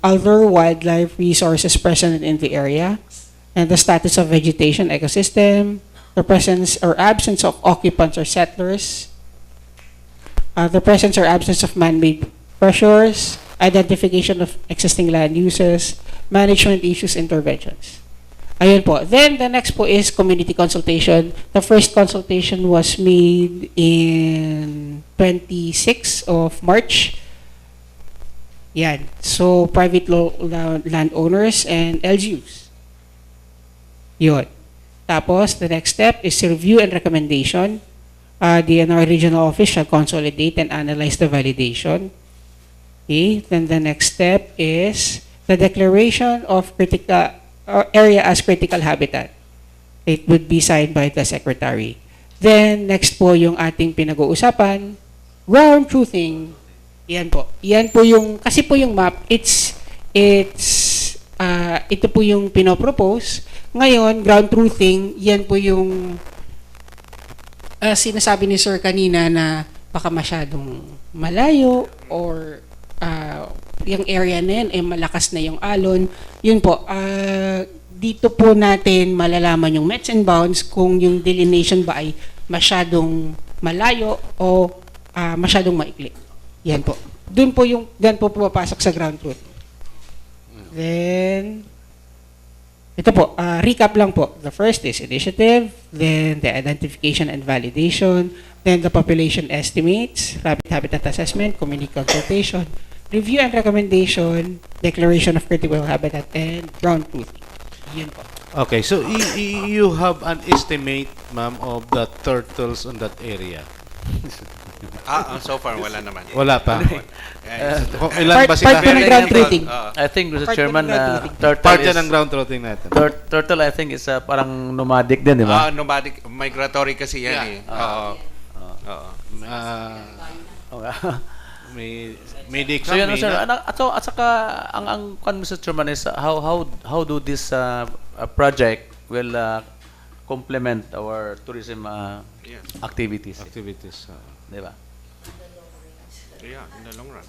other wildlife resources present in the area, and the status of vegetation ecosystem, the presence or absence of occupants or settlers, the presence or absence of man-made pressures, identification of existing land uses, management issues, interventions. Ayun po. Then, the next po is community consultation. The first consultation was made in 26 of March. Yan. So, private landowners and LGUs. Yun. Tapos, the next step is review and recommendation. DNR regional office shall consolidate and analyze the validation. Okay. Then, the next step is the declaration of critical area as critical habitat. It would be signed by the secretary. Then, next po yung ating pinag-uusapan, ground truthing. Yan po. Yan po yung, kasi po yung map, ito po yung pinopropose. Ngayon, ground truthing, yan po yung sinasabi ni Sir kanina na baka masyadong malayo or yung area na yan, malakas na yung alon. Yun po, dito po natin malalaman yung metes and bounds kung yung delineation ba ay masyadong malayo o masyadong maikli. Yan po. Doon po pumapasok sa ground truth. Then, ito po, recap lang po. The first is initiative, then the identification and validation, then the population estimates, rapid habitat assessment, community consultation, review and recommendation, declaration of critical habitat, and ground truthing. Yun po. Okay, so you have an estimate, ma'am, of the turtles on that area? So far, wala naman. Wala pa. Ilan ba sila? Part ng ground truthing. I think, Mr. Chairman, Part yan ng ground truthing natin. Turtle, I think, is parang nomadic din, di ba? Nomadic, migratory kasi yan May so yun, sir. At saka, ang Mr. Chairman, is how do this project will complement our tourism activities. Di ba? Yeah, in the long run.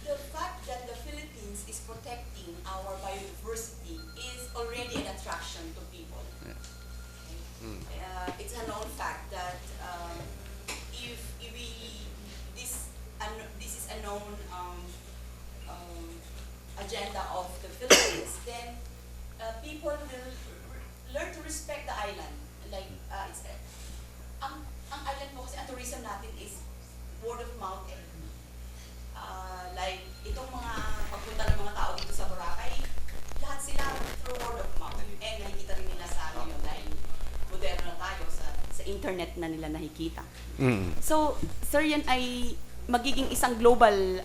The fact that the Philippines is protecting our biodiversity is already an attraction to people. It's a known fact that if this is a known agenda of the Philippines, then people will learn to respect the island. Like ang island po kasi ang tourism natin is word of mouth. Like itong mga pagpunta ng mga tao dito sa Boracay, lahat sila through word of mouth. And nakikita rin nila sa ano yun dahil moderno na tayo sa internet na nila nakikita. So, sir, yan ay magiging isang global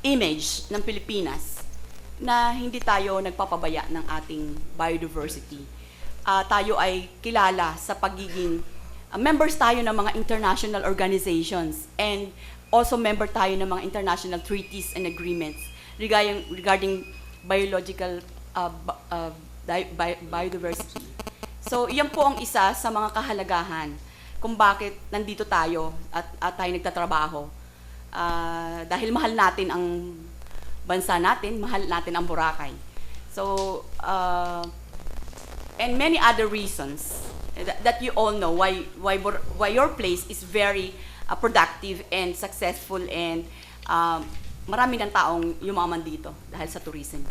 image ng Pilipinas na hindi tayo nagpapabaya ng ating biodiversity. Tayo ay kilala sa pagiging members tayo ng mga international organizations and also member tayo ng mga international treaties and agreements regarding biological biodiversity. So, yan po ang isa sa mga kahalagahan kung bakit nandito tayo at tayo nagtatrabaho. Dahil mahal natin ang bansa natin, mahal natin ang Boracay. So, and many other reasons that you all know why your place is very productive and successful and marami ng taong yumaman dito dahil sa tourism.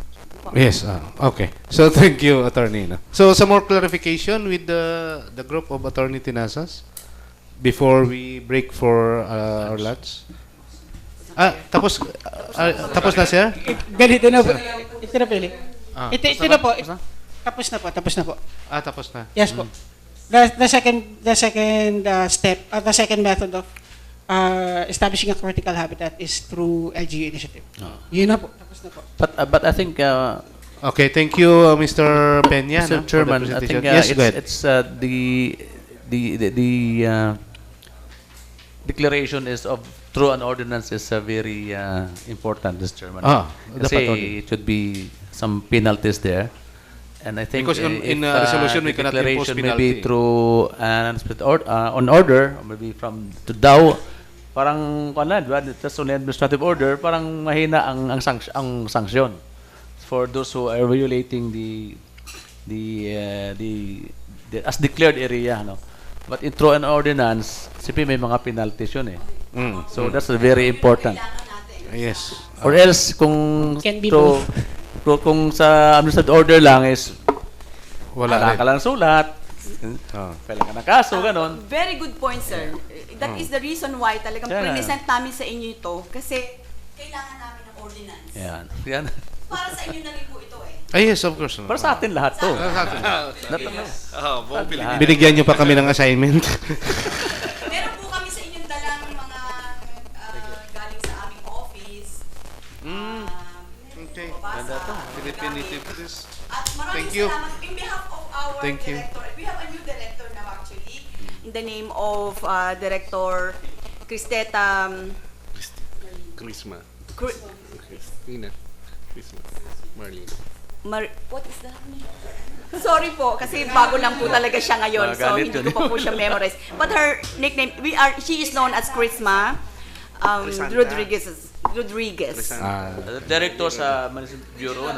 Yes, okay. So thank you, Attorney. No? So some more clarification with the group of Attorney Tinasas before we break for our lunch. Tapos na, sir? Ganito na po. Ito na pili. Ito na po. Tapos na po. Tapos na. Yes po. The second step, the second method of establishing a critical habitat is through LGU initiative. Yun na po. Tapos na po. But I think okay, thank you, Mr. Peña. Mr. Chairman, I think yes, go ahead. it's the declaration is of through an ordinance is very important, Mr. Chairman. Kasi it should be some penalties there. And I think because in a resolution we cannot impose penalty. Maybe through on order, or maybe from to DAO, parang that's only administrative order, parang mahina ang sanction for those who are violating the as declared area, no. But through an ordinance, siyempre may mga penalties yun eh. So that's very important. Yes. Or else kung Can be both. kung sa administrative order lang is wala ka lang sulat, kailangan ng kaso, ganon. Very good point, sir. That is the reason why talagang present namin sa inyo ito kasi kailangan namin ng ordinance. Yan. Para sa inyo na rin po ito eh. Yes, of course. Para sa atin lahat to. Binigyan niyo pa kami ng assignment. Meron po kami sa inyong dalang mga galing sa aming office. Okay. Ganda to. At maraming Thank you. salamat in behalf of our Thank you. director. We have a new director now actually. In the name of Director Cristeta Chrisma. Christina. Chrisma. Marlene. What is that name? Sorry po, kasi bago lang po talaga siya ngayon. So, hindi ko pa po siya memorize. But her nickname, she is known as Chrisma Rodriguez. Director sa Management Bureau.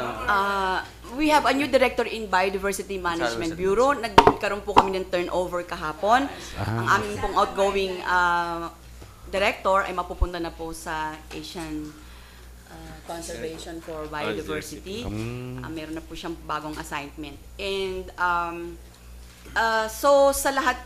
We have a new director in Biodiversity Management Bureau. Nagkaroon po kami ng turnover kahapon. Ang aming pong outgoing director ay mapupunta na po sa Asian Conservation for Biodiversity. Meron na po siyang bagong assignment. And so sa lahat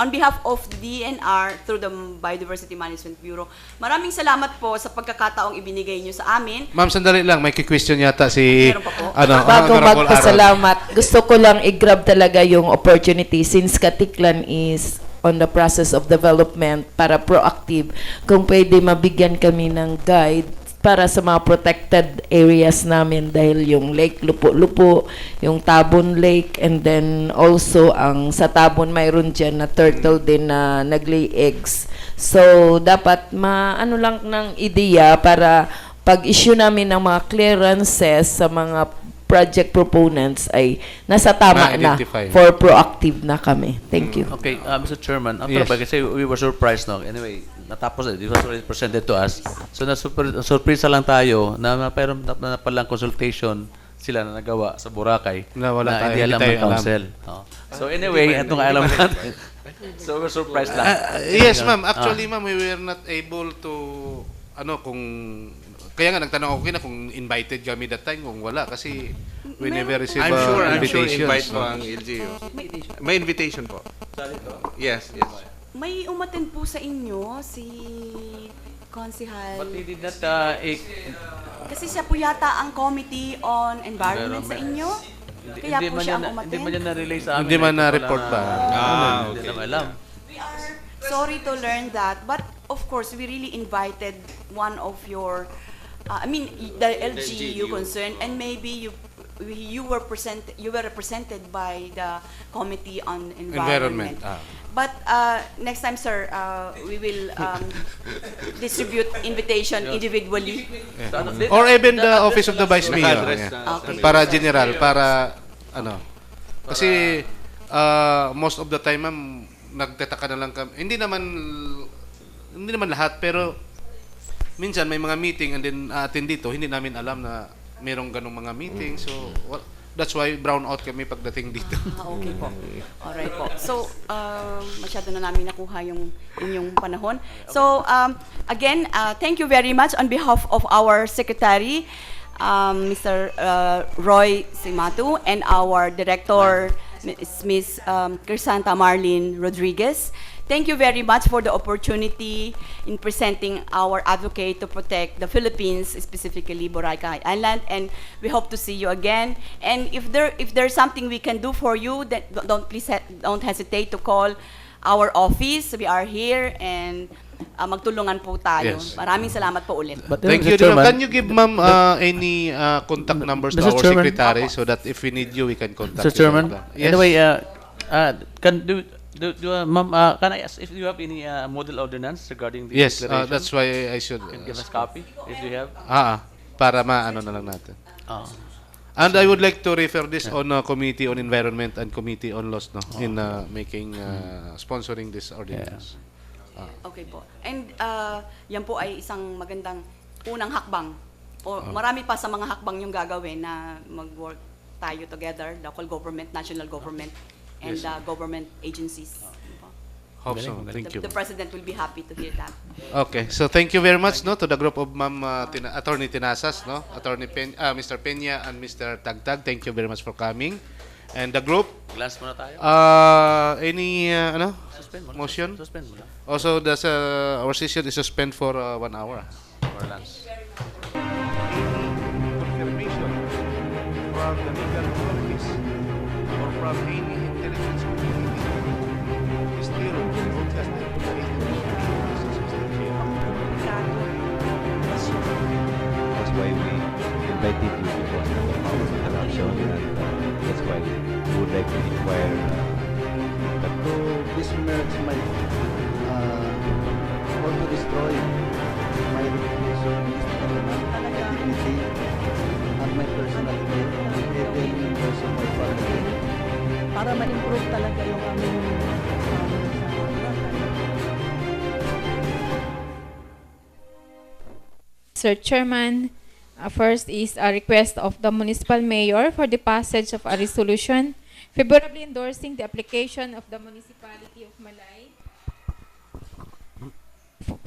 on behalf of DNR through the Biodiversity Management Bureau, maraming salamat po sa pagkakataong ibinigay niyo sa amin. Ma'am, sandali lang, may question yata si Meron pa po. Bago magpasalamat, gusto ko lang i-grab talaga yung opportunity since Katiklan is on the process of development para proactive. Kung pwede mabigyan kami ng guide para sa mga protected areas namin dahil yung Lake Lupo-Lupo, yung Tabon Lake, and then also ang sa Tabon mayroon dyan na turtle din na nag-lay eggs. So, dapat maano lang ng ideya para pag-issue namin ng mga clearances sa mga project proponents ay nasa tama na for proactive na kami. Thank you. Okay, Mr. Chairman, kasi we were surprised, no? Anyway, natapos it was already presented to us. So surpresa lang tayo na mayroon na palang consultation sila na nagawa sa Boracay na wala na hindi alam ng council. So anyway, ito nga alam natin. So we're surprised lang. Yes, ma'am. Actually, ma'am, we were not able to kaya nga nagtanong ako kung invited kami that time, kung wala kasi we never received I'm sure invitations. invite po ang LGU. May invitation po. Yes. May umattend po sa inyo si Konsihal. But he did not Kasi siya po yata ang Committee on Environment sa inyo. Kaya po siya ang umattend. Hindi man yan na-relay sa amin. Hindi man na-report ba? Hindi naman alam. We are sorry to learn that, but of course we really invited one of your the LGU concerned, and maybe you were represented by the Committee on Environment. But next time, sir, we will distribute invitation individually. Or even the Office of the Vice Mayor. Para general, para kasi most of the time, ma'am, nagtataka na lang kami. Hindi naman lahat, pero minsan may mga meeting and then attend dito, hindi namin alam na merong ganong mga meeting. So, That's why brown out kami pagdating dito. Okay po. Alright po. So, masyado na namin nakuha yung inyong panahon. So, again, thank you very much on behalf of our Secretary, Mr. Roy Simatu, and our Director, Ms. Crisanta Marlene Rodriguez. Thank you very much for the opportunity in presenting our advocate to protect the Philippines, specifically Boracay Island, and we hope to see you again. And if there's something we can do for you, that don't hesitate to call our office. We are here, and magtulungan po tayo. Yes. Maraming salamat po ulit. Thank you. Chairman. Can you give ma'am any contact numbers to Mr. our Chairman. secretary so that if we need you, we can contact Mr. you? Chairman, Yes. anyway, ma'am, can I ask if you have any model ordinance regarding the Yes, declaration? that's why I should Can give us copy if you have. para maano na lang natin. And I would like to refer this on Committee on Environment and Committee on Laws, no, in making sponsoring this ordinance. Okay po. And yan po ay isang magandang unang hakbang. O marami pa sa mga hakbang yung gagawin na mag-work tayo together, local government, national government, and government agencies. Hope so. Thank you. The President will be happy to hear that. Okay, so thank you very much, no, to the group of Ma'am Attorney Tinasas, no, Mr. Peña and Mr. Tagtag. Thank you very much for coming. And the group. Last muna tayo. Any Suspend muna. motion? Suspend muna. Also, our session is suspend for 1 hour. For lunch. Confirmation from the legal authorities or from any intelligence community is still broadcasted to the That's why we invited you because of the powers of corruption, and that's why we would like to inquire that To besmirch my, or to destroy my reputation, my dignity, and my personality, even also my family. Para ma-improve talaga yung aming sa Boracay. Sir Chairman, first is a request of the municipal mayor for the passage of a resolution favorably endorsing the application of the municipality of Malay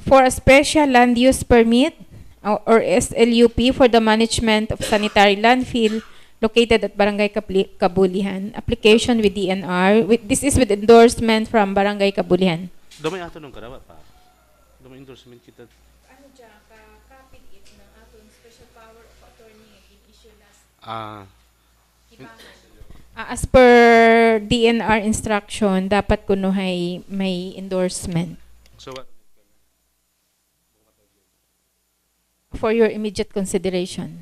for a special land use permit or SLUP for the management of sanitary landfill located at Barangay Kabulihan. Application with DNR. This is with endorsement from Barangay Kabulihan. Damay ato nung karawa pa. Damay endorsement kita. Ano dyan, ka-copy it ng atong special power of attorney in-issue last Ibangan. As per DNR instruction, dapat kunuhay may endorsement. So what? For your immediate consideration.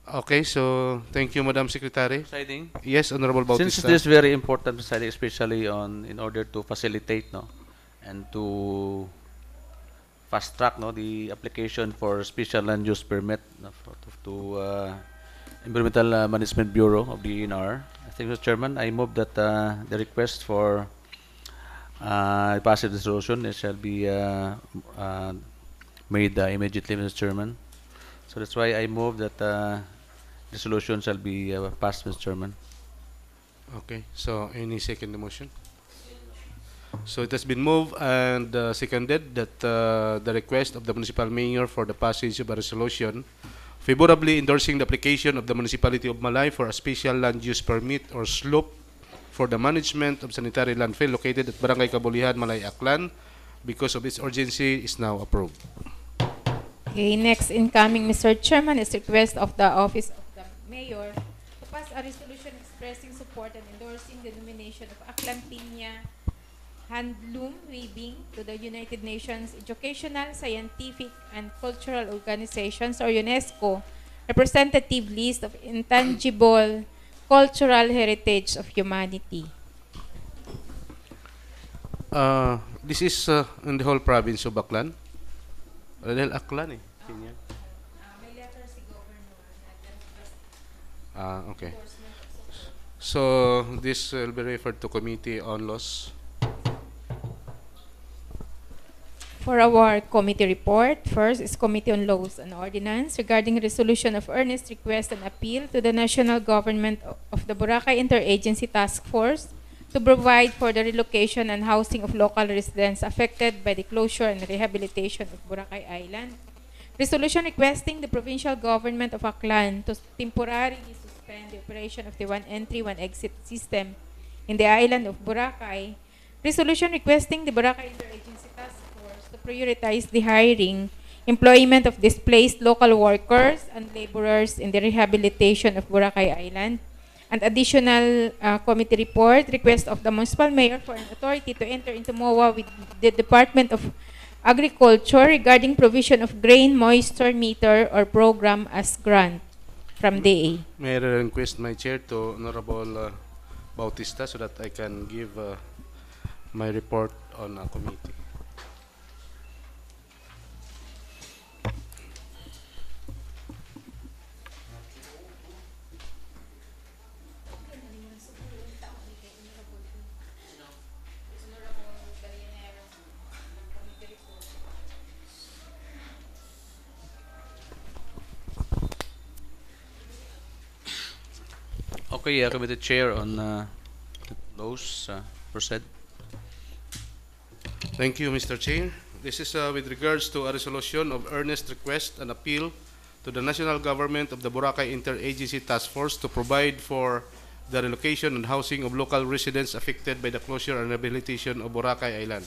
Okay, so thank you, Madam Secretary. Presiding. Yes, Honorable Bautista. Since this is very important, presiding, especially in order to facilitate, and to fast track, the application for special land use permit to Environmental Management Bureau of the ENR. I think, Mr. Chairman, I move that the request for passive resolution shall be made immediately, Mr. Chairman. So that's why I move that resolution shall be passed, Mr. Chairman. Okay, so any second the motion? So it has been moved and seconded that the request of the municipal mayor for the passage of a resolution favorably endorsing the application of the municipality of Malay for a special land use permit or SLUP for the management of sanitary landfill located at Barangay Kabulihan, Malay, Aklan, because of its urgency, is now approved. Okay, next incoming, Mr. Chairman, is request of the Office of the Mayor to pass a resolution expressing support and endorsing the nomination of Aklan Piña Handloom Weaving to the United Nations Educational, Scientific, and Cultural Organizations, or UNESCO, representative list of intangible cultural heritage of humanity. This is in the whole province of Aklan. Dahil Aklan Piña. May letter si Governor na Okay. So this will be referred to Committee on Laws. For our committee report, first is Committee on Laws and Ordinance regarding resolution of earnest request and appeal to the national government of the Boracay Interagency Task Force to provide for the relocation and housing of local residents affected by the closure and rehabilitation of Boracay Island. Resolution requesting the provincial government of Aklan to temporarily suspend the operation of the one entry, one exit system in the island of Boracay. Resolution requesting the Boracay Interagency Task Force to prioritize the hiring, employment of displaced local workers and laborers in the rehabilitation of Boracay Island. And additional committee report, request of the municipal mayor for an authority to enter into MOA with the Department of Agriculture regarding provision of grain moisture meter or program as grant from DA. May I request my chair to Honorable Bautista so that I can give my report on a committee. Okay, committee chair on those. Proceed. Thank you, Mr. Chair. This is with regards to a resolution of earnest request and appeal to the national government of the Boracay Interagency Task Force to provide for the relocation and housing of local residents affected by the closure and rehabilitation of Boracay Island.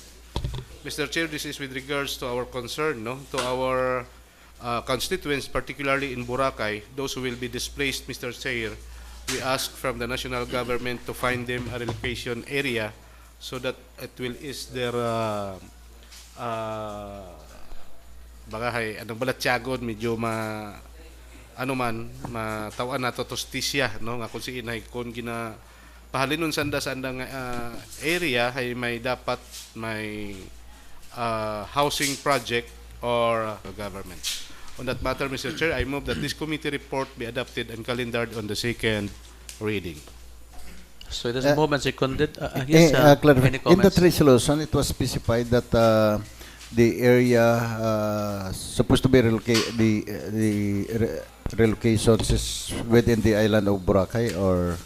Mr. Chair, this is with regards to our concern, no, to our constituents, particularly in Boracay, those who will be displaced, Mr. Chair. We ask from the national government to find them a relocation area so that it will ease their bagahay anong balatyagon medyo ano man matawan nato tostisya no nga kung si inay kon gina pahalinon sanda area ay may dapat may housing project or government. On that matter, Mr. Chair, I move that this committee report be adopted and calendared on the second reading. So it is moved and seconded. Yes, any in that comments? resolution, it was specified that the area supposed to be relocations is within the island of Boracay, or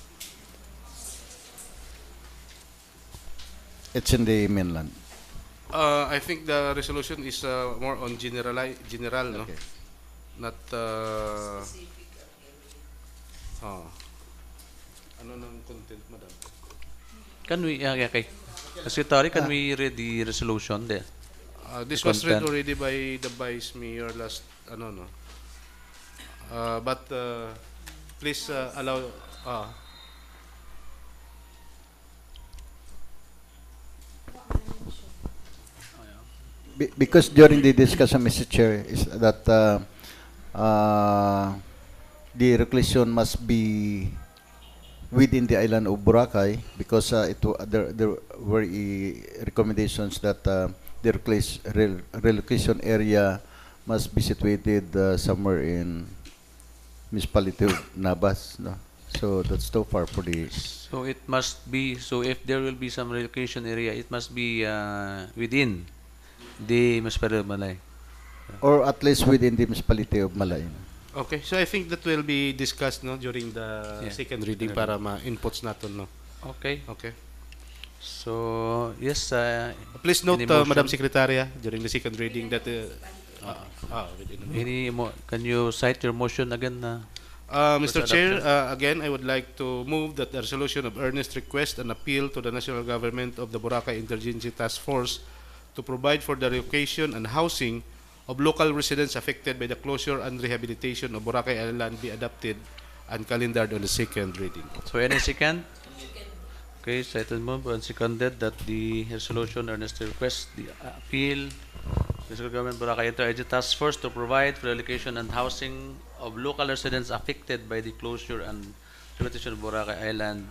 it's in the mainland. I think the resolution is more on general, no? Okay. Not ano ng content, madam? Can we, okay. Secretary, can we read the resolution there? This The was read content. already by the Vice Mayor last, no. But please allow, Because during the discussion, Mr. Chair, is that the relocation must be within the island of Boracay, because there were recommendations that the relocation area must be situated somewhere in municipality of Nabas. No? So that's too far for the... So it must be, so if there will be some relocation area, it must be within the municipality of Malay. Or at least within the municipality of Malay. okay, so I think that will be discussed, no, during the Yeah. second reading para ma-inputs natin, no. Okay. Okay. So, yes. Please note, any motion? Madam Secretaria, during the second reading that Can you cite your motion again? Mr. for Chair, adoption? again, I would like to move that the resolution of earnest request and appeal to the national government of the Boracay Interagency Task Force to provide for the relocation and housing of local residents affected by the closure and rehabilitation of Boracay Island be adopted and calendared on the second reading. So, any second? Okay, so it is moved and seconded that the resolution earnest request, the appeal, Municipal Government Boracay Interagency Task Force to provide for relocation and housing of local residents affected by the closure and rehabilitation of Boracay Island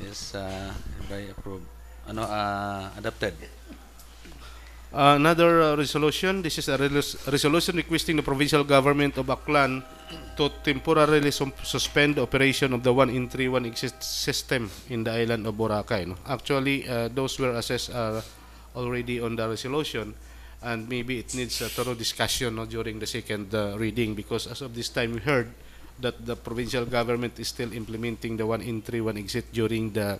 is by approved. Adopted. Another resolution, this is a resolution requesting the provincial government of Aklan to temporarily suspend the operation of the one entry, one exit system in the island of Boracay. No? Actually, those were assessed already on the resolution. and maybe it needs a thorough discussion, no, during the second reading, because as of this time we heard that the provincial government is still implementing the one entry, one exit during the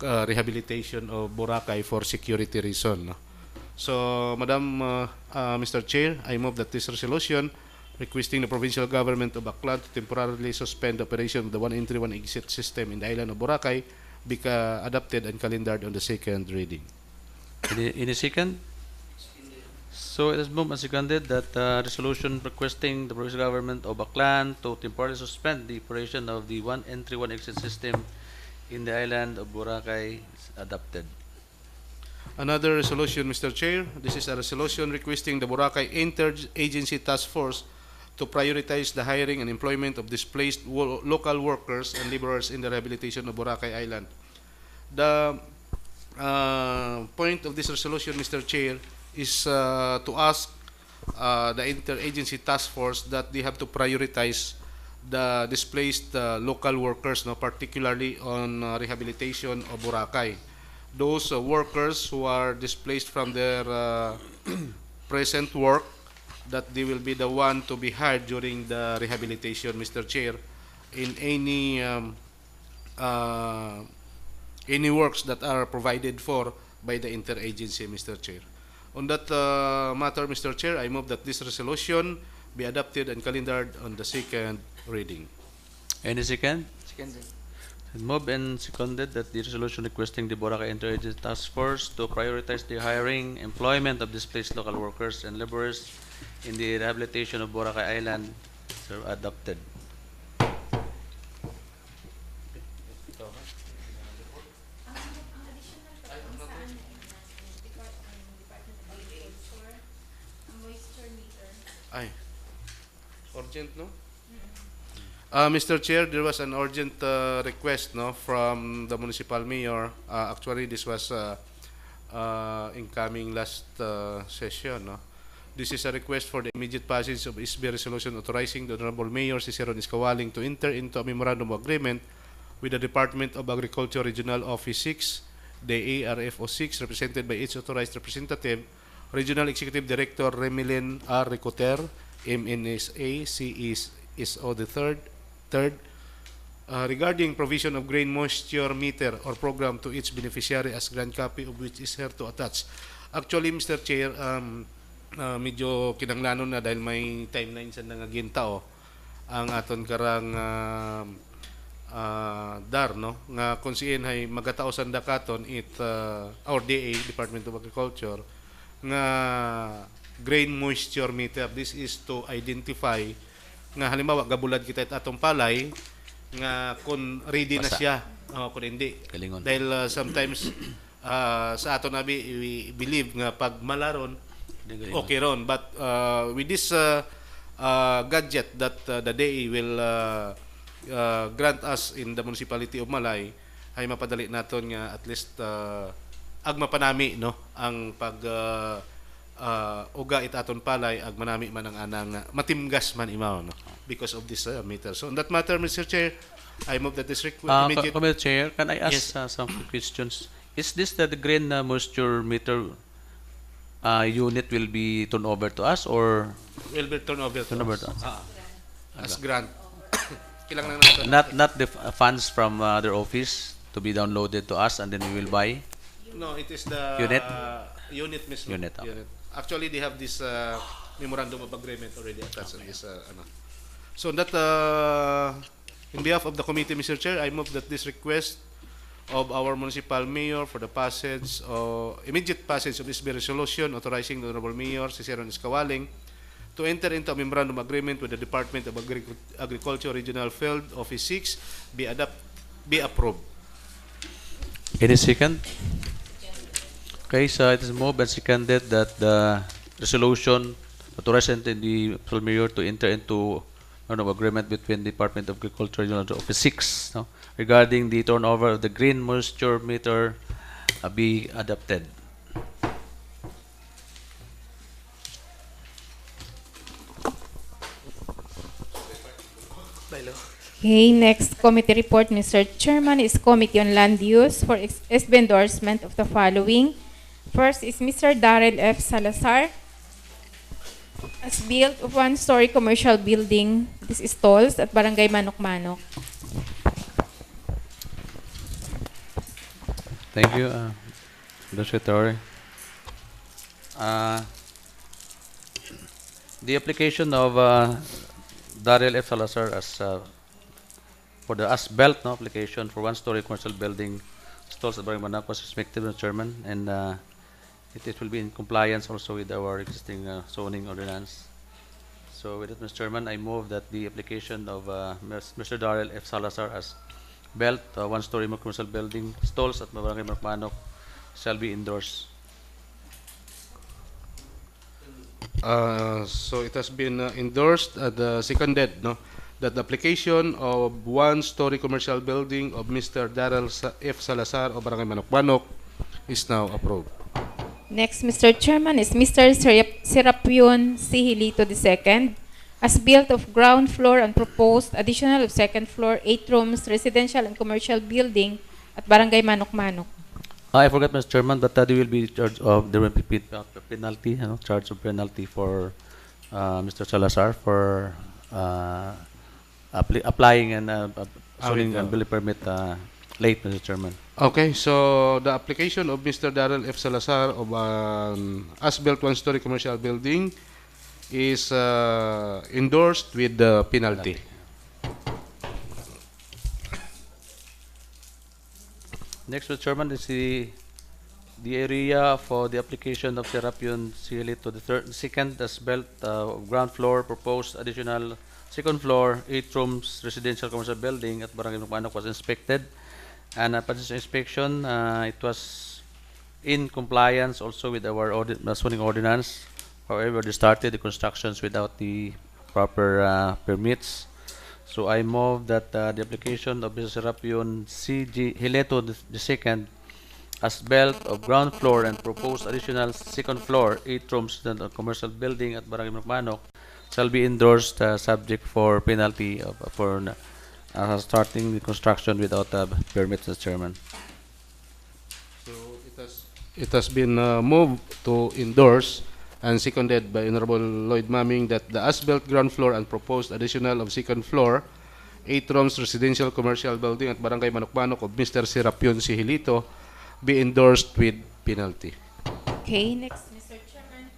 rehabilitation of Boracay for security reason. No? So, Mr. Chair, I move that this resolution requesting the provincial government of Aklan to temporarily suspend the operation of the one entry, one exit system in the island of Boracay be adopted and calendared on the second reading. Any second? So it is moved and seconded that resolution requesting the provincial government of Aklan to temporarily suspend the operation of the one entry, one exit system in the island of Boracay is adopted. Another resolution, Mr. Chair. This is a resolution requesting the Boracay Interagency Task Force to prioritize the hiring and employment of displaced local workers and laborers in the rehabilitation of Boracay Island. The point of this resolution, Mr. Chair, is to ask the Interagency Task Force that they have to prioritize the displaced local workers, no, particularly on rehabilitation of Boracay. Those workers who are displaced from their present work, that they will be the one to be hired during the rehabilitation, Mr. Chair, in any works that are provided for by the interagency, Mr. Chair. On that matter, Mr. Chair, I move that this resolution be adopted and calendared on the second reading. Any second? Seconded. Moved and seconded that the resolution requesting the Boracay Interagency Task Force to prioritize the hiring, employment of displaced local workers and laborers in the rehabilitation of Boracay Island is adopted. Ay, urgent, no? Mr. Chair, there was an urgent request, no, from the municipal mayor. Actually, this was incoming last session. No? This is a request for the immediate passage of SB resolution authorizing the Honorable Mayor Cicero Niscawaling to enter into a memorandum of agreement with the Department of Agriculture Regional Office 6, the ARFO 6, represented by its authorized representative, Regional Executive Director Remilin R. Ricoter, MNSA, CESO the third, regarding provision of grain moisture meter or program to each beneficiary as grant copy of which is here to attach. Actually, Mr. Chair, medyo kinanglanon na dahil may timeline sa nangaginta ang aton karang dar, no, nga konsiin hay magatao sa dakaton our DA, Department of Agriculture, nga grain moisture meter. This is to identify nga halimbawa gabulad kita at atong palay nga kung ready na siya kung hindi. Kalingon. Dahil sometimes sa aton nabi we believe nga pag malaron okay ron, but with this gadget that the DA will grant us in the municipality of Malay, ay mapadali naton nga at least agmapanami, no, ang pag uga itaton palay ag manami man ang anang matimgas man imaw, no, because of this meter. So on that matter, Mr. Chair, I move that this immediate... Chair, can I ask Yes. some questions? Is this the grain moisture meter unit will be turned over to us or will be turned over to us. As grant. Kailangan natin. Not the funds from their office to be downloaded to us and then we will buy? No, it is the Unit? Unit mismo. Unit, okay. Unit. Actually, they have this memorandum of agreement already attached on this. So that, in behalf of the committee, Mr. Chair, I move that this request of our municipal mayor for the passage or immediate passage of this resolution authorizing the Honorable Mayor Cicero Niscawaling to enter into a memorandum agreement with the Department of Agriculture Regional Field Office 6 be approved. Any second? Okay, so it is moved and seconded that the resolution authorizing the mayor to enter into an agreement between the Department of Agriculture Regional Office 6, no, regarding the turnover of the green moisture meter be adopted. Okay, next committee report, Mr. Chairman, is Committee on Land Use for SB endorsement of the following. First is Mr. Darrell F. Salazar, as built of one-story commercial building. This is stalls at Barangay Manok-Manok. Thank you, Secretary. The application of Daryl F. Salazar as for the as-built application for one-story commercial building stalls at Barangay Manok was respected, Mr. Chairman, and it will be in compliance also with our existing zoning ordinance. So with that, Mr. Chairman, I move that the application of Mr. Daryl F. Salazar as built one-story commercial building stalls at Barangay Manok shall be endorsed. So it has been endorsed and seconded, no, that the application of one-story commercial building of Mr. Daryl F. Salazar of Barangay Manok is now approved. Next, Mr. Chairman, is Mr. Serapion C. Hilito II, as built of ground floor and proposed additional of second floor, 8 rooms, residential and commercial building at Barangay Manok-Manok. I forgot, Mr. Chairman, but there will be there will be penalty, charge of penalty for Mr. Salazar for applying and zoning and building permit late, Mr. Chairman. Okay, so the application of Mr. Daryl F. Salazar of as-built one-story commercial building is endorsed with the penalty. Next, Mr. Chairman, is the area for the application of Serapion CLE to the second as-built ground floor proposed additional second floor 8 rooms residential commercial building at Barangay Manok was inspected, and upon this inspection it was in compliance also with our zoning ordinance. However, they started the constructions without the proper permits. So I move that the application of Mr. Serapion C.G. Hileto II as built of ground floor and proposed additional second floor 8 rooms in a commercial building at Barangay Manok shall be endorsed subject for penalty for starting the construction without permits, Mr. Chairman. So it has been moved to endorse and seconded by Honorable Lloyd Maming that the as-built ground floor and proposed additional of second floor 8 rooms residential commercial building at Barangay Manok-Manok of Mr. Serapion C. Hilito be endorsed with penalty. Okay, next, Mr. Chairman,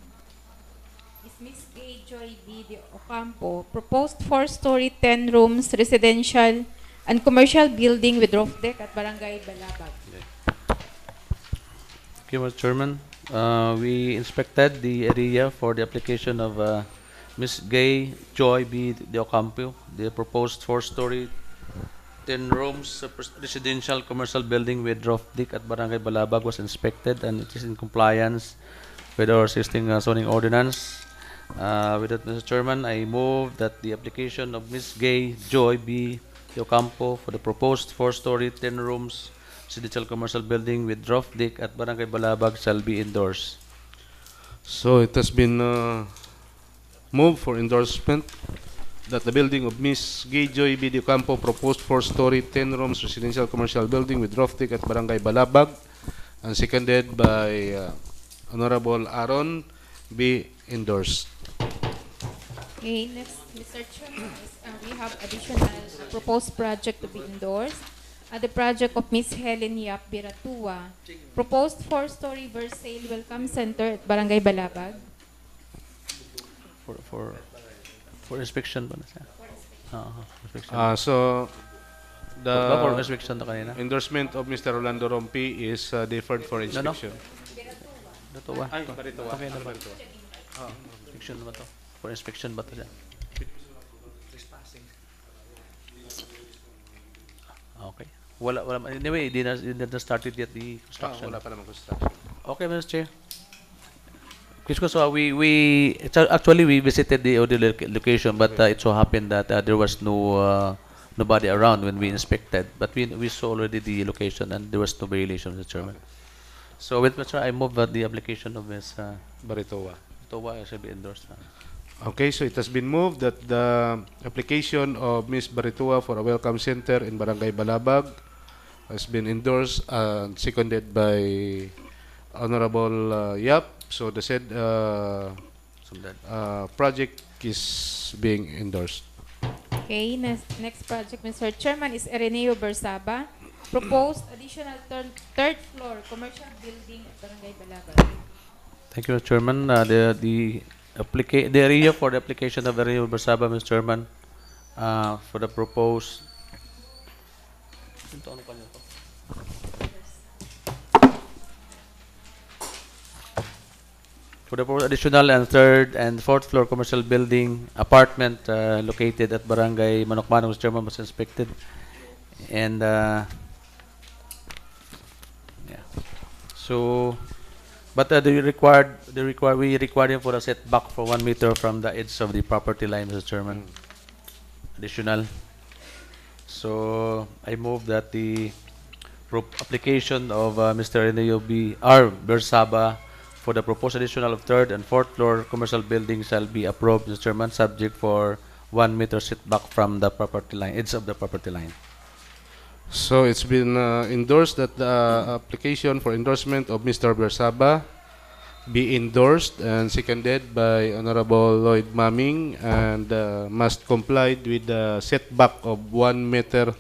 is Ms. Gay Joy B. de Ocampo, proposed 4-story 10 rooms residential and commercial building with roof deck at Barangay Balabag. Okay, Mr. Chairman, we inspected the area for the application of Ms. Gay Joy B. de Ocampo. The proposed 4-story 10 rooms residential commercial building with roof deck at Barangay Balabag was inspected, and it is in compliance with our existing zoning ordinance. With that, Mr. Chairman, I move that the application of Ms. Gay Joy B. de Ocampo for the proposed 4-story 10 rooms residential commercial building with roof deck at Barangay Balabag shall be endorsed. So it has been moved for endorsement that the building of Ms. Gay Joy B. de Ocampo proposed 4-story 10 rooms residential commercial building with roof deck at Barangay Balabag and seconded by Honorable Aaron be endorsed. Okay, next, Mr. Chairman, we have additional proposed project to be endorsed. The project of Ms. Helen Yap Biratua, proposed 4-story Versailles Welcome Center at Barangay Balabag. For inspection ba na siya? Inspection. So For the inspection to kanina? endorsement of Mr. Rolando Rompi is deferred for inspection. Ito ba? Ay, Baritoa. Okay, Baritoa. Inspection ba to? For inspection ba to siya? Okay. Wala. Anyway, hindi na started yet the construction. Wala pa naman construction. Okay, Mr. Chair. So actually we visited the location, but it so happened that there was nobody around when we inspected. But we saw already the location and there was no violation, Mr. Chairman. So with Mr. I move that the application of Ms. Baritoa shall be endorsed. Okay, so it has been moved that the application of Ms. Baritua for a welcome center in Barangay Balabag has been endorsed and seconded by Honorable Yap. So the said from that. Project is being endorsed. Okay, next project, Mr. Chairman, is Areneo Bersaba. Proposed additional third floor commercial building at Barangay Balabag. Thank you, Mr. Chairman. The area for the application of Areneo Bersaba, Mr. Chairman, for the proposed. For the proposed additional and third and fourth floor commercial building apartment located at Barangay Manokmanong, Mr. Chairman, was inspected, and yeah. So, but we required him for a setback for 1 meter from the edge of the property line, Mr. Chairman. Additional. So I move that the application of Mr. Reneo B. R. Bersaba for the proposed additional of third and fourth floor commercial building shall be approved, Mr. Chairman, subject for 1 meter setback from the property line, edge of the property line. So it's been endorsed that the application for endorsement of Mr. Bersaba be endorsed and seconded by Honorable Lloyd Maming, and must comply with the setback of 1 meter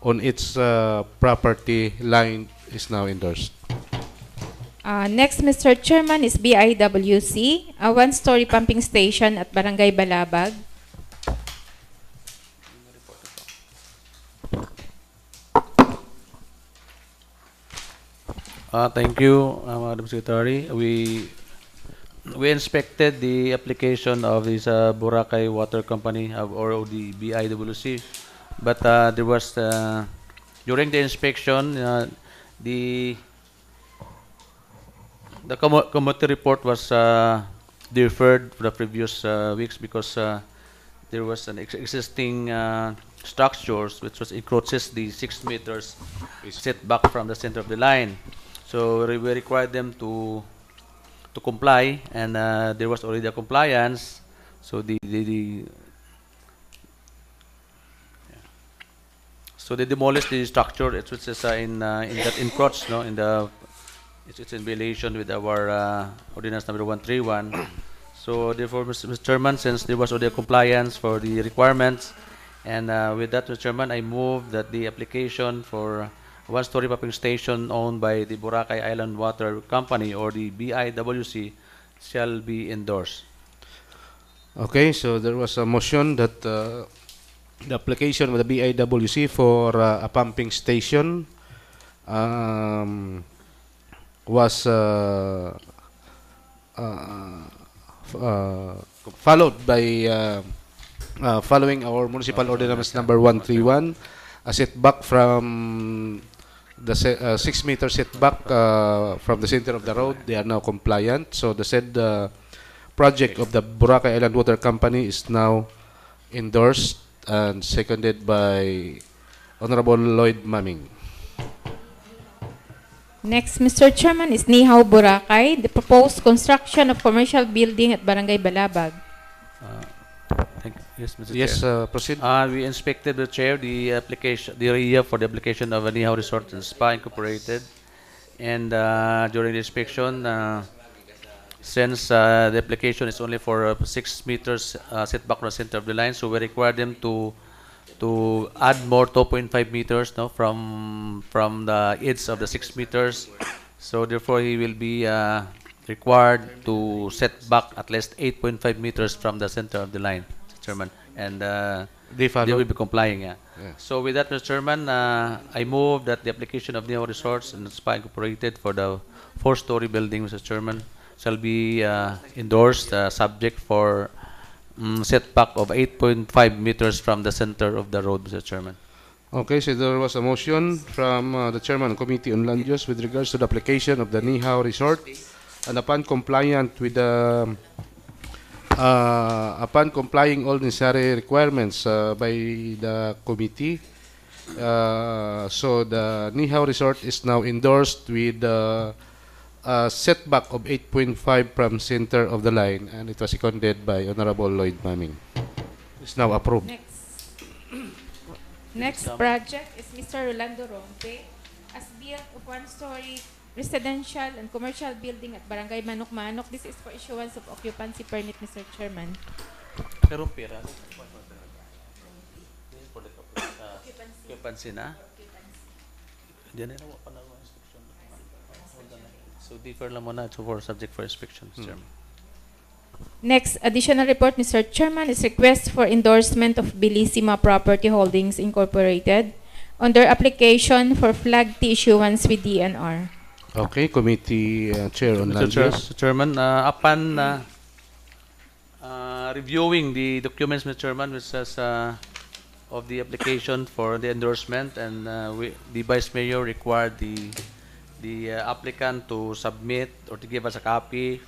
on its property line is now endorsed. Next, Mr. Chairman, is BIWC, a one-story pumping station at Barangay Balabag. Thank you, Madam Secretary. We inspected the application of this Boracay Water Company or the BIWC, but there was during the inspection the committee report was deferred for the previous weeks because there was an existing structures which encroaches the 6 meters setback from the center of the line. So we required them to comply, and there was already a compliance. So so they demolished the structure. Which is in that encroach, no, it's in violation with our ordinance number 131. So therefore, Mr. Chairman, since there was already a compliance for the requirements, and with that, Mr. Chairman, I move that the application for one-story pumping station owned by the Boracay Island Water Company or the BIWC shall be endorsed. Okay, so there was a motion that the application of the BIWC for a pumping station was followed by following our municipal ordinance number 131, a setback from the 6 meter setback from the center of the road. They are now compliant. So the said project of the Boracay Island Water Company is now endorsed and seconded by Honorable Lloyd Maming. Next, Mr. Chairman, is Nihaw Boracay, the proposed construction of commercial building at Barangay Balabag. Thank you. Yes, Mr. Yes, Chair. proceed. We inspected, the chair, the application, the area for the application of a Nihaw Resort and Spa Incorporated, and during the inspection, since the application is only for 6 meters setback from the center of the line, so we require them to add more 2.5 meters, no, from the edge of the 6 meters. So therefore, he will be required to set back at least 8.5 meters from the center of the line, Mr. Chairman, and they will be complying. Yeah. So with that, Mr. Chairman, I move that the application of Neo Resorts and Spa Incorporated for the 4-story building, Mr. Chairman, shall be endorsed, subject for setback of 8.5 meters from the center of the road, Mr. Chairman. Okay, so there was a motion from the Chairman of the Committee on Land Use with regards to the application of the Nihaw Resort, and upon compliant with the upon complying all necessary requirements by the committee, so the Nihaw Resort is now endorsed with setback of 8.5 from center of the line, and it was seconded by Honorable Lloyd Maming. It's now approved. Next project is Mr. Rolando Rompe, as built of 1-story residential and commercial building at Barangay Manok-Manok. This is for issuance of occupancy permit, Mr. Chairman. Pero pera. Occupancy na? Diyan na pa na inspection. So defer lang muna for subject for inspection, Mr. Chairman. Next, additional report, Mr. Chairman, is request for endorsement of Bellissima Property Holdings Incorporated on their application for flag T issuance with DNR. Okay, Committee Chair on Land Use. Mr. Chairman, upon reviewing the documents, Mr. Chairman, which says of the application for the endorsement, and the Vice Mayor required the applicant to submit or to give us a copy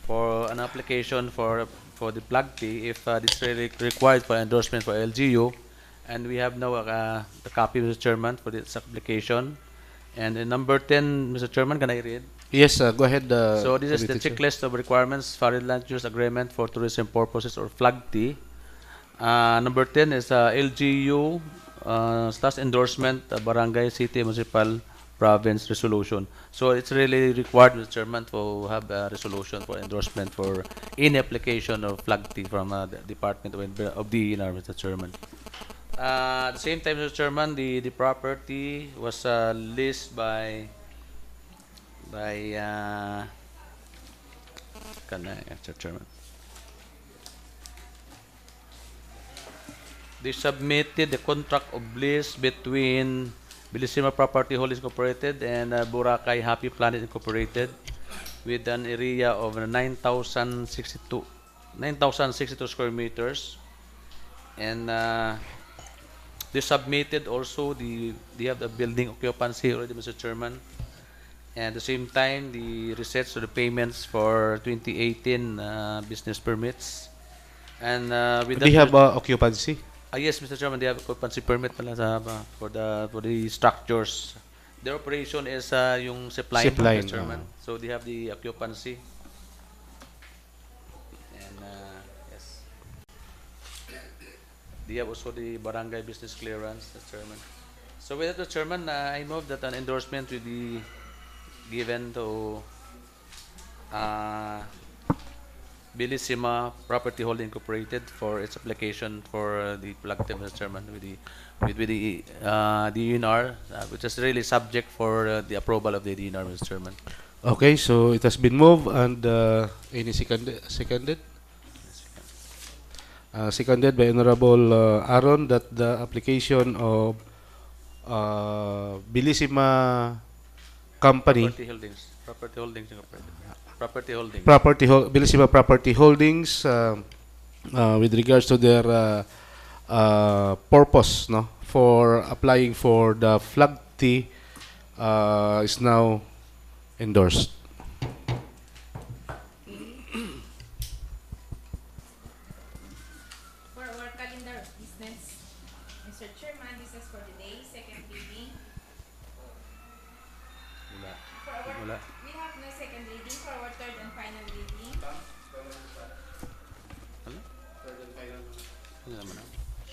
for an application for the plug T if this really required for endorsement for LGU, and we have now the copy, Mr. Chairman, for this application. And in number 10, Mr. Chairman, can I read? Yes, go ahead. So this is the Committee Chair. checklist of requirements for land use agreement for tourism purposes or flag T. Number 10 is LGU / endorsement barangay, city, municipal, province resolution. So it's really required, Mr. Chairman, to have a resolution for endorsement for any application of flag T from the Department of DENR, Mr. Chairman. At the same time, Mr. Chairman, the property was leased by Mr. Chairman. They submitted the contract of lease between Bellissima Property Holdings Incorporated and Boracay Happy Planet Incorporated with an area of 9,062 square meters, and they submitted also they have the building occupancy already, Mr. Chairman, and at the same time the receipts of the payments for 2018 business permits, and with Do you have occupancy? Yes, Mr. Chairman, they have occupancy permit pala for the structures. Their operation is yung zipline, Mr. Chairman. So they have the occupancy. And yes. They have also the barangay business clearance, Mr. Chairman. So with that, Mr. Chairman, I move that an endorsement will be given to Bellissima Property Holding Incorporated for its application for the plug T, Mr. Chairman, with the DNR, which is really subject for the approval of the DNR, Mr. Chairman. Okay, so it has been moved and any seconded? Seconded by Honorable Aaron that the application of Bellissima Company Property Holdings Incorporated. Bellissima Property Holdings with regards to their purpose, no, for applying for the flag T is now endorsed. For our calendar of business, Mr. Chairman, this is for today, second reading. Wala. We have no second reading for our third and final reading.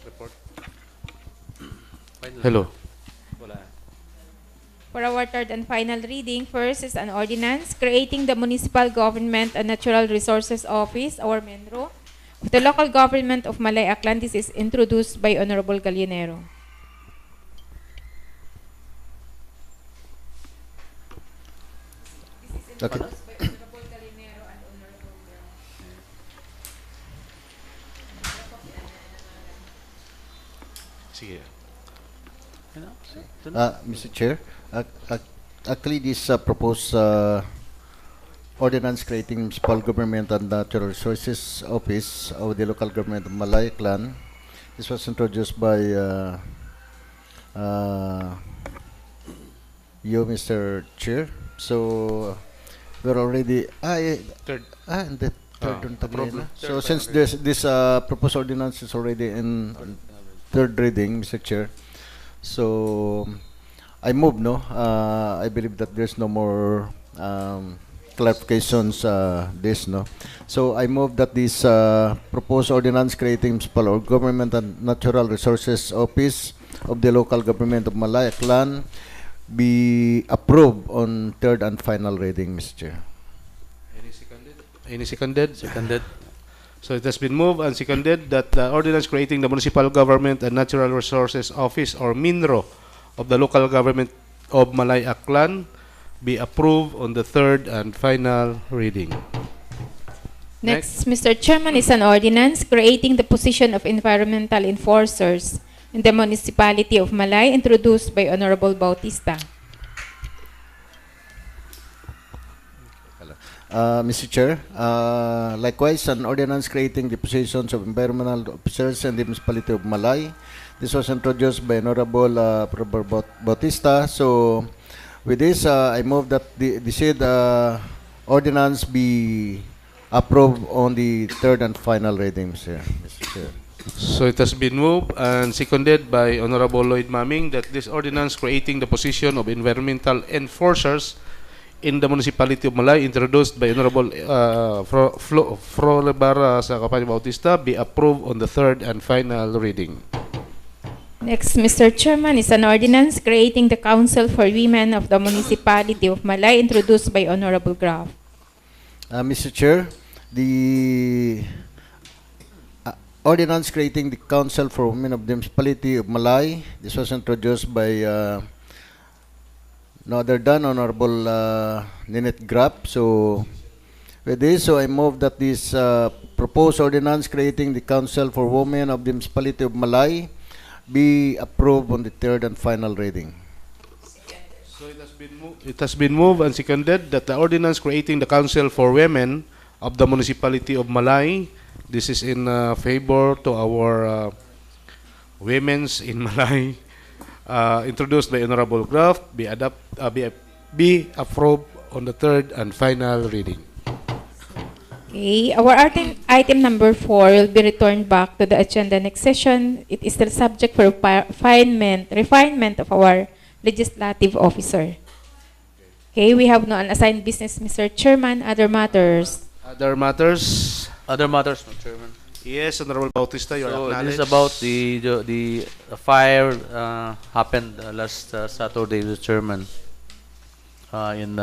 Report. Hello. For our third and final reading, first is an ordinance creating the Municipal Government and Natural Resources Office, or MENRO, of the local government of Malay Aklan. This is introduced by Honorable Gallinero. Okay. Sige. Mr. Chair, actually this proposed ordinance creating Municipal Government and Natural Resources Office of the local government of Malay Clan. This was introduced by you, Mr. Chair. So we're already Third. and the third one approved. talaga. So since this proposed ordinance is already in third reading, Mr. Chair, so I move, no. I believe that there's no more clarifications. This, no. So I move that this proposed ordinance creating municipal government and natural resources office of the local government of Malay Clan be approved on third and final reading, Mr. Chair. Any seconded? Any seconded? Seconded. So it has been moved and seconded that the ordinance creating the Municipal Government and Natural Resources Office or MINRO of the local government of Malay Aklan be approved on the third and final reading. Next, Mr. Chairman, is an ordinance creating the position of environmental enforcers in the municipality of Malay, introduced by Honorable Bautista. Mr. Chair, likewise, an ordinance creating the positions of environmental officers in the municipality of Malay. This was introduced by Honorable Bautista. So, with this, I move that the said ordinance be approved on the third and final reading, Mr. Chair. So it has been moved and seconded by Honorable Lloyd Maming that this ordinance creating the position of environmental enforcers in the municipality of Malay, introduced by Honorable Frolebara sa Kapatid Bautista, be approved on the third and final reading. Next, Mr. Chairman, is an ordinance creating the Council for Women of the municipality of Malay, introduced by Honorable Graf. Mr. Chair, the ordinance creating the Council for Women of the municipality of Malay, this was introduced by no other than Honorable Ninette Graf. So, with this, I move that this proposed ordinance creating the Council for Women of the municipality of Malay be approved on the third and final reading. So it has been moved and seconded that the ordinance creating the Council for Women of the municipality of Malay, this is in favor to our women's in Malay, introduced by Honorable Graf, be approved on the third and final reading. Okay, our item number 4 will be returned back to the agenda next session. It is still subject for refinement of our legislative officer. Okay, we have no unassigned business, Mr. Chairman. Other matters? Other matters? Other matters, Mr. Chairman. Yes, Honorable Bautista, you are So acknowledged. this is about the fire happened last Saturday, Mr. Chairman, in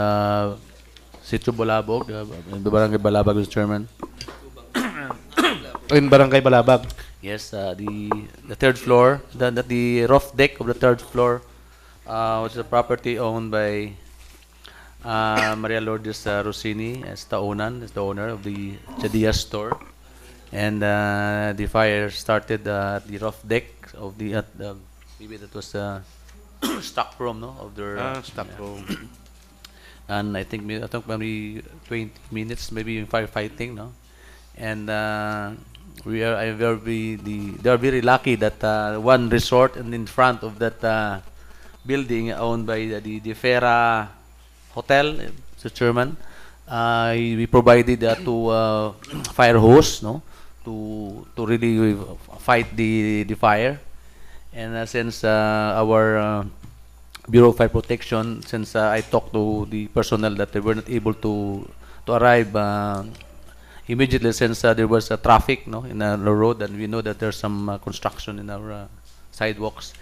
Sitio Balabog, in the Barangay Balabag, Mr. Chairman. In Barangay Balabag. Yes, the third floor, the roof deck of the third floor, which is a property owned by Maria Lourdes Rossini as the owner of the Jadia store. And the fire started at the roof deck of the maybe that was stock room, no, of their stock room. And I think maybe 20 minutes, maybe firefighting, no, and they are very lucky that one resort and in front of that building owned by the Fera Hotel, Mr. Chairman, we provided two fire hose, no, to really fight the fire. And since our Bureau of Fire Protection, since I talked to the personnel that they were not able to arrive immediately, since there was traffic, no, in the road, and we know that there's some construction in our sidewalks.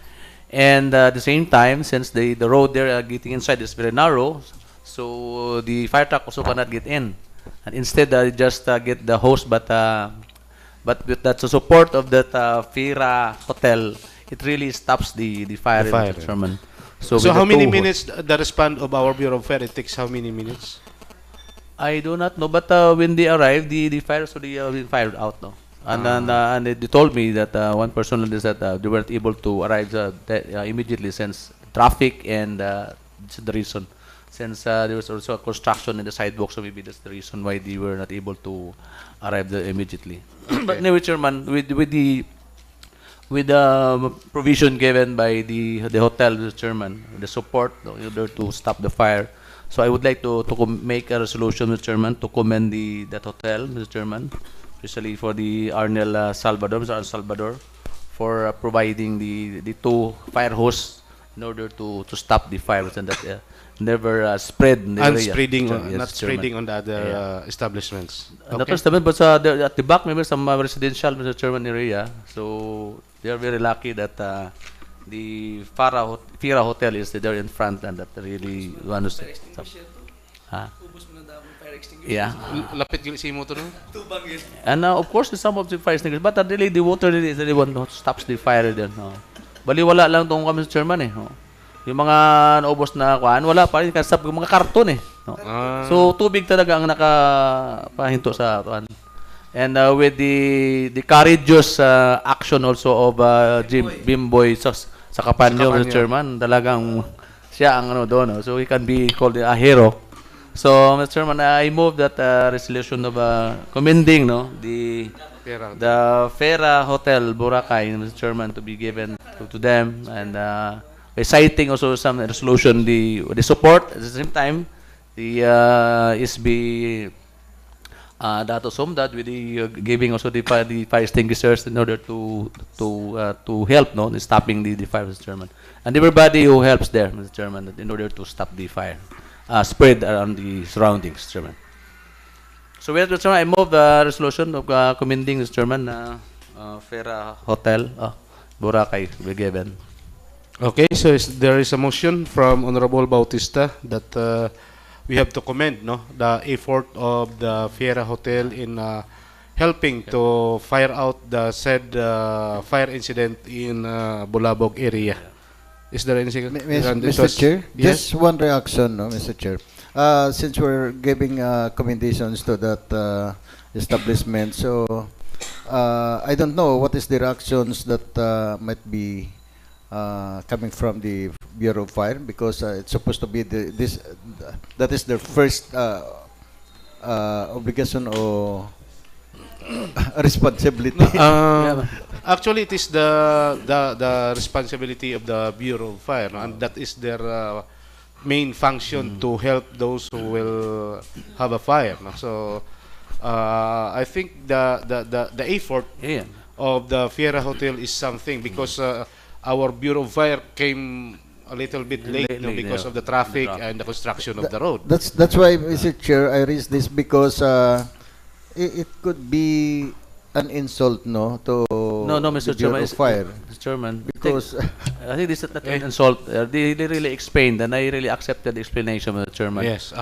And at the same time, since the road there getting inside is very narrow, so the fire truck also cannot get in. And instead, just get the hose, but with that support of that Fira Hotel, it really stops the fire. The Chairman. So how many minutes the response of our Bureau of Fire? It takes how many minutes? I do not know, but when they arrived, the fire so they been fired out, no. And they told me that one person is that they weren't able to arrive immediately since traffic, and that's the reason. Since there was also a construction in the sidewalk, so maybe that's the reason why they were not able to arrive there immediately. Okay. But anyway, Chairman, with the provision given by the hotel, Mr. Chairman, the support in order to stop the fire. So I would like to make a resolution, Mr. Chairman, to commend that hotel, Mr. Chairman, especially for the Arnel Salvador, for providing the two fire hoses in order to stop the fires and that never spread in the and area. Spreading, Yes, not Chairman. spreading on the other establishments. Not establishment, but at the back, maybe some residential, Mr. Chairman, area. So they are very lucky that the Fira Hotel is there in front, and that really want to say. Ah. Yeah. Lapit gili si mo to no? And of course, some of the fire extinguishers, but really the water really is the one who stops the fire there. No. Baliwala lang tong kami sa Chairman eh. No. Yung mga naubos na kuan, wala pa rin kasap yung mga karton eh. No. So tubig talaga ang nakapahinto sa kuan. And with the courageous action also of Bimboy sa Kapanyo, Mr. Chairman, talagang siya ang ano doon. No? So he can be called a hero. So, Mr. Chairman, I move that resolution of commending the Fera Hotel Boracay, Mr. Chairman, to be given to them, and by citing also some resolution the support at the same time the SB Dato Somdad with the giving also the fire extinguishers in order to help in stopping the fire, Mr. Chairman, and everybody who helps there, Mr. Chairman, in order to stop the fire spread around the surroundings, Mr. Chairman. So with that, Mr. Chairman, I move the resolution of commending, Mr. Chairman, Fera Hotel Boracay be given. Okay, so there is a motion from Honorable Bautista that we have to commend the effort of the Fiera Hotel in helping to fire out the said fire incident in Bulabog area. Is there anything? Mr. Chair, yes? just one reaction, Mr. Chair. Since we're giving commendations to that establishment, so I don't know what is the reactions that might be coming from the Bureau of Fire, because it's supposed to be that is their first obligation or responsibility. Actually, it is the responsibility of the Bureau of Fire, and that is their main function to help those who will have a fire. So, I think the effort of the Fiera Hotel is something, because our Bureau of Fire came a little bit late because of the traffic and the construction of the road. That's why, Mr. Chair, I raised this, because it could be an insult, to Mr. the Bureau Chairman, of Fire. Mr. Chairman, Because I think this is not an insult. They really explained, and I really accepted the explanation, Mr. Chairman. Yes.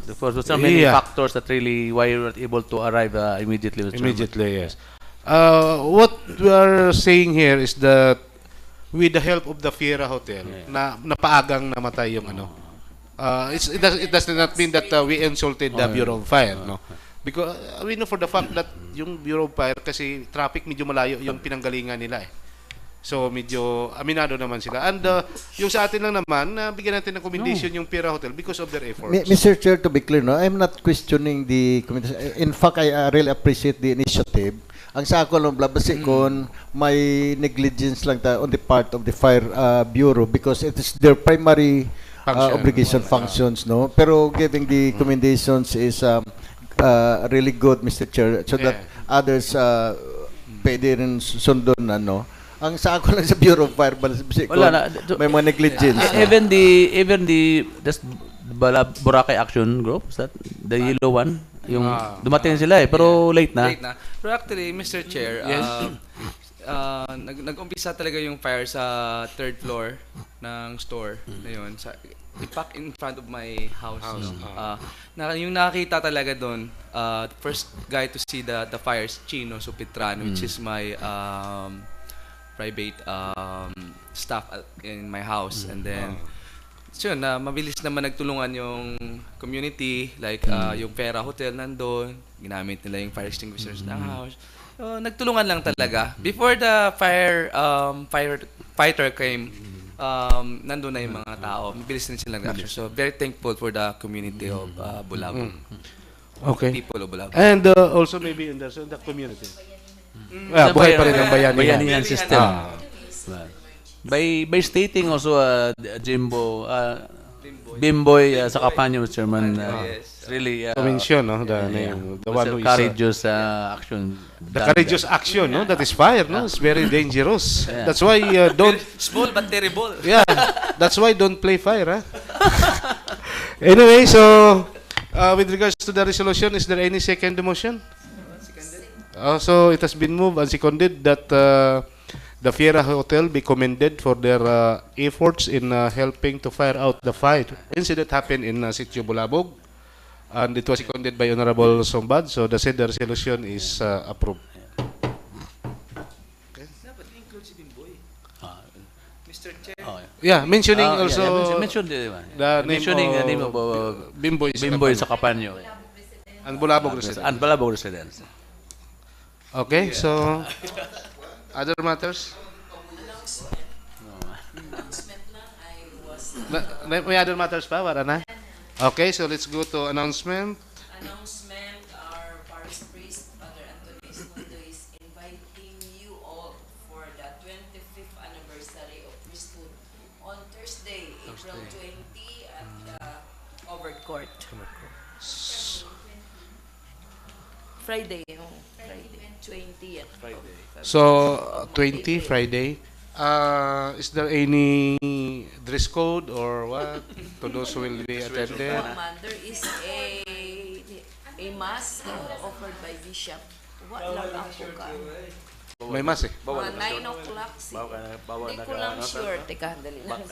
Because there's so many factors that really why you were able to arrive immediately, Mr. Chairman. Immediately, yes. What we are saying here is that with the help of the Fiera Hotel, na napaagang namatay yung it does not mean that we insulted the Bureau of Fire, because we know for the fact that yung Bureau of Fire, kasi traffic medyo malayo yung pinanggalingan nila So medyo aminado naman sila. And yung sa atin lang naman, bigyan natin ng commendation yung Fiera Hotel because of their efforts. Mr. Chair, to be clear, I'm not questioning the commendation. In fact, I really appreciate the initiative. Ang sa ako lang blabasi kon may negligence lang on the part of the Fire Bureau, because it is their primary obligation functions, Pero giving the commendations is really good, Mr. Chair, so that others pwede rin sundon Ang sa ako lang sa Bureau of Fire balasi ko may mga negligence. Even the Boracay Action Group, is that the yellow one? Yung dumating sila pero late na. Pero actually, Mr. Chair, nag-umpisa talaga yung fire sa third floor ng store na yun. Ipak in front of my house. Yung nakita talaga doon, first guy to see the fire is Chino Supitrano, which is my private staff in my house. And then yun, mabilis naman nagtulungan yung community, like yung Fiera Hotel nandun, ginamit nila yung fire extinguishers ng house. So, nagtulungan lang talaga. Before the fighter came, nandun na yung mga tao. Mabilis din silang reaction. So, very thankful for the community of Bulabog. Okay. People of Bulabog. And also maybe in the community. Buhay pa rin ang bayanihan system. By stating also Bimboy sa Kapanyo, Chairman, really mention the one who is courageous action. The courageous action, that is fire, it's very dangerous. That's why don't small but terrible. Yeah, that's why don't play fire, Anyway, so with regards to the resolution, is there any second motion? So it has been moved and seconded that the Fiera Hotel be commended for their efforts in helping to fire out the fire incident happened in Sitio Bulabog, and it was seconded by Honorable Sombad. So the said resolution is approved. Mr. Chair. Yeah, mentioning also mention the name of Bimboy sa Kapanyo. and Bulabog residence. And Balabog residence. Okay, so other matters? May other matters pa? Wala na? Okay, so let's go to announcement. Announcement, our parish priest, Father Anthony Esmundo, is inviting you all for the 25th anniversary of priesthood on Thursday, April 20 at the Covered Court. Friday, 20th. So 20 Friday. Is there any dress code or what to those who will be attended? There is a mass offered by Bishop. What lang ako ka? May mas eh. 9 o'clock. Hindi ko lang sure. Teka, dali lang.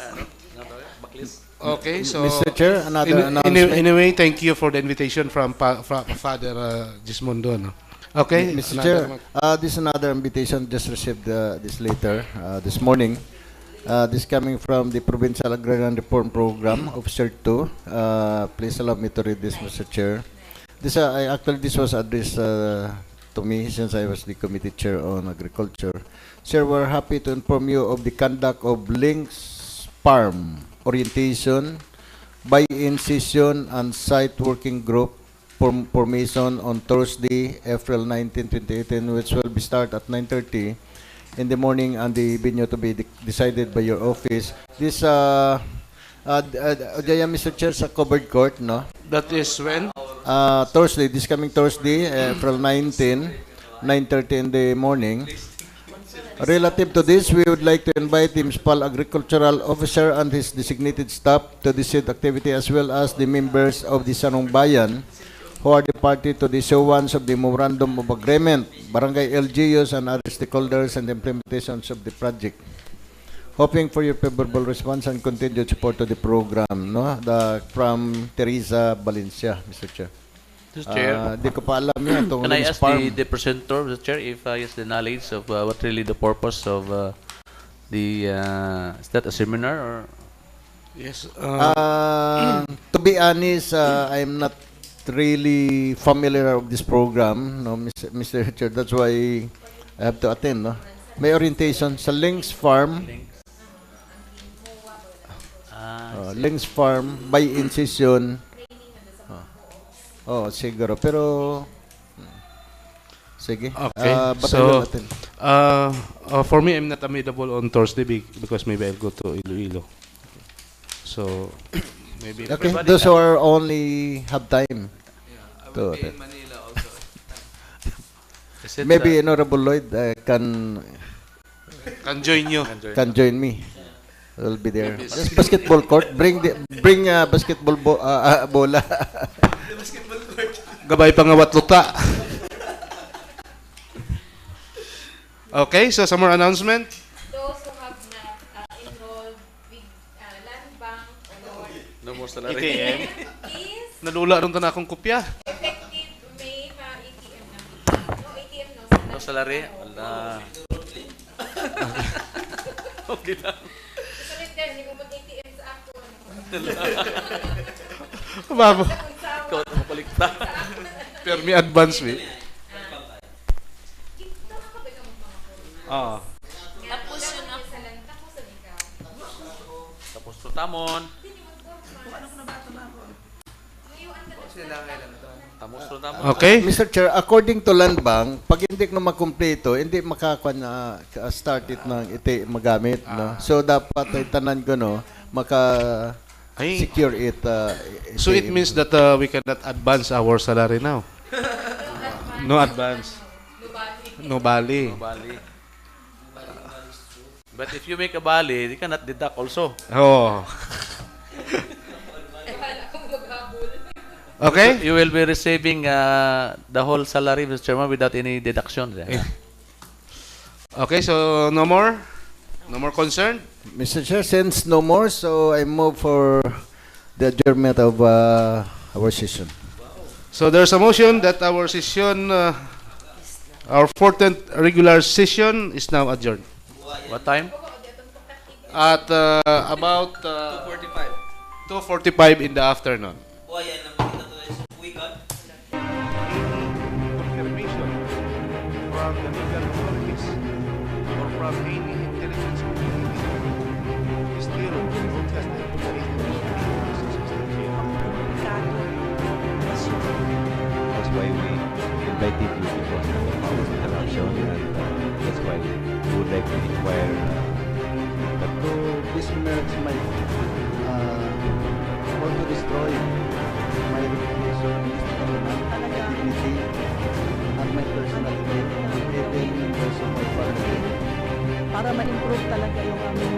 Okay, so Mr. Chair, another announcement. Anyway, thank you for the invitation from Father Gismondo. No? Okay, Mr. Chair, this is another invitation just received this later this morning. This coming from the Provincial Agrarian Reform Program, Officer 2. Please allow me to read this, Mr. Chair. This actually this was addressed to me since I was the committee chair on agriculture. Sir, we're happy to inform you of the conduct of Links Farm orientation, buy-in session, and site working group formation on Thursday, April 19, 2018, which will be start at 9:30 in the morning, and the venue to be decided by your office. This, Mr. Chair, sa covered court, no? That is when? Thursday, this coming Thursday, April 19, 9:30 in the morning. Relative to this, we would like to invite the Municipal Agricultural Officer and his designated staff to the said activity, as well as the members of the Sanong Bayan who are the party to the issuance of the Memorandum of Agreement, Barangay LGUs and other stakeholders and the implementations of the project. Hoping for your favorable response and continued support to the program, no? From Teresa Valencia, Mr. Chair. Mr. Chair, di ko pa alam yan. can I ask the presenter, Mr. Chair, if he has the knowledge of what really the purpose of is that a seminar or? Yes. To be honest, I'm not really familiar of this program, no, Mr. Chair. That's why I have to attend, no? May orientation sa Links Farm. Links Farm, buy-in session. Siguro. Pero, sige. Okay. So, for me, I'm not available on Thursday because maybe I'll go to Iloilo. So, maybe. Okay, those who are only have time. I will be in Manila also. Maybe Honorable Lloyd can join you. Can join me. I'll be there. Just basketball court. Bring basketball bola. Gabay pangawat luta. Okay, so some more announcement. Those who have not enrolled with land bank or No more salary. ATM. Nalula ron na akong kopya. effective May ATM na. No ATM no. No salary? Wala. Okay lang. Sulit din, hindi ko mag-ATM sa ako. Babo. Ikaw at makulikta. Pero may advance me. Tapos yun ako. Tapos tutamon. Okay. Mr. Chair, according to Land Bank, pag hindi na makumpleto, hindi makakakuha na start it ng magamit, no? So dapat ay tanan ko, no, secure it. So it means that we cannot advance our salary now. No advance. No bali. No bali. But if you make a bali, you cannot deduct also. Oh. Okay? You will be receiving the whole salary, Mr. Chairman, without any deduction. Okay, so no more? No more concern? Mr. Chair, since no more, so I move for the adjournment of our session. So there's a motion that our session, our 14th regular session is now adjourned. What time? At about 2:45 in the afternoon. Confirmation from the legal authorities or from any intelligence community is still broadcasted to the That's why we invited you because of this interaction, and that's why we would like to inquire. But to besmirch my, or to destroy my reputation, my dignity, and my personality, even in those of my family. Para ma-improve talaga yung aming